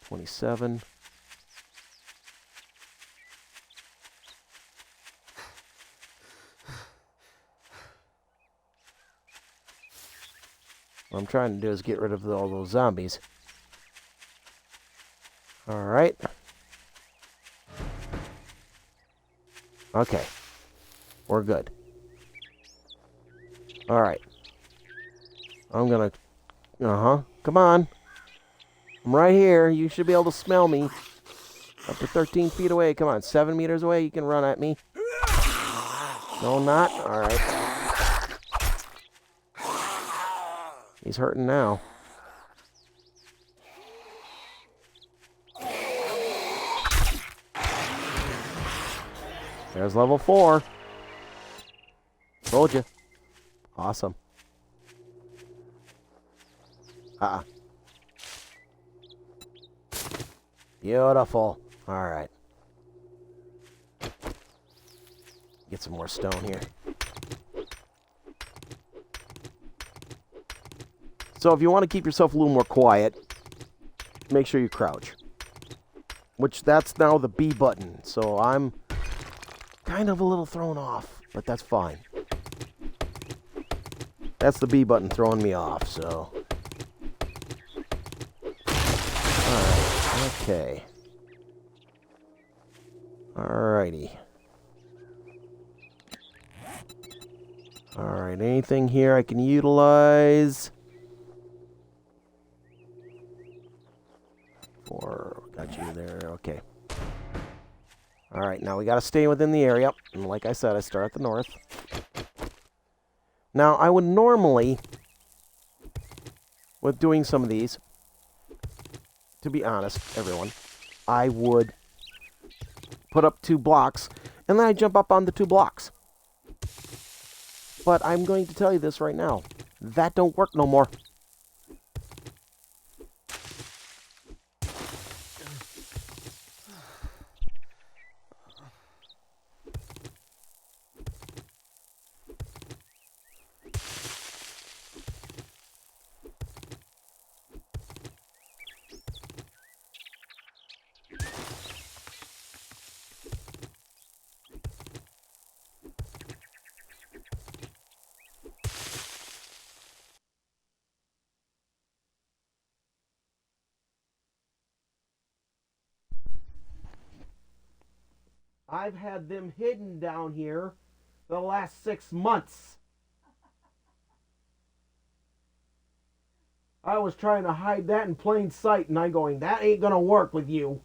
27. What I'm trying to do is get rid of all those zombies. Alright. Okay. We're good. Alright. I'm gonna... Come on. I'm right here. You should be able to smell me. Up to 13 feet away. Come on. 7 meters away. You can run at me. No, not? Alright. He's hurting now. There's level 4. Told you. Awesome. Beautiful. Alright. Get some more stone here. So if you want to keep yourself a little more quiet, make sure you crouch. Which, that's now the B button. So I'm kind of a little thrown off, but that's fine. That's the B button throwing me off, so. Alright, okay. Alrighty. Alright, anything here I can utilize? Got you there, okay. Alright, now we gotta stay within the area. And like I said, I start at the north. Now, I would normally, with doing some of these, to be honest, everyone, I would put up 2 blocks, and then I jump up on the 2 blocks. But I'm going to tell you this right now. That don't work no more. I've had them hidden down here the last 6 months. I was trying to hide that in plain sight, and I'm going, that ain't gonna work with you.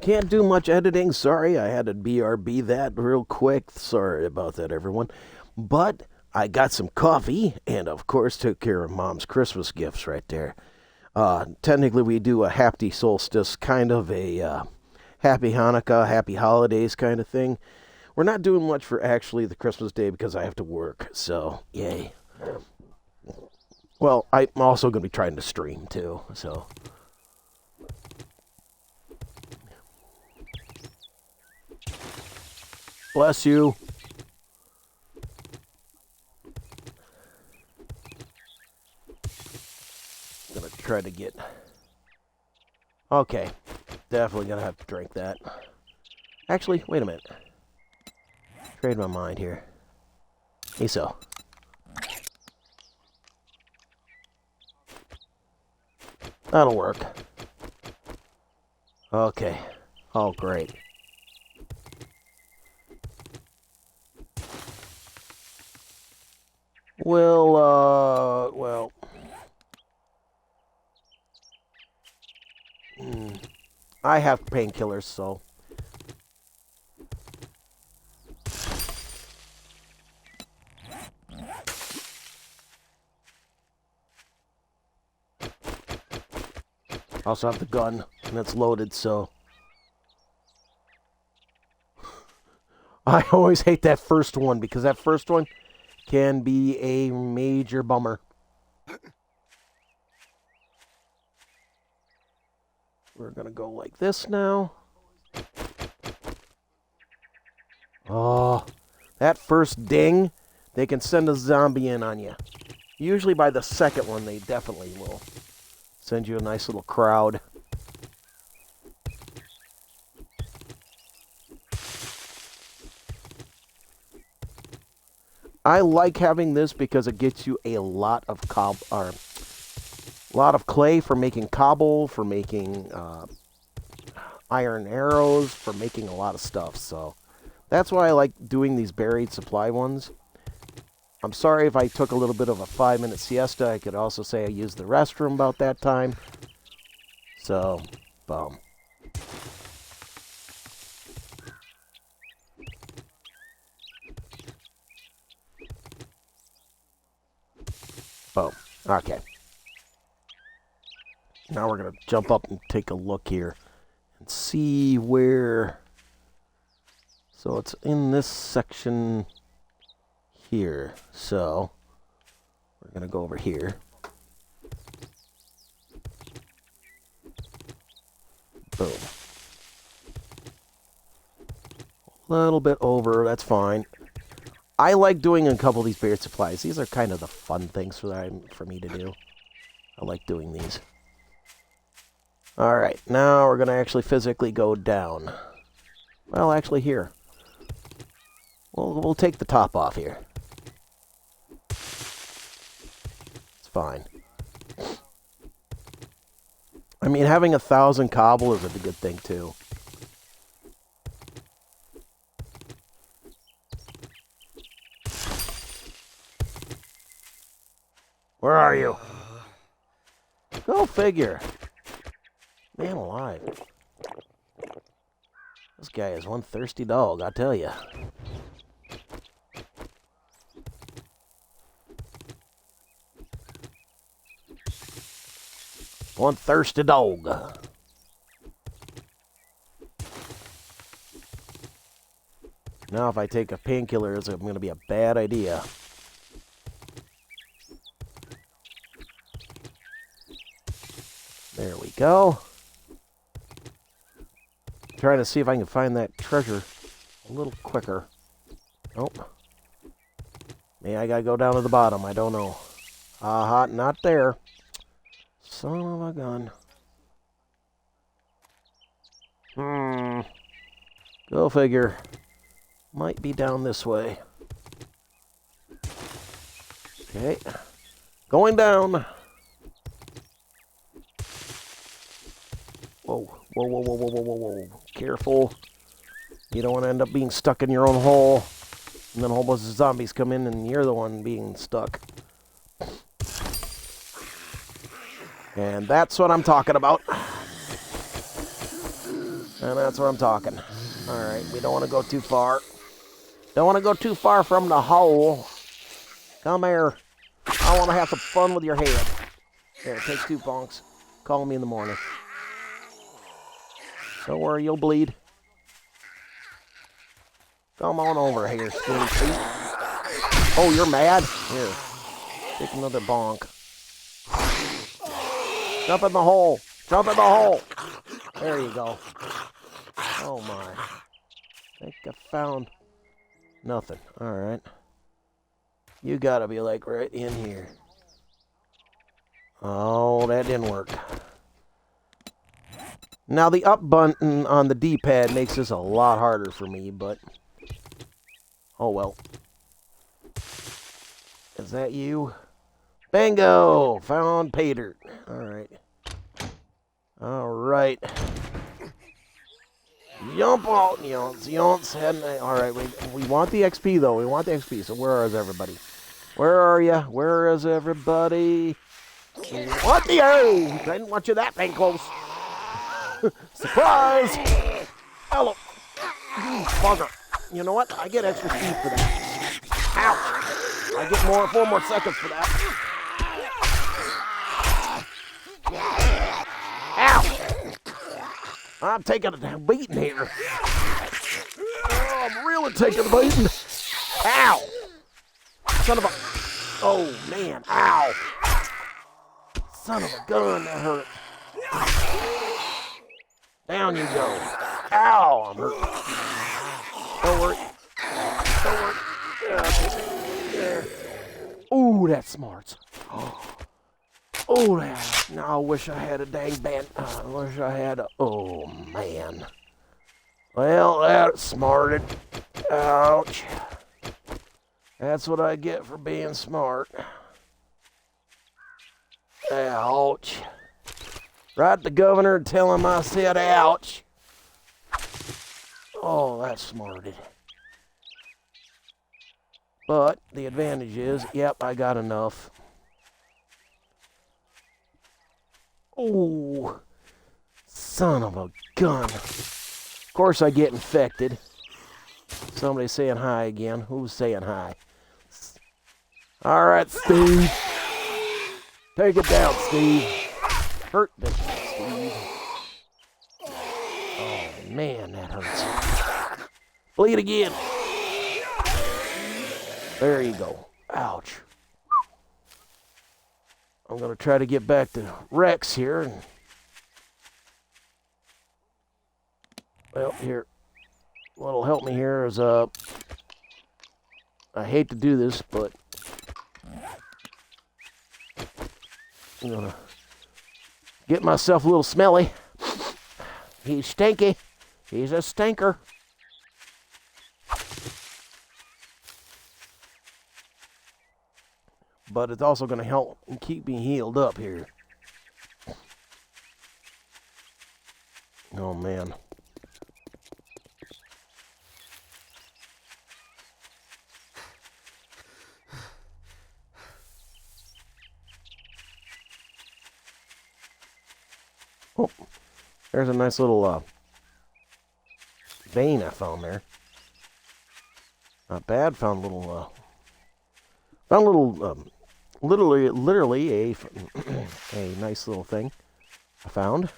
Can't do much editing. Sorry, I had to BRB that real quick. Sorry about that, everyone. But I got some coffee and, of course, took care of Mom's Christmas gifts right there. Technically, we do a happy solstice, kind of a happy Hanukkah, happy holidays kind of thing. We're not doing much for actually the Christmas day because I have to work, so yay. Well, I'm also going to be trying to stream too, so. Bless you. I'm going to try to get... Okay, definitely going to have to drink that. Actually, wait a minute. Trade my mind here. So. That'll work. Okay. Oh, great. Well... I have painkillers, so... I also have the gun, and it's loaded, so... I always hate that first one, because that first one can be a major bummer. We're gonna go like this now. Oh, that first ding, they can send a zombie in on you. Usually by the second one, they definitely will send you a nice little crowd. I like having this because it gets you a lot of clay for making cobble, for making iron arrows, for making a lot of stuff. So that's why I like doing these buried supply ones. I'm sorry if I took a little bit of a 5-minute siesta. I could also say I used the restroom about that time. So, boom. Boom. Okay. Now we're going to jump up and take a look here and see where... So it's in this section here. So we're going to go over here. Boom. A little bit over, that's fine. I like doing a couple of these buried supplies. These are kind of the fun things for me to do. I like doing these. Alright, now we're going to actually physically go down. Well, actually here. We'll take the top off here. It's fine. I mean, having 1,000 cobble is a good thing, too. Where are you? Go figure. Man alive. This guy is one thirsty dog, I tell ya. One thirsty dog. Now if I take a painkiller, it's going to be a bad idea. There we go. Trying to see if I can find that treasure a little quicker. Nope. Maybe I gotta go down to the bottom. I don't know. Aha, not there. Son of a gun. Go figure. Might be down this way. Okay. Going down. Whoa, whoa, whoa, whoa, whoa, whoa, whoa, whoa. Careful. You don't want to end up being stuck in your own hole. And then a whole bunch of zombies come in and you're the one being stuck. And that's what I'm talking about. And that's what I'm talking. Alright, we don't want to go too far. Don't want to go too far from the hole. Come here. I want to have some fun with your head. Here, take 2 bonks. Call me in the morning. Don't worry, you'll bleed. Come on over here, skinny feet. Oh, you're mad? Here, take another bonk. Jump in the hole. Jump in the hole. There you go. Oh my. I think I found nothing. Alright. You gotta be like right in here. Oh, that didn't work. Now the up button on the D-pad makes this a lot harder for me, but oh well. Is that you? Bingo! Found pay dirt. Alright. Alright. Yump out, yonts, yonts. Alright, we want the XP though. We want the XP. So where is everybody? Where are you? Where is everybody? What the hell? I didn't want you that dang close. Surprise! Hello. You bugger. You know what? I get extra speed for that. Ow! I get 4 more seconds for that. Ow! I'm taking a damn beating here. Oh, I'm really taking a beating. Ow! Son of a... Oh, man. Ow! Son of a gun, that hurt. Down you go. Ow! I'm hurt. Don't worry. Don't worry. There. Ooh, that smarts. Oh, that. Now I wish I had a dang band. I wish I had a... Oh, man. Well, that smarted. Ouch. That's what I get for being smart. Ouch. Write the governor and tell him I said ouch. Oh, that's smarted. But the advantage is, yep, I got enough. Oh, son of a gun. Of course I get infected. Somebody saying hi again. Who's saying hi? All right, Steve. Take it down, Steve. Hurt this, Steve. Oh, man, that hurts. Bleed again. There you go. Ouch. I'm going to try to get back to Rex here. Well, here. What'll help me here is, I hate to do this, but I'm going to get myself a little smelly. He's stinky. He's a stinker. But it's also going to help keep me healed up here. Oh, man. Oh, there's a nice little vein I found there. Not bad. Found a little, literally a nice little thing I found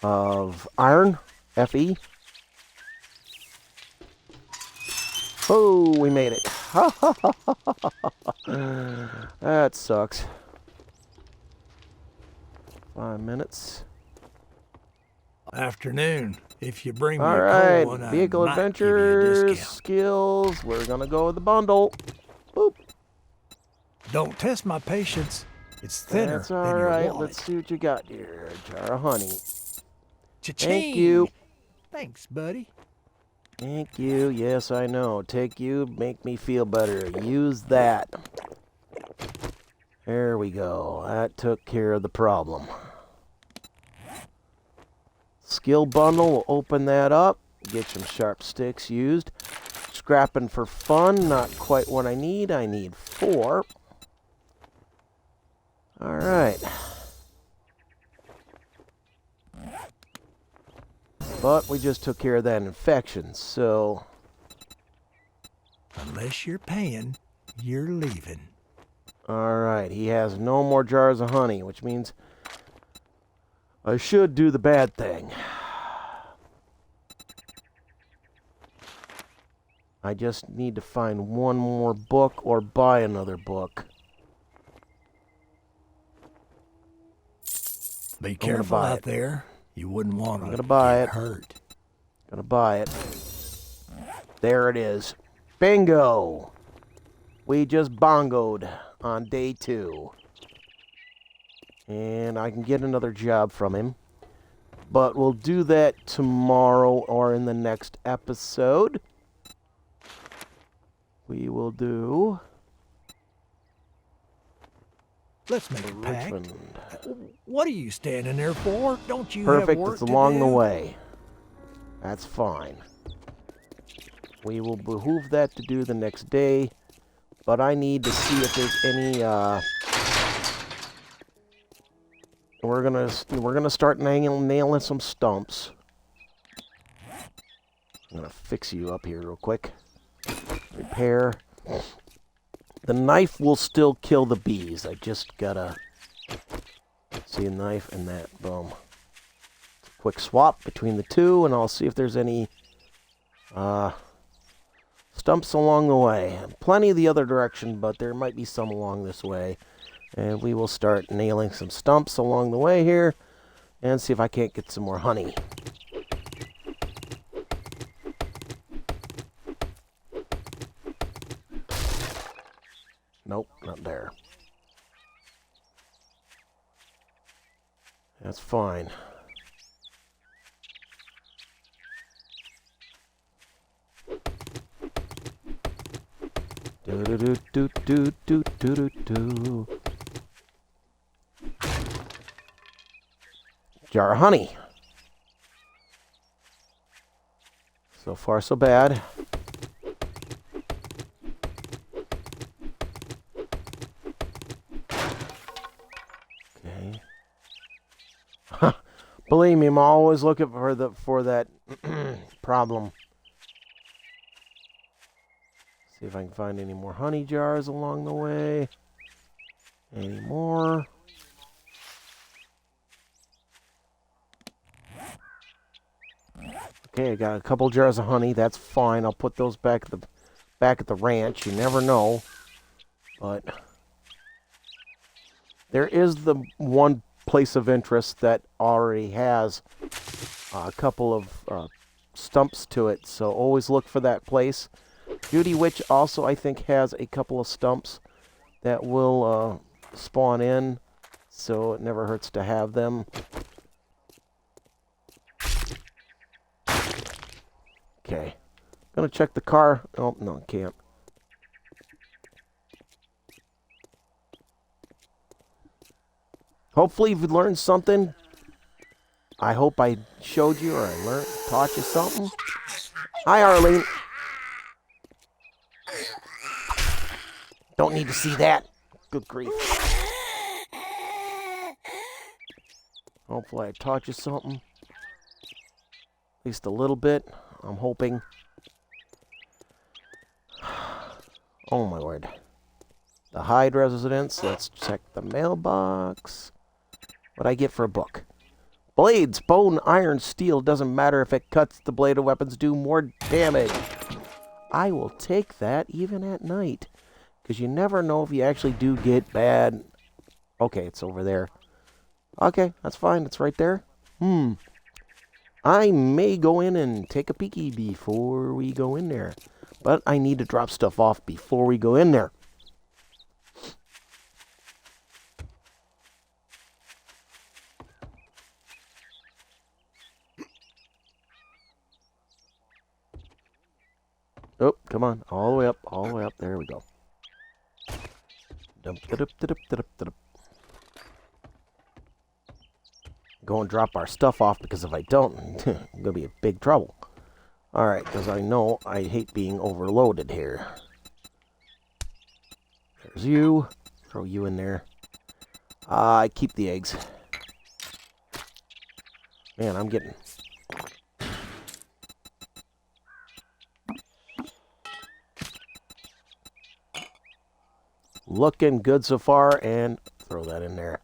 of iron, Fe. Oh, we made it. That sucks. 5 minutes. Afternoon. If you bring me All a right, cold one, vehicle I might give you a adventures, discount. skills. We're gonna go with the bundle. Boop. Don't test my patience. It's thinner That's than all your right. wallet. Let's see what you got here. A jar of honey. Cha-ching. Thank you. Thanks, buddy. Thank you. Yes, I know. Take you, make me feel better. Use that. There we go. That took care of the problem. Skill bundle. We'll open that up. Get some sharp sticks used. Scrapping for fun. Not quite what I need. I need 4. All right. But we just took care of that infection, so... Unless you're paying, you're leaving. Alright, he has no more jars of honey, which means I should do the bad thing. I just need to find one more book or buy another book. Be careful out there. You wouldn't want to get hurt. Gonna buy it. There it is. Bingo! We just bongoed on day 2. And I can get another job from him. But we'll do that tomorrow or in the next episode. We will do... Let's make a pact. What are you standing there for? Don't you Perfect, have work it's to along do? the way. That's fine. We will behoove that to do the next day. But I need to see if there's any, We're gonna start nailing some stumps. I'm gonna fix you up here real quick. Repair. The knife will still kill the bees. I just gotta see a knife and that. Boom. Quick swap between the two, and I'll see if there's any stumps along the way. Plenty the other direction, but there might be some along this way. And we will start nailing some stumps along the way here and see if I can't get some more honey. Nope, not there. That's fine. Do do do do do do do do. Jar of honey. So far, so bad. Okay. Believe me, I'm always looking for that problem. See if I can find any more honey jars along the way. Any more? Okay, I got a couple jars of honey. That's fine. I'll put those back at the ranch. You never know. But there is the one place of interest that already has a couple of stumps to it. So always look for that place. Judy Witch also, I think, has a couple of stumps that will spawn in. So it never hurts to have them. Okay. Gonna check the car. Oh, no, can't. Hopefully you've learned something. I hope I showed you or I taught you something. Hi, Arlene. Don't need to see that. Good grief. Hopefully I taught you something. At least a little bit. I'm hoping. Oh my word. The Hyde residence. Let's check the mailbox. What'd I get for a book? Blades, bone, iron, steel. Doesn't matter if it cuts. The blade of weapons do more damage. I will take that even at night. Because you never know if you actually do get bad. Okay, it's over there. Okay, that's fine. It's right there. I may go in and take a peeky before we go in there. But I need to drop stuff off before we go in there. Oh, come on. All the way up. All the way up. There we go. Go and drop our stuff off, because if I don't, I'm going to be in big trouble. Alright, because I know I hate being overloaded here. There's you. Throw you in there. I keep the eggs. Man, I'm getting Looking good so far, and throw that in there.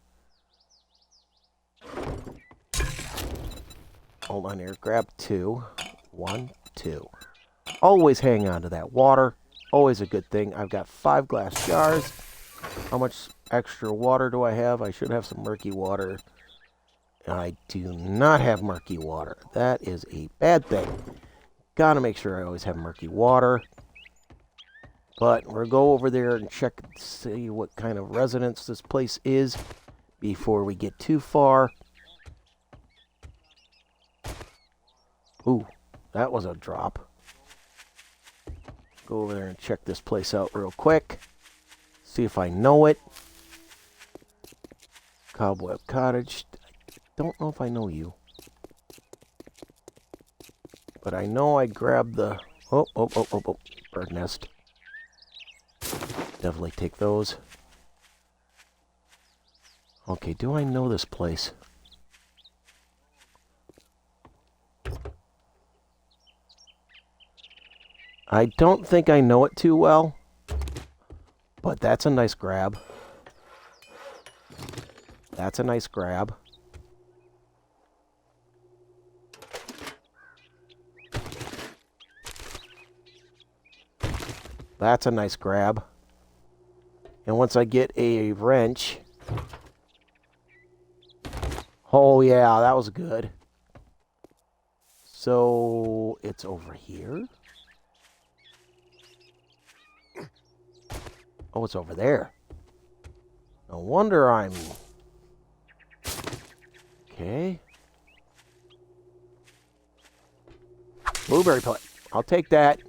Hold on here. Grab 2. 1, 2. Always hang on to that water. Always a good thing. I've got 5 glass jars. How much extra water do I have? I should have some murky water. I do not have murky water. That is a bad thing. Gotta make sure I always have murky water. But we'll go over there and check and see what kind of residence this place is before we get too far. Ooh, that was a drop. Go over there and check this place out real quick. See if I know it. Cobweb Cottage. I don't know if I know you. But I know I grabbed the... Oh. Bird nest. Definitely take those. Okay, do I know this place? I don't think I know it too well. But that's a nice grab. That's a nice grab. That's a nice grab. And once I get a wrench... Oh yeah, that was good. So, it's over here? Oh, it's over there. No wonder I'm... Okay. Blueberry plant. I'll take that.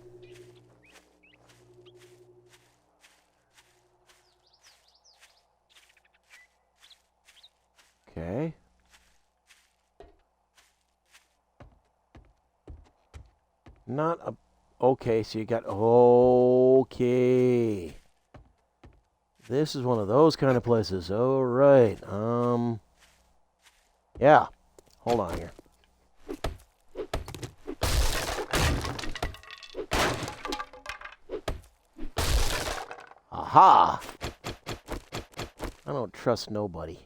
Okay. Not a... Okay, so you got... Okay. This is one of those kind of places. All right. Yeah. Hold on here. Aha! I don't trust nobody.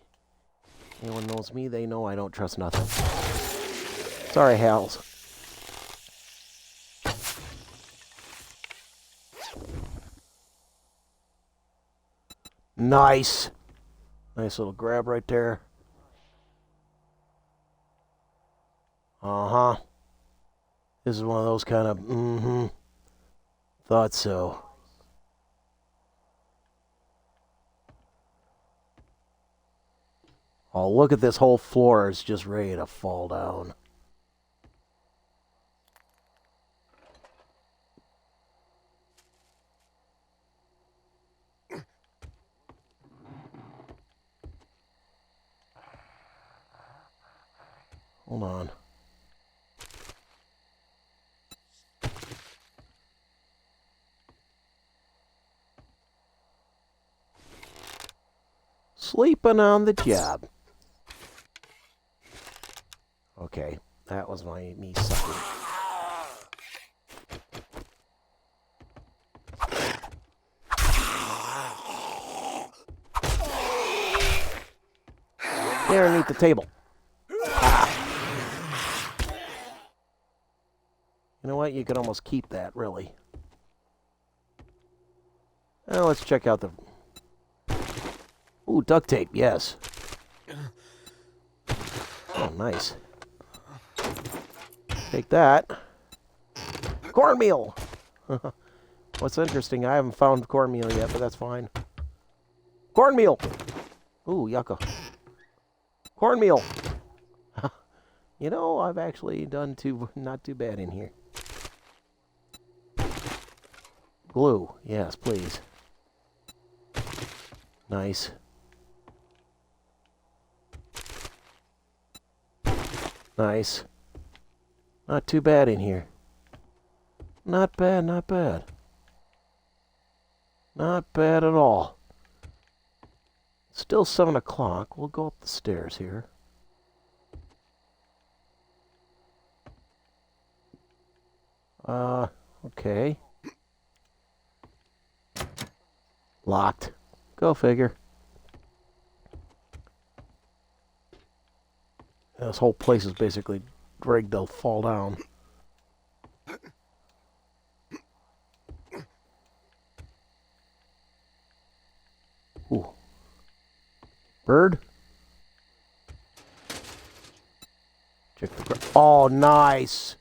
Anyone knows me, they know I don't trust nothing. Sorry, Hals. Nice. Nice little grab right there. Uh-huh. This is one of those kind of, Thought so. Oh, look at this whole floor is just ready to fall down. Hold on. Sleeping on the job. Okay, that was me sucking. There underneath the table. You know what? You could almost keep that, really. Well, let's check out the... Ooh, duct tape, yes. Oh, nice. Take that. Cornmeal! What's interesting, I haven't found cornmeal yet, but that's fine. Cornmeal! Ooh, yucca. Cornmeal! You know, I've actually done not too bad in here. Glue, yes, please. Nice. Nice. Not too bad in here. Not bad, not bad. Not bad at all. Still 7 o'clock. We'll go up the stairs here. Okay. Locked. Go figure. This whole place is basically rigged to fall down. Ooh. Bird? Check the oh, nice.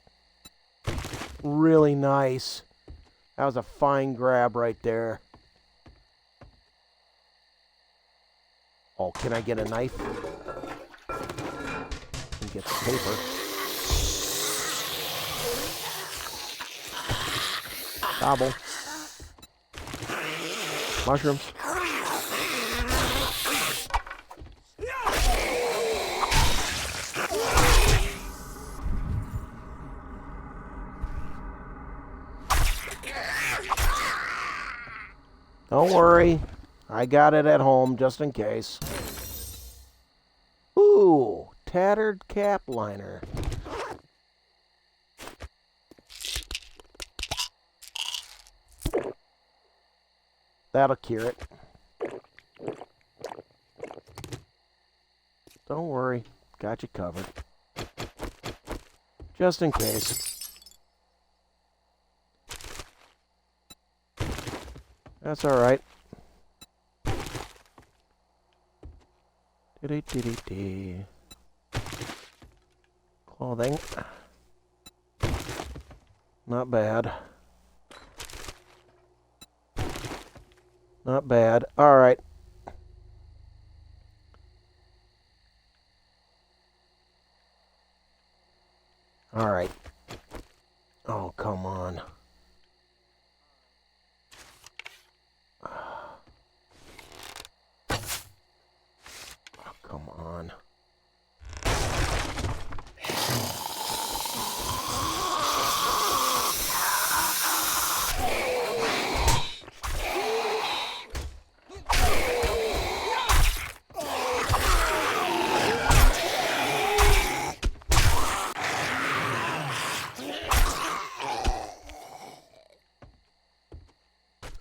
Really nice. That was a fine grab right there. Oh, can I get a knife? And get the paper. Gobble. Mushrooms. Don't worry. I got it at home just in case. Ooh, tattered cap liner. That'll cure it. Don't worry. Got you covered. Just in case. That's alright. Dee-dee-dee-dee-dee. Clothing. Not bad. Not bad. Alright. Alright. Oh, come on. Come on.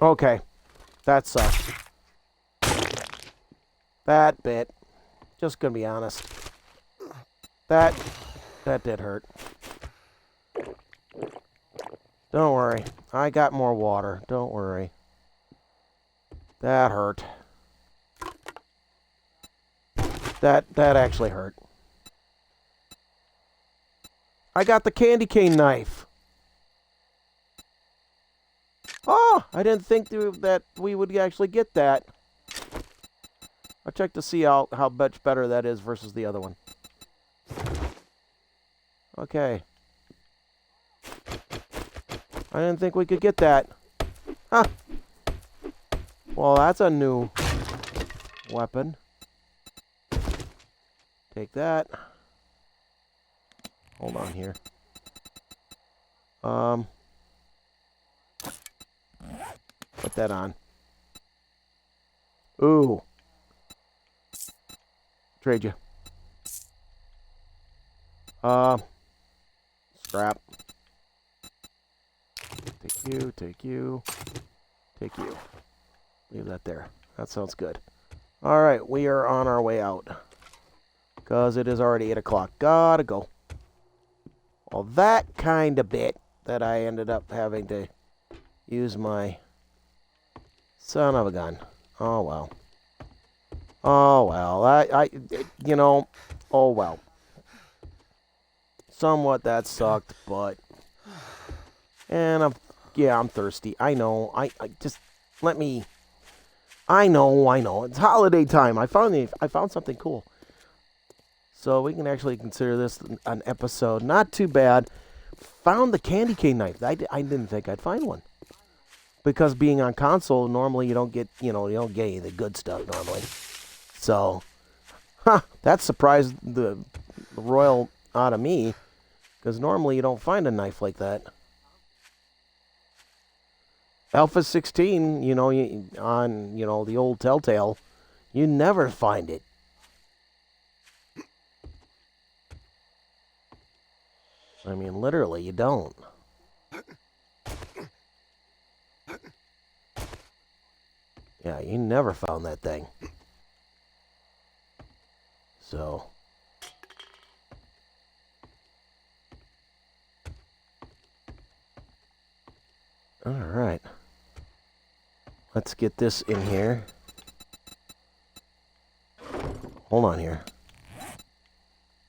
Okay. That sucked. That bit. Just gonna be honest. That did hurt. Don't worry. I got more water. Don't worry. That hurt. That actually hurt. I got the candy cane knife. Oh, I didn't think that we would actually get that. I'll check to see how much better that is versus the other one. Okay. I didn't think we could get that. Huh. Well, that's a new weapon. Take that. Hold on here. Put that on. Ooh. Trade you. Scrap. Take you, take you, take you. Leave that there. That sounds good. Alright, we are on our way out. Because it is already 8 o'clock. Gotta go. Well, that kind of bit that I ended up having to use my son of a gun. Oh, well. Oh, well. You know, oh, well. Somewhat that sucked, but... And I'm thirsty. I know. I just, let me... I know. It's holiday time. I found something cool. So we can actually consider this an episode. Not too bad. Found the candy cane knife. I didn't think I'd find one. Because being on console, normally you don't get any of the good stuff normally. So, that surprised the royal out of me. Because normally you don't find a knife like that. Alpha 16, on the old Telltale, you never find it. I mean, literally, you don't. Yeah, you never found that thing. So. Alright. Let's get this in here. Hold on here.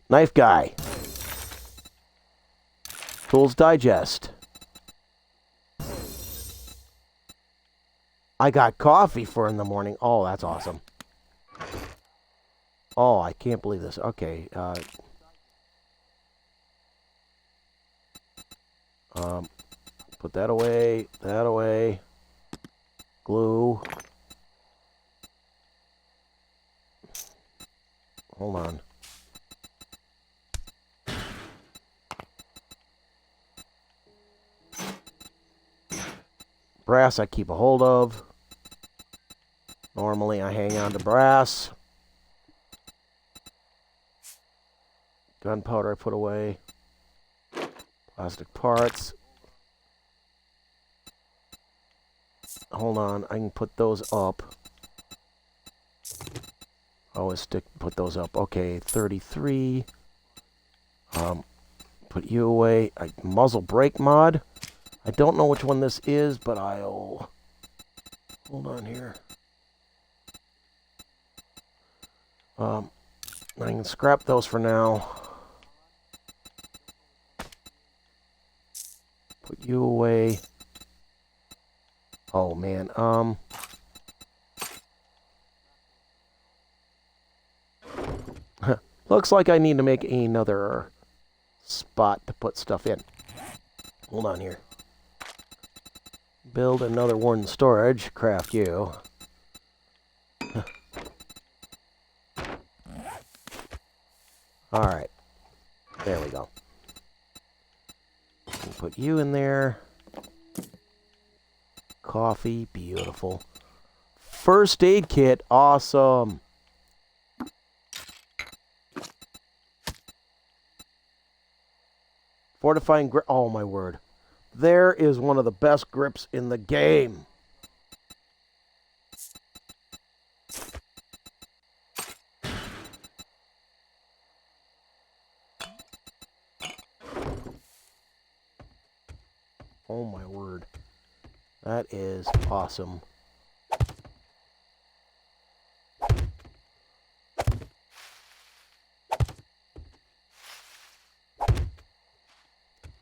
Knife guy. Tools Digest. I got coffee for in the morning. Oh, that's awesome. Oh, I can't believe this. Okay. Put that away. That away. Glue. Hold on. Brass I keep a hold of. Normally I hang on to brass. Gunpowder I put away. Plastic parts. Hold on, I can put those up. Always put those up. Okay, 33. Put you away. Muzzle brake mod. I don't know which one this is, but I'll... Hold on here. I can scrap those for now. Put you away. Oh, man. Looks like I need to make another spot to put stuff in. Hold on here. Build another one storage. Craft you. Alright. There we go. Put you in there. Coffee. Beautiful. First aid kit. Awesome. Fortifying grip. Oh, my word. There is one of the best grips in the game. Oh, my word. That is awesome.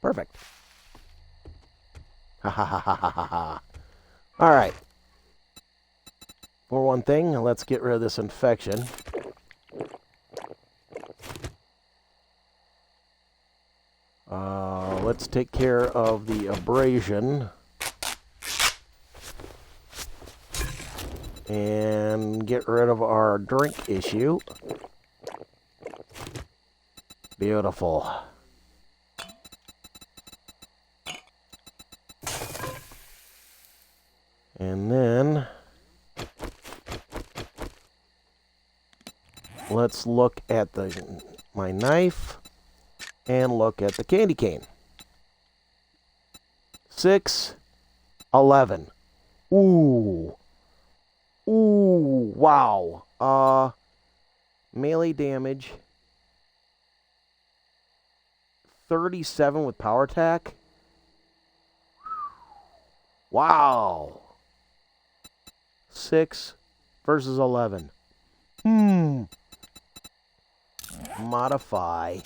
Perfect. Ha ha ha ha ha ha ha. All right. For one thing, let's get rid of this infection. Let's take care of the abrasion. And get rid of our drink issue. Beautiful. And then let's look at my knife and look at the candy cane. 6, 11. Ooh. Ooh, wow. Melee damage 37 with power attack. Wow. 6 versus 11. Modify.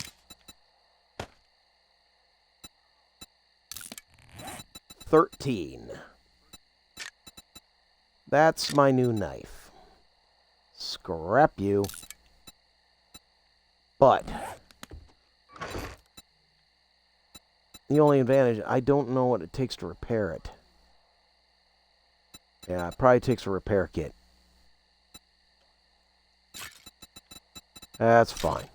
13. That's my new knife. Scrap you. But the only advantage, I don't know what it takes to repair it. Yeah, it probably takes a repair kit. That's fine.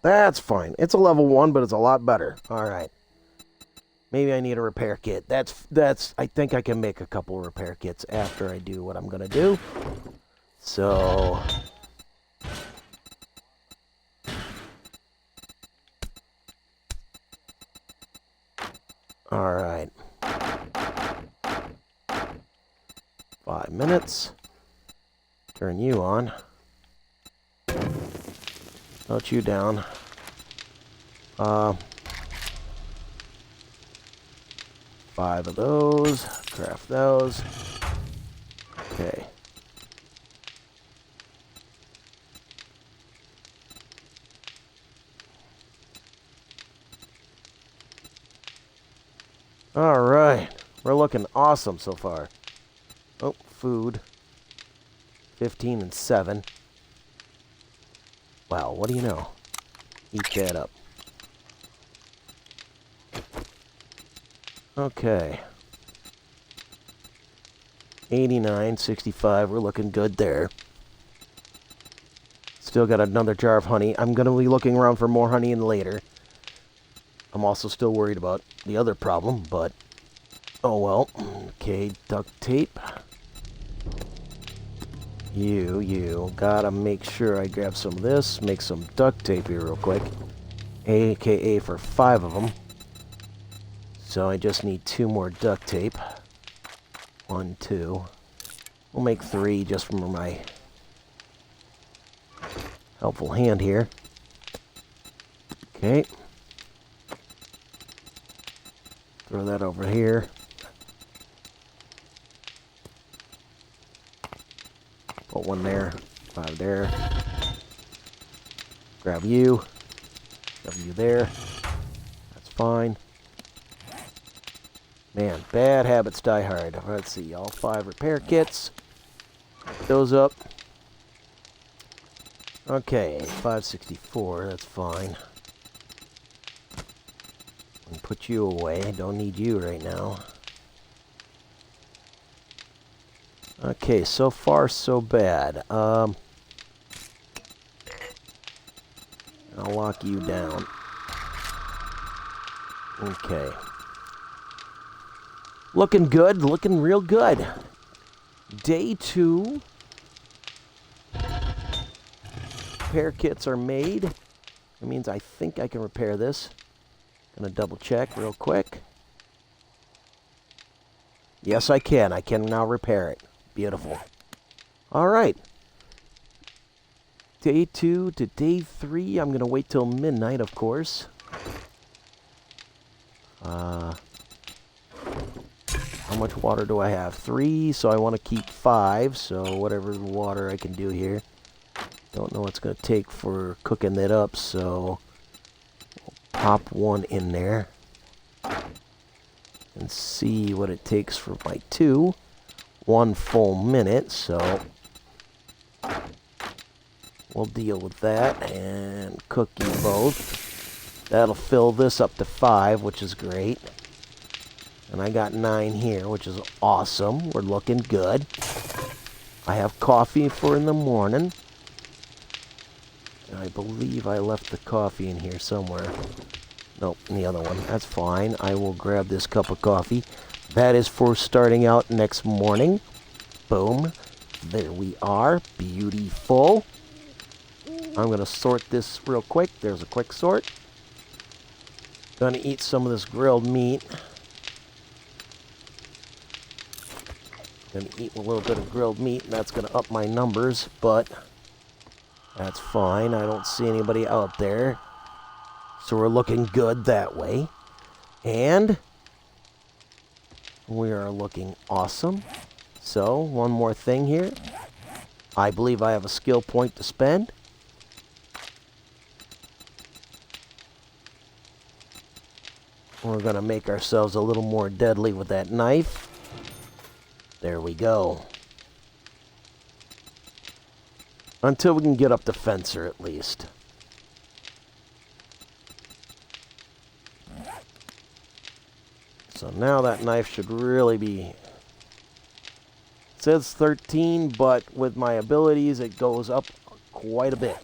That's fine. It's a level 1, but it's a lot better. Alright. Maybe I need a repair kit. That's I think I can make a couple repair kits after I do what I'm gonna do. So alright. 5. 5 minutes. Turn you on. Note you down. 5 of those. Craft those. Okay. All right. We're looking awesome so far. Oh, food. 15 and 7. Wow, what do you know? Eat that up. Okay. 89, 65. We're looking good there. Still got another jar of honey. I'm going to be looking around for more honey later. I'm also still worried about the other problem, but oh well. Okay, duct tape. You. Gotta make sure I grab some of this. Make some duct tape here real quick. AKA for 5 of them. So I just need 2 more duct tape. 1, 2. We'll make 3 just from my helpful hand here. Okay. Throw that over here. Put 1 there. 5 there. Grab you. Grab you there. That's fine. Man, bad habits die hard. Let's see, all 5 repair kits. Pick those up. Okay, 564, that's fine. And put you away. Don't need you right now. Okay, so far so bad. I'll lock you down. Okay. Looking good, looking real good. Day 2. Repair kits are made. That means I think I can repair this. Gonna double check real quick. Yes, I can. I can now repair it. Beautiful. All right. Day 2 to day 3. I'm gonna wait till midnight, of course. How much water do I have? 3, so I want to keep 5, so whatever water I can do here. Don't know what's going to take for cooking that up, so we'll pop 1 in there. And see what it takes for my 2. 1 full minute, so we'll deal with that and cook you both. That'll fill this up to 5, which is great. And I got 9 here, which is awesome. We're looking good. I have coffee for in the morning. And I believe I left the coffee in here somewhere. Nope, in the other one. That's fine. I will grab this cup of coffee. That is for starting out next morning. Boom. There we are. Beautiful. I'm going to sort this real quick. There's a quick sort. Gonna eat some of this grilled meat. Gonna eat a little bit of grilled meat, and that's gonna up my numbers, but that's fine. I don't see anybody out there. So we're looking good that way. And we are looking awesome. So, one more thing here. I believe I have a skill point to spend. We're going to make ourselves a little more deadly with that knife. There we go. Until we can get up to Fencer, at least. So now that knife should really be... It says 13, but with my abilities, it goes up quite a bit.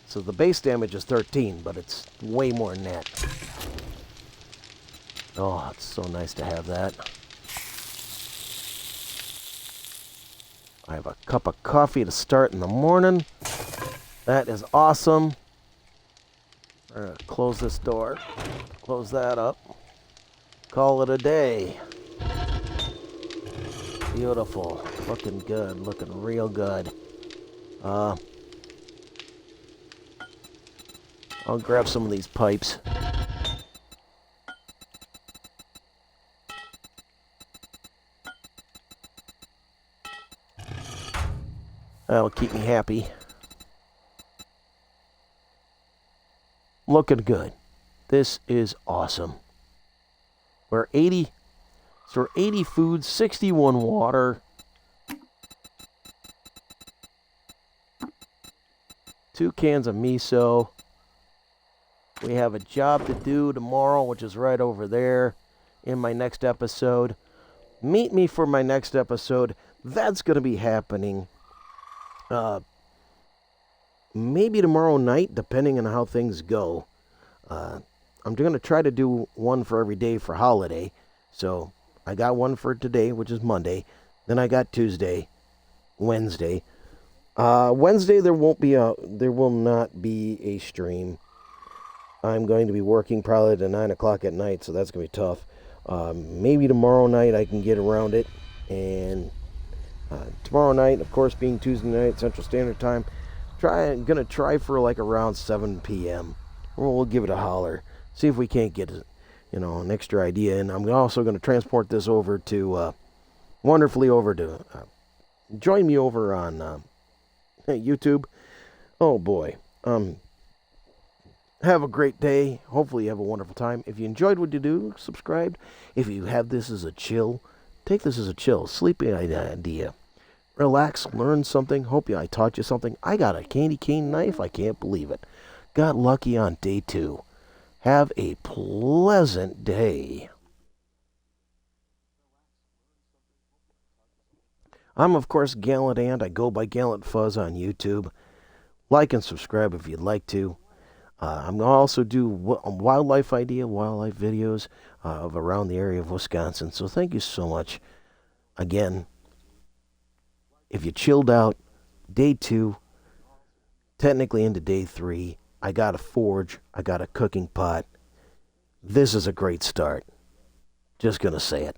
So the base damage is 13, but it's way more than that. Oh, it's so nice to have that. I have a cup of coffee to start in the morning. That is awesome. We're going to close this door. Close that up. Call it a day. Beautiful. Looking good. Looking real good. I'll grab some of these pipes. That'll keep me happy. Looking good. This is awesome. We're 80. So we're 80 food, 61 water. 2 cans of miso. We have a job to do tomorrow, which is right over there in my next episode. Meet me for my next episode. That's going to be happening maybe tomorrow night, depending on how things go. I'm going to try to do one for every day for holiday. So I got one for today, which is Monday. Then I got Tuesday, Wednesday. Wednesday there will not be a stream. I'm going to be working probably to 9 o'clock at night, so that's going to be tough. Maybe tomorrow night I can get around it. And tomorrow night, of course, being Tuesday night, Central Standard Time, I'm going to try for like around 7 p.m. We'll give it a holler. See if we can't get, an extra idea. And I'm also going to transport this over to, wonderfully over to, join me over on YouTube. Oh boy. Have a great day. Hopefully you have a wonderful time. If you enjoyed what you do, subscribe. If you have this as a chill, take this as a chill, sleepy idea. Relax, learn something. Hope I taught you something. I got a candy cane knife. I can't believe it. Got lucky on day 2. Have a pleasant day. I'm, of course, Gallant Ant. I go by Gallant Fuzz on YouTube. Like and subscribe if you'd like to. I'm going to also do wildlife videos of around the area of Wisconsin. So thank you so much. Again, if you chilled out, day 2, technically into day 3, I got a forge, I got a cooking pot. This is a great start. Just going to say it.